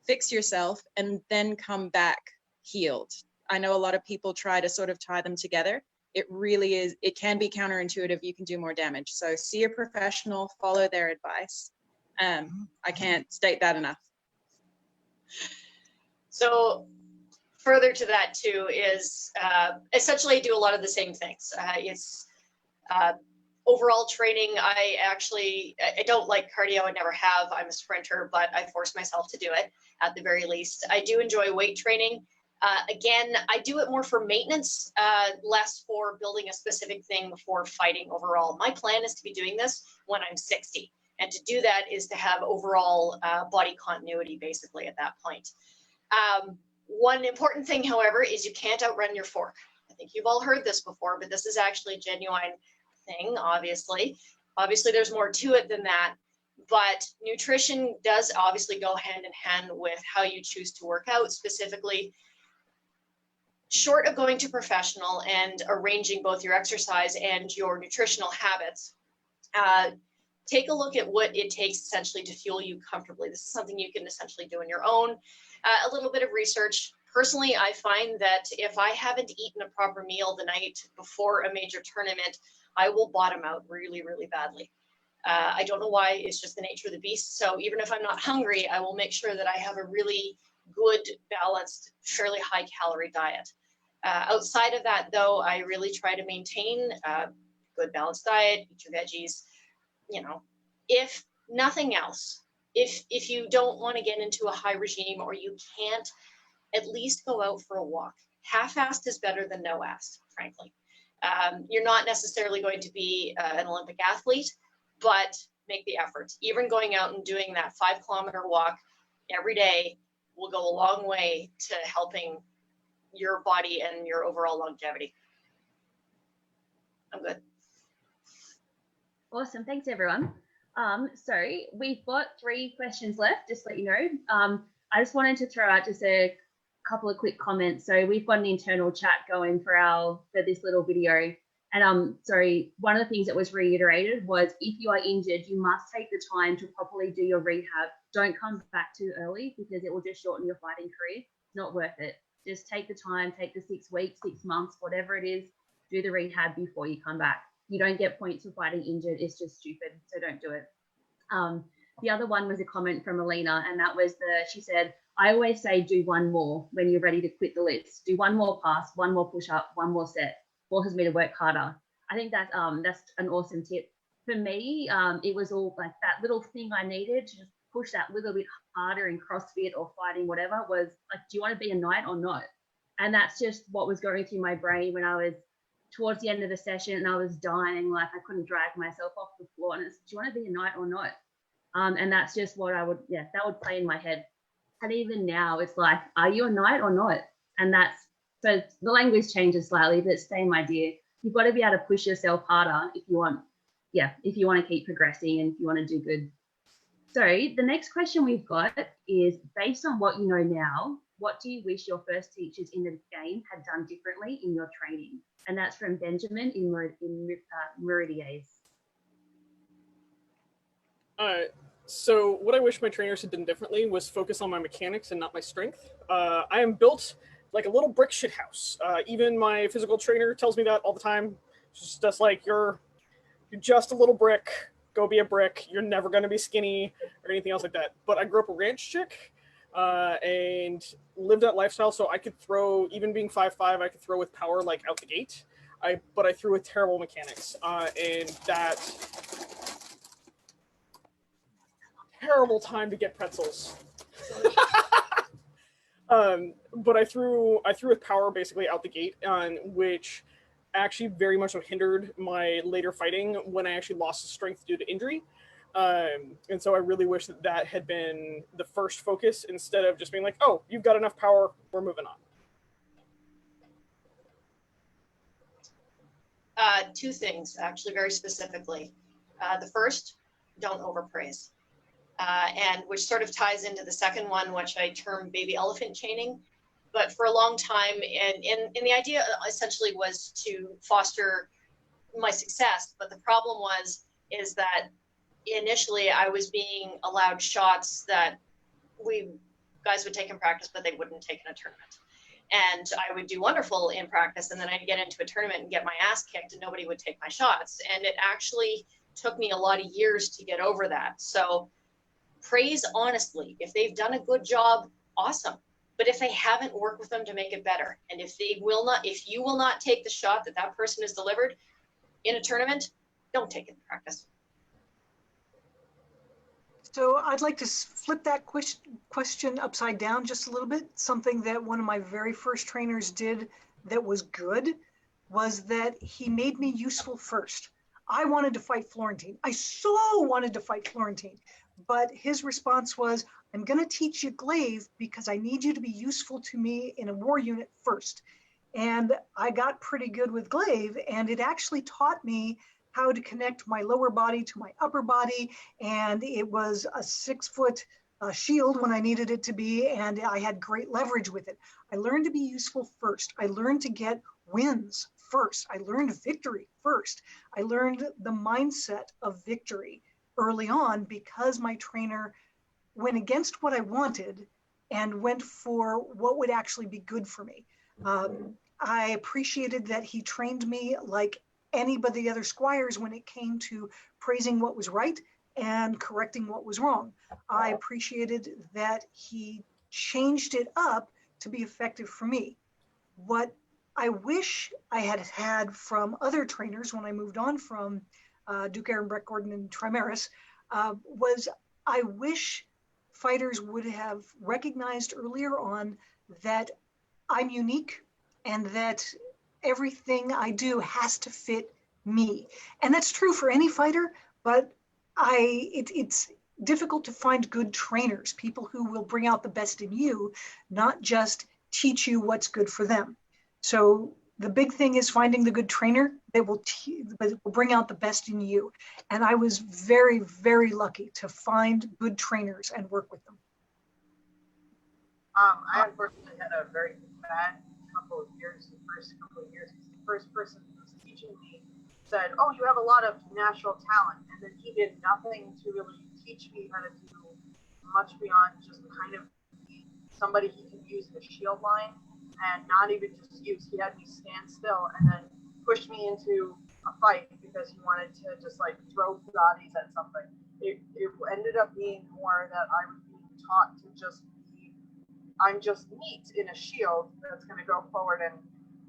fix yourself, and then come back healed. I know a lot of people try to sort of tie them together. It really is, it can be counterintuitive. You can do more damage. So see a professional, follow their advice. I can't state that enough. So further to that too is essentially do a lot of the same things. It's overall training. I don't like cardio. I never have. I'm a sprinter, but I force myself to do it at the very least. I do enjoy weight training. Again, I do it more for maintenance, less for building a specific thing for fighting overall. My plan is to be doing this when I'm 60. And to do that is to have overall body continuity basically at that point. One important thing, however, is you can't outrun your fork. I think you've all heard this before, but this is actually a genuine thing, obviously. Obviously, there's more to it than that, but nutrition does obviously go hand in hand with how you choose to work out, specifically. Short of going to professional and arranging both your exercise and your nutritional habits, take a look at what it takes essentially to fuel you comfortably. This is something you can essentially do on your own. A little bit of research. Personally, I find that if I haven't eaten a proper meal the night before a major tournament, I will bottom out really, really badly. I don't know why, it's just the nature of the beast. So even if I'm not hungry, I will make sure that I have a really good, balanced, fairly high calorie diet. Outside of that though, I really try to maintain a good balanced diet, eat your veggies, you know, if nothing else, if you don't want to get into a high regime or you can't, at least go out for a walk. Half-assed is better than no-assed, frankly. You're not necessarily going to be an Olympic athlete, but make the effort. Even going out and doing that 5-kilometer walk every day will go a long way to helping your body and your overall longevity. I'm good. Awesome. Thanks, everyone. So we've got 3 questions left, just to let you know. I just wanted to throw out just a couple of quick comments. So we've got an internal chat going for this little video. And sorry, one of the things that was reiterated was if you are injured, you must take the time to properly do your rehab. Don't come back too early because it will just shorten your fighting career. It's not worth it. Just take the time, take the 6 weeks, 6 months, whatever it is, do the rehab before you come back. You don't get points for fighting injured. It's just stupid. So don't do it. The other one was a comment from Alina, and that was she said, I always say do one more when you're ready to quit the list. Do one more pass, one more push up, one more set. Forces me to work harder. I think that's an awesome tip. For me, it was all like that little thing I needed to just push that little bit harder in CrossFit or fighting, whatever, was like, do you want to be a knight or not? And that's just what was going through my brain when I was towards the end of the session and I was dying, like I couldn't drag myself off the floor. And it's, do you want to be a knight or not? And that's just what that would play in my head. And even now, it's like, are you a knight or not? And that's, so the language changes slightly, but same idea. You've got to be able to push yourself harder if you want to keep progressing and if you want to do good. So the next question we've got is, based on what you know now, what do you wish your first teachers in the game had done differently in your training? And that's from Benjamin in Meridies. So what I wish my trainers had done differently was focus on my mechanics and not my strength. I am built like a little brick shit house. Even my physical trainer tells me that all the time. She's just like, you're just a little brick. Go be a brick. You're never going to be skinny or anything else like that. But I grew up a ranch chick and lived that lifestyle. So I could throw, even being 5'5", I could throw with power like out the gate. But I threw with terrible mechanics. And that terrible time to get pretzels. But I threw with power basically out the gate, which actually very much so hindered my later fighting when I actually lost the strength due to injury. And so I really wish that had been the first focus instead of just being like, oh, you've got enough power, we're moving on. Two things, actually, very specifically. The first, don't overpraise. And which sort of ties into the second one, which I term baby elephant chaining. But for a long time, and the idea essentially was to foster my success. But the problem is that initially I was being allowed shots that guys would take in practice, but they wouldn't take in a tournament. And I would do wonderful in practice, and then I'd get into a tournament and get my ass kicked, and nobody would take my shots. And it actually took me a lot of years to get over that. So praise honestly. If they've done a good job, awesome. But if they haven't, work with them to make it better. And if you will not take the shot that person has delivered in a tournament, don't take it in practice. So I'd like to flip that question upside down just a little bit. Something that one of my very first trainers did that was good was that he made me useful first. I wanted to fight Florentine. I so wanted to fight Florentine. But his response was, I'm going to teach you glaive because I need you to be useful to me in a war unit first. And I got pretty good with glaive, and it actually taught me how to connect my lower body to my upper body. And it was a 6-foot shield when I needed it to be, and I had great leverage with it. I learned to be useful first. I learned to get wins first. I learned victory first. I learned the mindset of victory early on because my trainer went against what I wanted and went for what would actually be good for me. I appreciated that he trained me like any but the other squires when it came to praising what was right and correcting what was wrong. I appreciated that he changed it up to be effective for me. What I wish I had had from other trainers when I moved on from Duke Aaron Brett Gordon and Trimaris was I wish fighters would have recognized earlier on that I'm unique and that everything I do has to fit me. And that's true for any fighter, but it's difficult to find good trainers, people who will bring out the best in you, not just teach you what's good for them. So the big thing is finding the good trainer that will bring out the best in you. And I was very, very lucky to find good trainers and work with them. I unfortunately had a very bad couple of years. The first couple of years, the first person who was teaching me said, "Oh, you have a lot of natural talent," and then he did nothing to really teach me how to do much beyond just kind of be somebody he can use in the shield line, and not even just use. He had me stand still and then pushed me into a fight because he wanted to just like throw bodies at something. It ended up being more that I was being taught to just be I'm just meat in a shield that's going to go forward and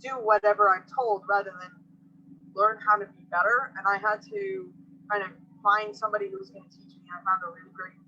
do whatever I'm told rather than learn how to be better. And I had to kind of find somebody who was going to teach me. I found a really great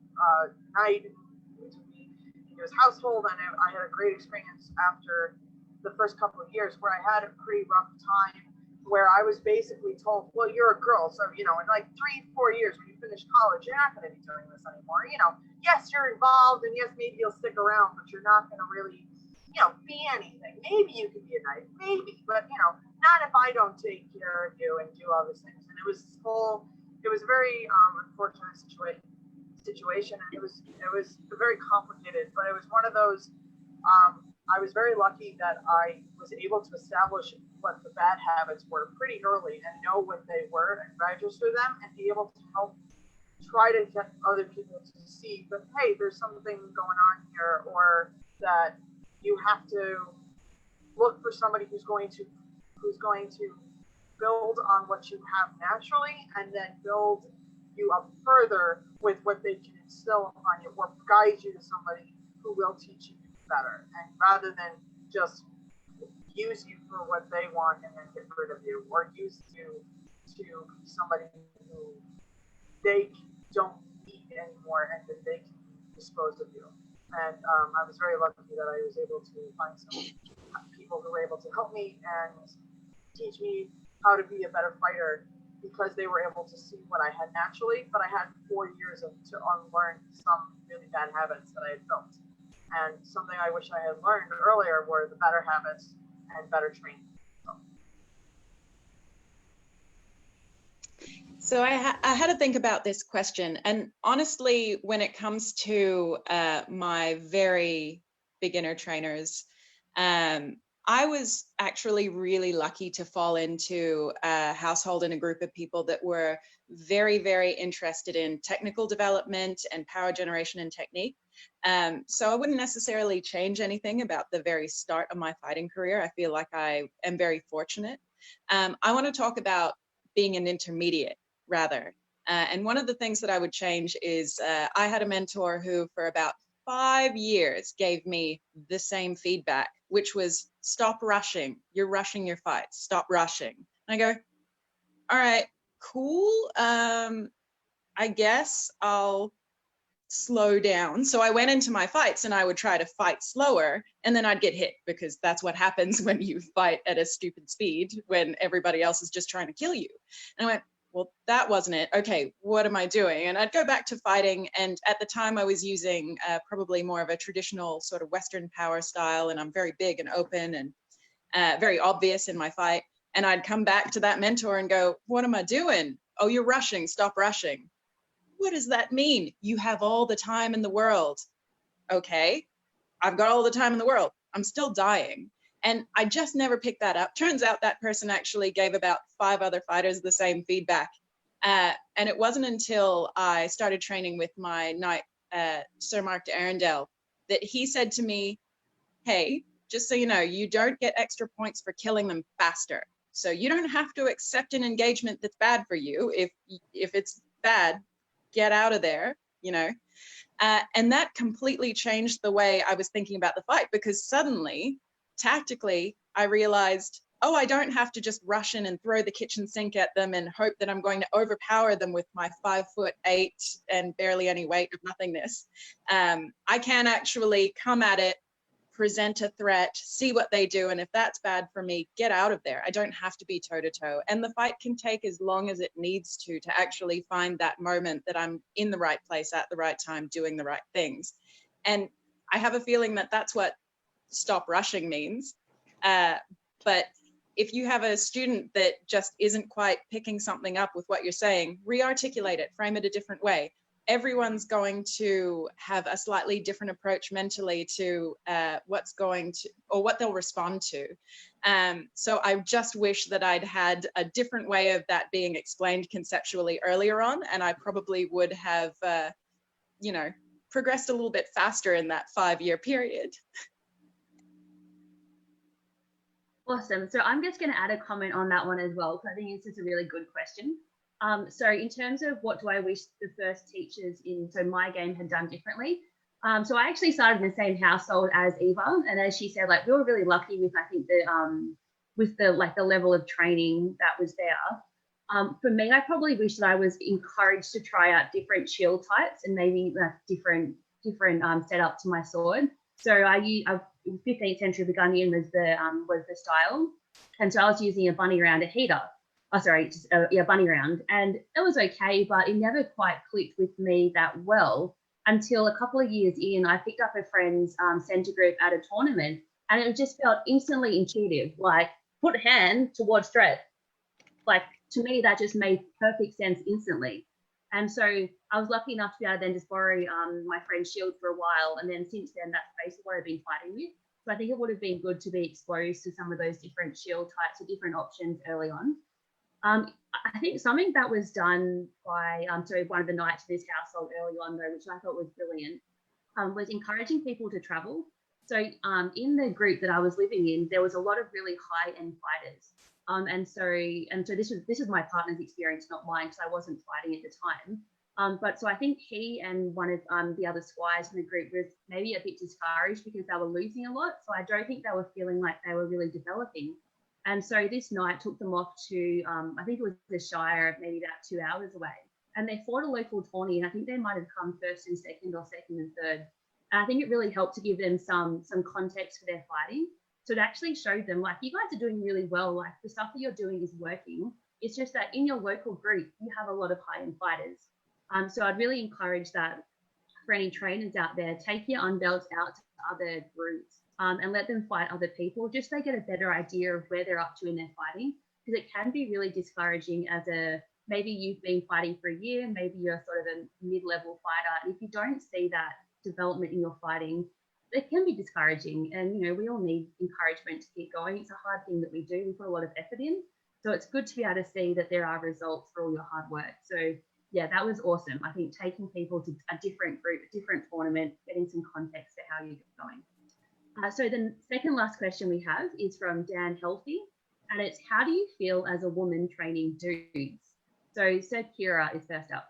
knight who took me into his household, and I had a great experience after the first couple of years where I had a pretty rough time where I was basically told, well, you're a girl, so, you know, in like 3-4 years when you finish college, you're not going to be doing this anymore. You know, yes, you're involved, and yes, maybe you'll stick around, but you're not going to really, you know, be anything. Maybe you could be a knight, maybe, but, you know, not if I don't take care of you and do all these things. And it was a very unfortunate situation, and it was very complicated, but it was one of those, I was very lucky that I was able to establish what the bad habits were pretty early and know what they were and register them and be able to help try to get other people to see that, hey, there's something going on here, or that you have to look for somebody who's going to build on what you have naturally and then build you up further with what they can instill upon you or guide you to somebody who will teach you better, and rather than just use you for what they want and then get rid of you, or use you to be somebody who they don't need anymore and that they can dispose of you. And I was very lucky that I was able to find some people who were able to help me and teach me how to be a better fighter, because they were able to see what I had naturally, but I had 4 years to unlearn some really bad habits that I had built. And something I wish I had learned earlier were the better habits and better training. So I had to think about this question. And honestly, when it comes to my very beginner trainers, I was actually really lucky to fall into a household and a group of people that were very, very interested in technical development and power generation and technique. So I wouldn't necessarily change anything about the very start of my fighting career. I feel like I am very fortunate. I want to talk about being an intermediate rather. And one of the things that I would change is I had a mentor who for about 5 years gave me the same feedback, which was stop rushing. You're rushing your fights. Stop rushing. And I go, all right, cool. I guess I'll slow down. So I went into my fights and I would try to fight slower, and then I'd get hit, because that's what happens when you fight at a stupid speed when everybody else is just trying to kill you. And I went, well, that wasn't it. Okay, what am I doing? And I'd go back to fighting. And at the time I was using probably more of a traditional sort of Western power style, and I'm very big and open and very obvious in my fight. And I'd come back to that mentor and go, what am I doing? Oh, you're rushing, stop rushing. What does that mean? You have all the time in the world. Okay, I've got all the time in the world. I'm still dying. And I just never picked that up. Turns out that person actually gave about 5 other fighters the same feedback. And it wasn't until I started training with my knight, Sir Mark de Arundel, that he said to me, hey, just so you know, you don't get extra points for killing them faster. So you don't have to accept an engagement that's bad for you. If it's bad, get out of there, you know. And that completely changed the way I was thinking about the fight, because suddenly, tactically, I realized, oh, I don't have to just rush in and throw the kitchen sink at them and hope that I'm going to overpower them with my 5'8" and barely any weight of nothingness. I can actually come at it, present a threat, see what they do, and if that's bad for me, get out of there. I don't have to be toe-to-toe. And the fight can take as long as it needs to actually find that moment that I'm in the right place at the right time, doing the right things. And I have a feeling that that's what stop rushing means. But if you have a student that just isn't quite picking something up with what you're saying, re-articulate it, frame it a different way. Everyone's going to have a slightly different approach mentally to what's going to, or what they'll respond to. So I just wish that I'd had a different way of that being explained conceptually earlier on, and I probably would have, you know, progressed a little bit faster in that 5-year period. Awesome. So I'm just going to add a comment on that one as well, because I think this is a really good question. So in terms of what do I wish the first teachers in so my game had done differently, So I actually started in the same household as Eva, and as she said, like we were really lucky with I think the level of training that was there. For me, I probably wish that I was encouraged to try out different shield types and maybe different setup to my sword. So I 15th century Burgundian was the style, and so I was using a bunny round, a heater. Oh, sorry, bunny round, and it was okay, but it never quite clicked with me that well until a couple of years in. I picked up a friend's centre group at a tournament, and it just felt instantly intuitive, like put hand towards thread. Like to me, that just made perfect sense instantly. And so I was lucky enough to be able to then just borrow my friend's shield for a while. And then since then, that's basically what I've been fighting with. So I think it would have been good to be exposed to some of those different shield types or different options early on. I think something that was done by one of the knights in this household early on, though, which I thought was brilliant, was encouraging people to travel. So in the group that I was living in, there was a lot of really high-end fighters. And so this is my partner's experience, not mine, because I wasn't fighting at the time. But so I think he and one of the other squires in the group was maybe a bit discouraged because they were losing a lot. So I don't think they were feeling like they were really developing. And so this night took them off to, I think it was the Shire, maybe about 2 hours away. And they fought a local tourney, and I think they might have come first and second or second and third. And I think it really helped to give them some context for their fighting. So it actually showed them, like, you guys are doing really well. Like, the stuff that you're doing is working. It's just that in your local group, you have a lot of high-end fighters. So I'd really encourage that for any trainers out there, take your unbelts out to other groups and let them fight other people, just so they get a better idea of where they're up to in their fighting. Because it can be really discouraging as maybe you've been fighting for a year, maybe you're sort of a mid-level fighter. And if you don't see that development in your fighting, it can be discouraging. And, you know, we all need encouragement to keep going. It's a hard thing that we do. We put a lot of effort in. So it's good to be able to see that there are results for all your hard work. So, yeah, that was awesome. I think taking people to a different group, a different tournament, getting some context to how you're going. So the second last question we have is from Dan Healthy, and it's, how do you feel as a woman training dudes? So Sir Kira is first up.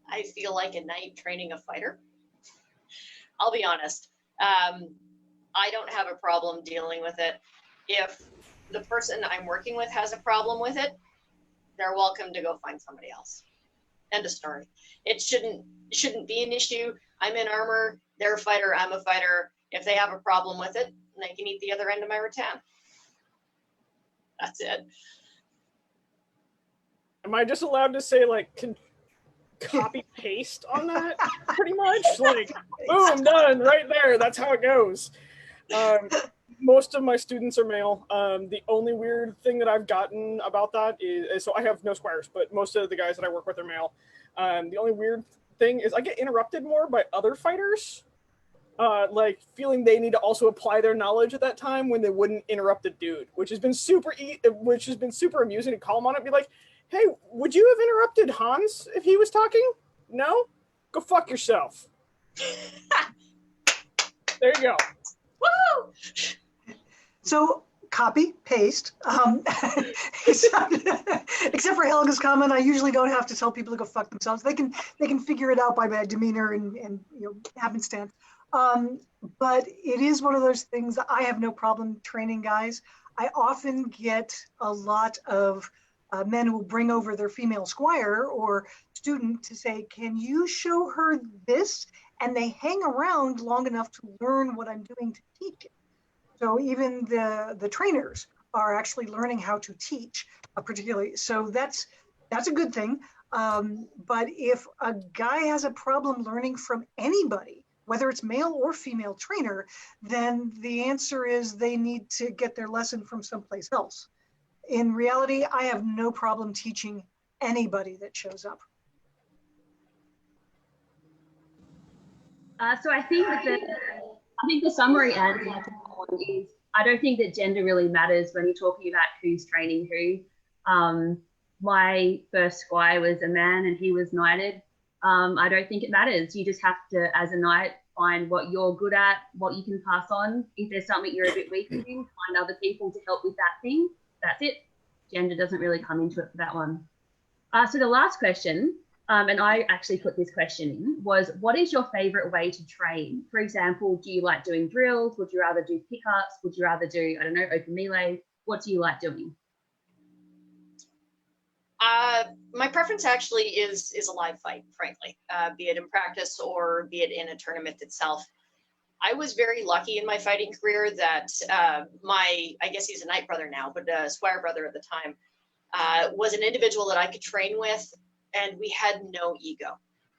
I feel like a knight training a fighter. I'll be honest. I don't have a problem dealing with it. If the person I'm working with has a problem with it, they're welcome to go find somebody else. End of story. It shouldn't be an issue. I'm in armor, they're a fighter, I'm a fighter. If they have a problem with it, they can eat the other end of my rattan. That's it. Am I just allowed to say, like, copy paste on that? Pretty much, like, boom, done, right there. That's how it goes. Most of my students are male. The only weird thing that I've gotten about that is, so I have no squires, but most of the guys that I work with are male. The only weird thing is I get interrupted more by other fighters, like feeling they need to also apply their knowledge at that time when they wouldn't interrupt a dude, which has been super amusing to call him on it and be like, hey, would you have interrupted Hans if he was talking? No? Go fuck yourself. There you go. Woo! So copy, paste. Except for Helga's comment, I usually don't have to tell people to go fuck themselves. They can figure it out by my demeanor and you know, happenstance. But it is one of those things that I have no problem training guys. I often get a lot of men who will bring over their female squire or student to say, can you show her this? And they hang around long enough to learn what I'm doing to teach it. So even the trainers are actually learning how to teach particularly. So that's a good thing. But if a guy has a problem learning from anybody, whether it's male or female trainer, then the answer is they need to get their lesson from someplace else. In reality, I have no problem teaching anybody that shows up. So I think the summary answer is, I don't think that gender really matters when you're talking about who's training who. My first squire was a man and he was knighted. I don't think it matters. You just have to, as a knight, find what you're good at, what you can pass on. If there's something you're a bit weak in, find other people to help with that thing. That's it. Gender doesn't really come into it for that one. So the last question and I actually put this question in, was what is your favorite way to train? For example, do you like doing drills? Would you rather do pickups? Would you rather do, I don't know, open melee? What do you like doing? My preference actually is a live fight, frankly, be it in practice or be it in a tournament itself. I was very lucky in my fighting career that I guess he's a knight brother now, but squire brother at the time, was an individual that I could train with, and we had no ego.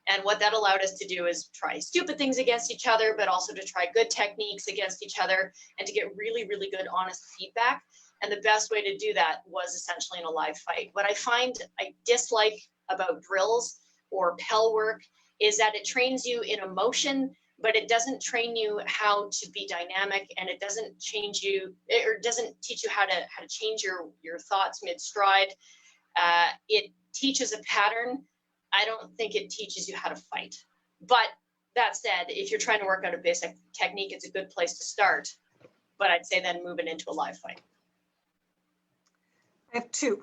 And what that allowed us to do is try stupid things against each other, but also to try good techniques against each other and to get really, really good, honest feedback. And the best way to do that was essentially in a live fight. What I find I dislike about drills or Pell work is that it trains you in emotion, but it doesn't train you how to be dynamic, and it doesn't change you, or doesn't teach you how to change your thoughts mid-stride. It teaches a pattern. I don't think it teaches you how to fight. But that said, if you're trying to work out a basic technique, it's a good place to start. But I'd say then moving into a live fight. I have two.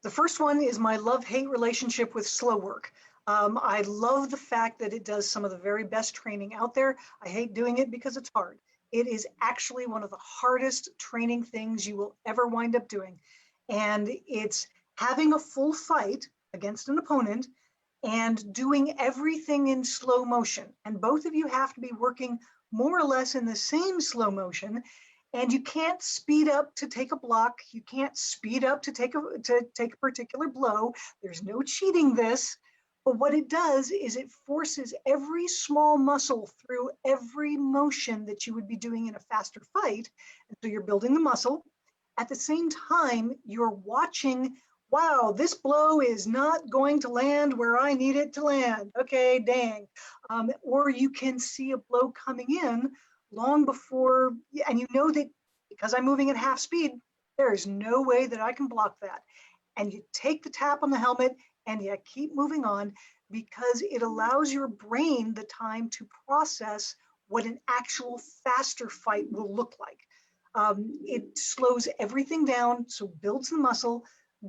The first one is my love-hate relationship with slow work. I love the fact that it does some of the very best training out there. I hate doing it because it's hard. It is actually one of the hardest training things you will ever wind up doing. And it's having a full fight against an opponent and doing everything in slow motion. And both of you have to be working more or less in the same slow motion. And you can't speed up to take a block. You can't speed up to take a particular blow. There's no cheating this. But what it does is it forces every small muscle through every motion that you would be doing in a faster fight. And so you're building the muscle. At the same time, you're watching, wow, this blow is not going to land where I need it to land. Okay, dang. Or you can see a blow coming in long before, and you know that because I'm moving at half speed, there is no way that I can block that. And you take the tap on the helmet and you keep moving on, because it allows your brain the time to process what an actual faster fight will look like. It slows everything down, so builds the muscle,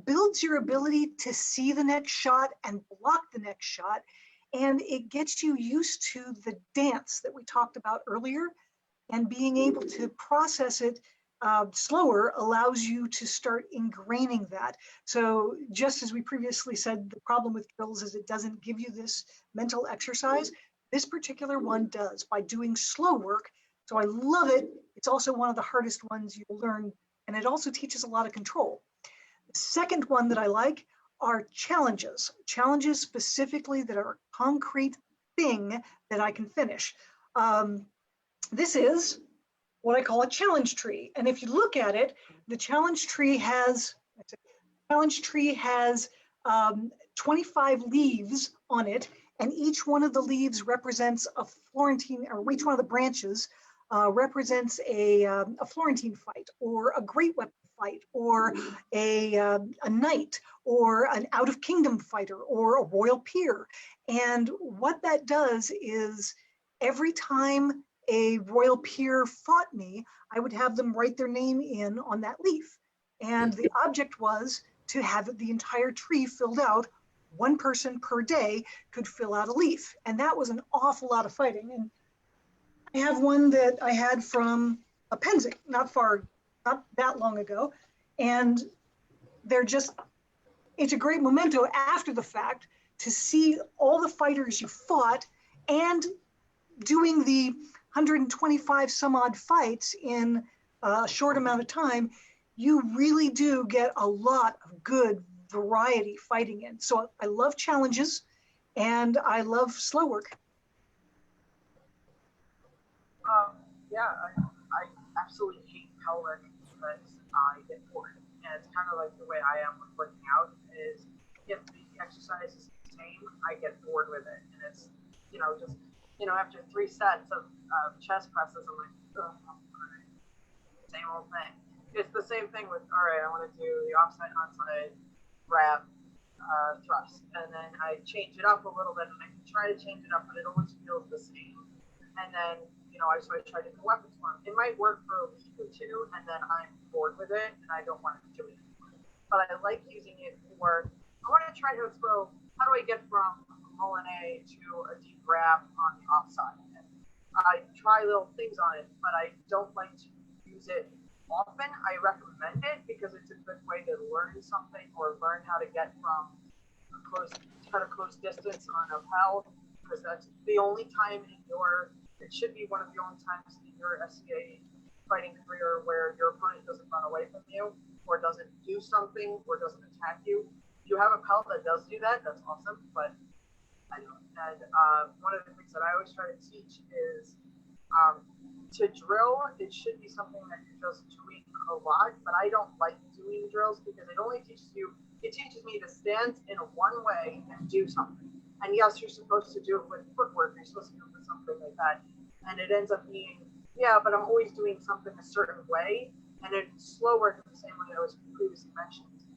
builds your ability to see the next shot and block the next shot, and it gets you used to the dance that we talked about earlier. And being able to process it slower allows you to start ingraining that. So just as we previously said, the problem with drills is it doesn't give you this mental exercise. This particular one does by doing slow work. So I love it. It's also one of the hardest ones you'll learn, and it also teaches a lot of control. The second one that I like are challenges specifically that are a concrete thing that I can finish. This is what I call a challenge tree. And if you look at it, the challenge tree has 25 leaves on it. And each one of the leaves represents a Florentine, or each one of the branches represents a Florentine fight, or a great weapon fight, or a knight, or an out of kingdom fighter, or a royal peer. And what that does is every time a royal peer fought me, I would have them write their name in on that leaf. And the object was to have the entire tree filled out. One person per day could fill out a leaf. And that was an awful lot of fighting. And I have one that I had from a Penzing, not that long ago. And it's a great memento after the fact to see all the fighters you fought and doing the 125 some odd fights in a short amount of time. You really do get a lot of good variety fighting in. So I love challenges and I love slow work. I absolutely hate Pell work because I get bored. And it's kind of like the way I am with working out is if the exercise is the same, I get bored with it. And it's, after 3 sets of chest presses, I'm like, oh, same old thing. It's the same thing with, all right, I want to do the offside, onside, grab, thrust. And then I change it up a little bit, and I can try to change it up, but it always feels the same. And then, I try different weapons for them. It might work for a week or two, and then I'm bored with it, and I don't want to do it anymore. But I like using it for, I want to try to throw how do I get from Molinet to a deep grab on the offside? And I try little things on it, but I don't like to use it often. I recommend it because it's a good way to learn something or learn how to get from a close distance on a PEL, because that's the only time it should be one of the only times in your SCA fighting career where your opponent doesn't run away from you or doesn't do something or doesn't attack you. If you have a PEL that does do that, that's awesome, but I don't. And one of the things that I always try to teach is to drill, it should be something that you're just doing a lot, but I don't like doing drills because it only teaches me to stand in one way and do something. And yes, you're supposed to do it with footwork, you're supposed to do it with something like that. And it ends up being, yeah, but I'm always doing something a certain way, and it's slow work in the same way I was previously mentioned.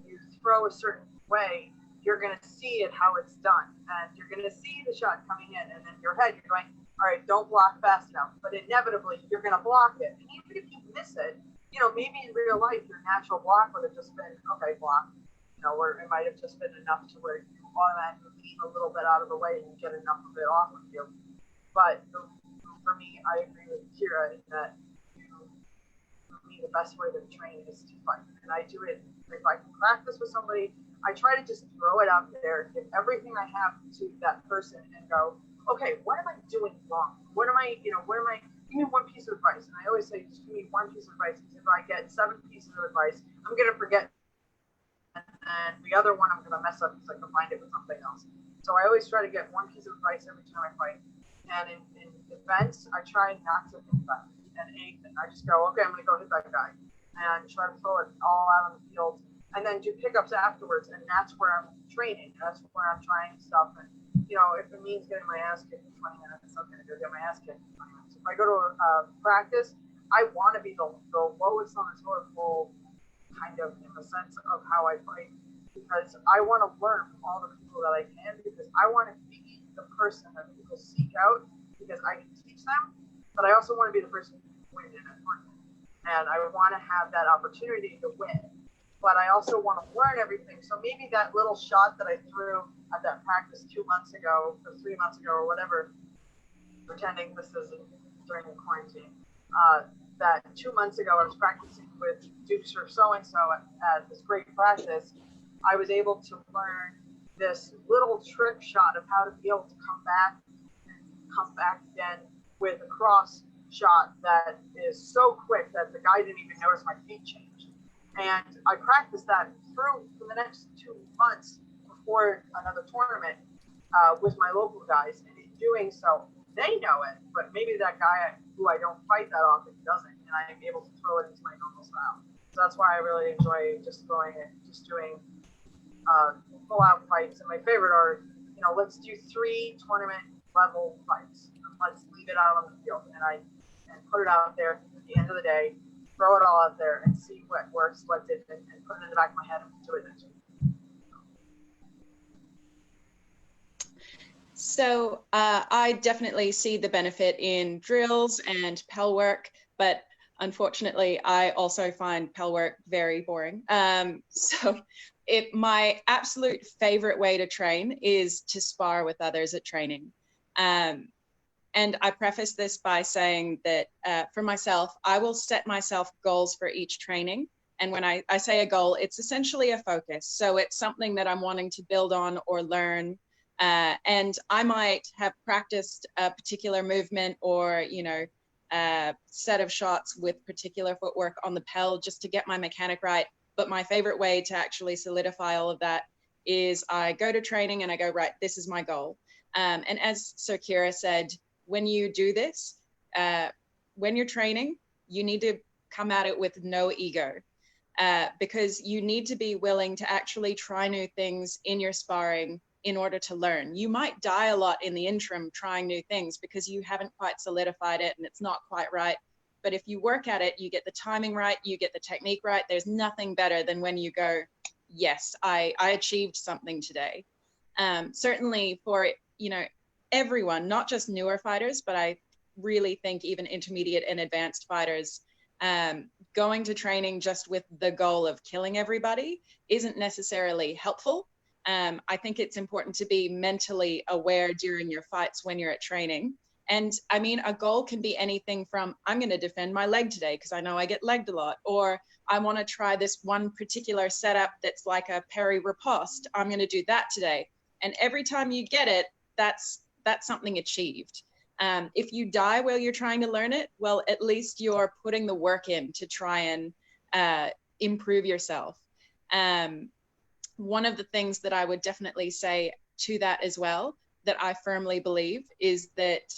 You throw a certain way, you're going to see it how it's done, and you're going to see the shot coming in, and in your head you're going, all right, don't block fast enough, but inevitably you're going to block it. And even if you miss it, maybe in real life your natural block would have just been, okay, block, or it might have just been enough to where you automatically leave a little bit out of the way and get enough of it off of you. But for me, I agree with Kira in that for me, the best way to train is to fight. And I do it, if I can practice with somebody, I try to just throw it out there, give everything I have to that person and go, okay, what am I doing wrong? Give me one piece of advice. And I always say, just give me one piece of advice, because if I get 7 pieces of advice, I'm going to forget. And the other one, I'm going to mess up because I combined it with something else. So I always try to get one piece of advice every time I fight. And in defense, I try not to think about it and anything. I just go, okay, I'm going to go hit that guy and try to throw it all out on the field and then do pickups afterwards. And that's where I'm training. That's where I'm trying stuff. And if it means getting my ass kicked in 20 minutes, I'm going to go get my ass kicked in 20 minutes. If I go to practice, I want to be the lowest on the totem pole, kind of in the sense of how I fight, because I want to learn from all the people that I can, because I want to be the person that people seek out, because I can teach them, but I also want to be the person who can win in a tournament. And I want to have that opportunity to win. But I also want to learn everything. So maybe that little shot that I threw at that practice 2 months ago or 3 months ago or whatever, pretending this isn't during the quarantine, that 2 months ago I was practicing with Dukes or so-and-so at this great practice, I was able to learn this little trick shot of how to be able to come back again with a cross shot that is so quick that the guy didn't even notice my feet changed. And I practiced that through for the next 2 months before another tournament with my local guys. And in doing so, they know it, but maybe that guy who I don't fight that often doesn't, and I'm able to throw it into my normal style. So that's why I really enjoy just doing full-out fights. And my favorite are, let's do 3 tournament-level fights. And let's leave it out on the field, and put it out there at the end of the day. Throw it all out there and see what works, what didn't, and put it in the back of my head and do it next week. So I definitely see the benefit in drills and PEL work, but unfortunately, I also find PEL work very boring. So my absolute favorite way to train is to spar with others at training. And I preface this by saying that for myself, I will set myself goals for each training. And when I say a goal, it's essentially a focus. So it's something that I'm wanting to build on or learn. And I might have practiced a particular movement or, set of shots with particular footwork on the PEL just to get my mechanic right. But my favorite way to actually solidify all of that is I go to training and I go, right, this is my goal. And as Sir Kira said, when you do this, when you're training, you need to come at it with no ego, because you need to be willing to actually try new things in your sparring in order to learn. You might die a lot in the interim trying new things because you haven't quite solidified it and it's not quite right. But if you work at it, you get the timing right, you get the technique right. There's nothing better than when you go, yes, I achieved something today. Certainly for, everyone, not just newer fighters, but I really think even intermediate and advanced fighters, going to training just with the goal of killing everybody isn't necessarily helpful. I think it's important to be mentally aware during your fights when you're at training. And I mean, a goal can be anything from, I'm going to defend my leg today because I know I get legged a lot, or I want to try this one particular setup that's like a parry riposte. I'm going to do that today. And every time you get it, that's something achieved. If you die while you're trying to learn it, well, at least you're putting the work in to try and improve yourself. One of the things that I would definitely say to that as well, that I firmly believe, is that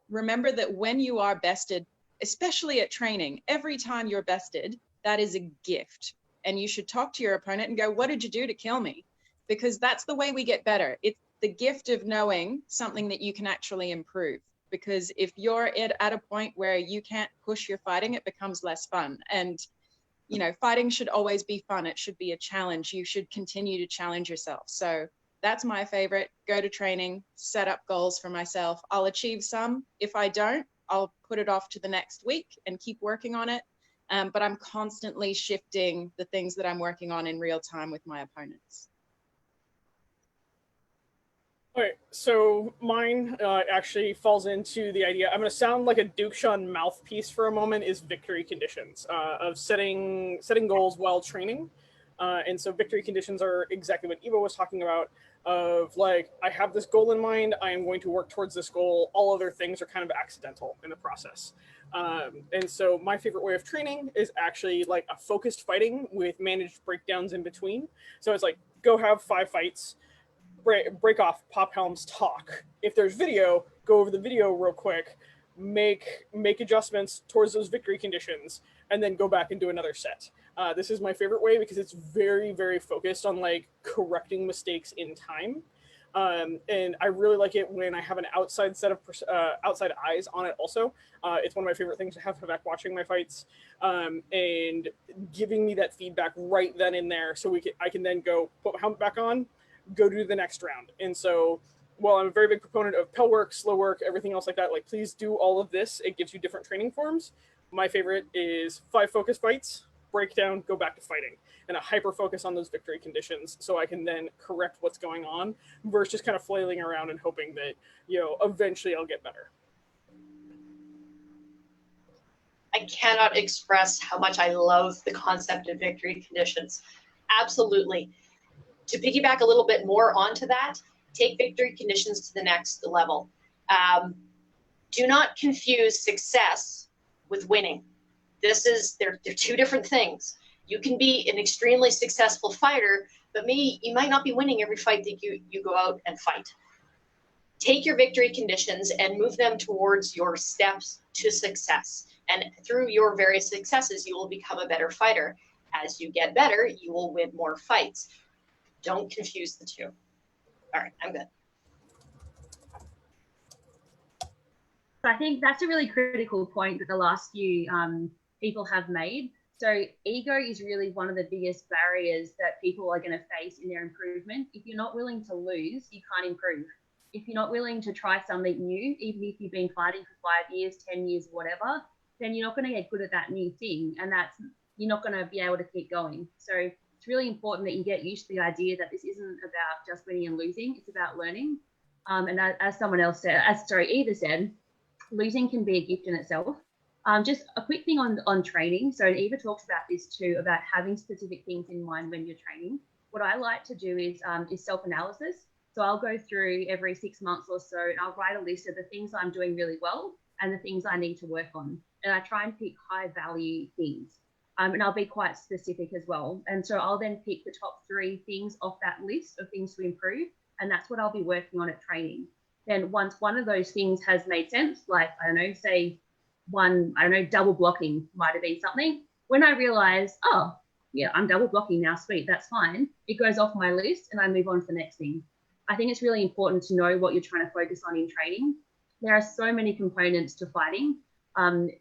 remember that when you are bested, especially at training, every time you're bested, that is a gift. And you should talk to your opponent and go, what did you do to kill me? Because that's the way we get better. It's the gift of knowing something that you can actually improve. Because if you're at a point where you can't push your fighting, it becomes less fun. And, you know, fighting should always be fun. It should be a challenge. You should continue to challenge yourself. So that's my favorite. Go to training, set up goals for myself. I'll achieve some. If I don't, I'll put it off to the next week and keep working on it. But I'm constantly shifting the things that I'm working on in real time with my opponents. Okay, so mine actually falls into the idea. I'm going to sound like a Duke Sean mouthpiece for a moment. Is victory conditions of setting goals while training, and so victory conditions are exactly what Eva was talking about. Of like, I have this goal in mind. I am going to work towards this goal. All other things are kind of accidental in the process. And so my favorite way of training is actually like a focused fighting with managed breakdowns in between. So it's like, go have 5 fights. Break off, pop helms, talk. If there's video, go over the video real quick, make adjustments towards those victory conditions, and then go back and do another set. This is my favorite way because it's very, very focused on like correcting mistakes in time. And I really like it when I have an outside set of outside eyes on it also. It's one of my favorite things to have Vivek watching my fights and giving me that feedback right then and there, so I can then go put my helmet back on, go to the next round. And so while I'm a very big proponent of pel work, slow work, everything else like that, like please do all of this. It gives you different training forms. My favorite is 5 focus fights, breakdown, go back to fighting, and a hyper focus on those victory conditions so I can then correct what's going on versus just kind of flailing around and hoping that, you know, eventually I'll get better. I cannot express how much I love the concept of victory conditions. Absolutely. To piggyback a little bit more onto that, take victory conditions to the next level. Do not confuse success with winning. They're 2 different things. You can be an extremely successful fighter, but maybe you might not be winning every fight that you go out and fight. Take your victory conditions and move them towards your steps to success. And through your various successes, you will become a better fighter. As you get better, you will win more fights. Don't confuse the 2. All right, I'm good. So I think that's a really critical point that the last few people have made. So ego is really one of the biggest barriers that people are going to face in their improvement. If you're not willing to lose, you can't improve. If you're not willing to try something new, even if you've been fighting for 5 years, 10 years, whatever, then you're not going to get good at that new thing, and you're not going to be able to keep going. So it's really important that you get used to the idea that this isn't about just winning and losing. It's about learning. And as someone else said, Eva said, losing can be a gift in itself. Just a quick thing on training. So Eva talks about this too, about having specific things in mind when you're training. What I like to do is self-analysis. So I'll go through every 6 months or so, and I'll write a list of the things I'm doing really well and the things I need to work on. And I try and pick high value things. And I'll be quite specific as well. And so I'll then pick the top 3 things off that list of things to improve. And that's what I'll be working on at training. Then once one of those things has made sense, like, I don't know, say double blocking might have been something. When I realize, oh, yeah, I'm double blocking now, sweet, that's fine. It goes off my list and I move on to the next thing. I think it's really important to know what you're trying to focus on in training. There are so many components to fighting.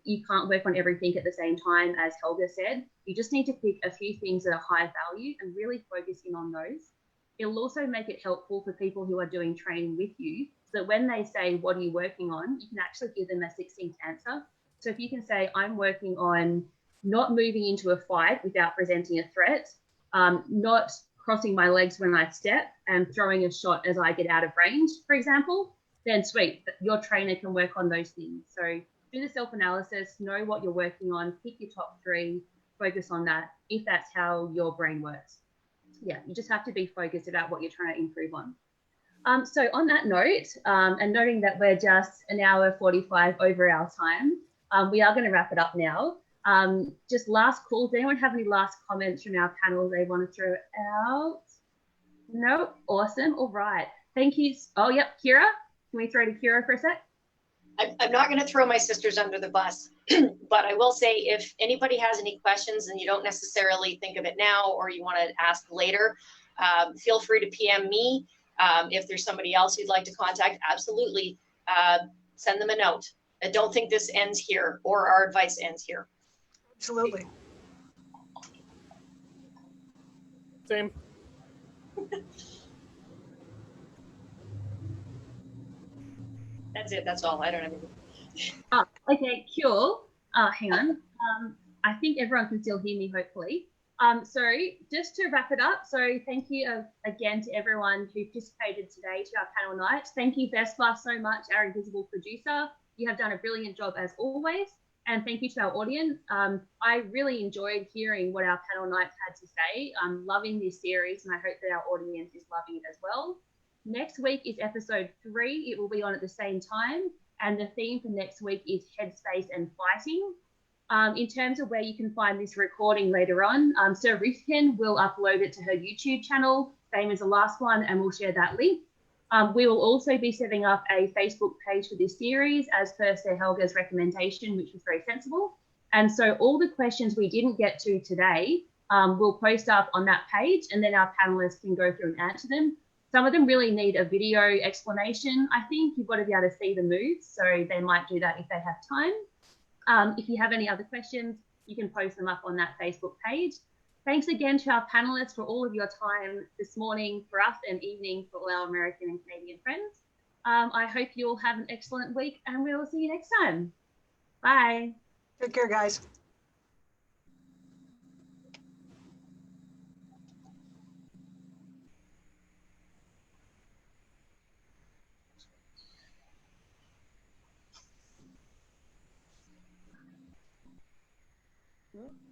You can't work on everything at the same time, as Helga said. You just need to pick a few things that are high value and really focus in on those. It'll also make it helpful for people who are doing training with you, so that when they say, what are you working on, you can actually give them a succinct answer. So if you can say, I'm working on not moving into a fight without presenting a threat, not crossing my legs when I step and throwing a shot as I get out of range, for example, then sweet, your trainer can work on those things. So do the self-analysis, know what you're working on, pick your top 3, focus on that if that's how your brain works. Yeah, you just have to be focused about what you're trying to improve on. So on that note, and noting that we're just an hour 45 over our time, we are going to wrap it up now. Just last call. Does anyone have any last comments from our panel they want to throw out? No? Awesome. All right. Thank you. Oh, yep. Kira. Can we throw to Kira for a sec? I'm not going to throw my sisters under the bus, but I will say if anybody has any questions and you don't necessarily think of it now or you want to ask later, feel free to PM me. If there's somebody else you'd like to contact, absolutely send them a note. I don't think this ends here or our advice ends here. Absolutely. Same. That's it. That's all. I don't have anything. Oh, okay, cool. Hang on. I think everyone can still hear me, hopefully. So just to wrap it up, so thank you again to everyone who participated today to our panel night. Thank you, Vespa, so much, our invisible producer. You have done a brilliant job as always. And thank you to our audience. I really enjoyed hearing what our panel nights had to say. I'm loving this series and I hope that our audience is loving it as well. Next week is episode 3. It will be on at the same time. And the theme for next week is headspace and fighting. In terms of where you can find this recording later on, Sir Rifkin will upload it to her YouTube channel, same as the last one, and we'll share that link. We will also be setting up a Facebook page for this series as per Sir Helga's recommendation, which was very sensible. And so all the questions we didn't get to today, we'll post up on that page and then our panelists can go through and answer them. Some of them really need a video explanation. I think you've got to be able to see the moves, so they might do that if they have time. If you have any other questions, you can post them up on that Facebook page. Thanks again to our panelists for all of your time this morning for us and evening for all our American and Canadian friends. I hope you all have an excellent week and we will see you next time. Bye. Take care, guys. Yeah.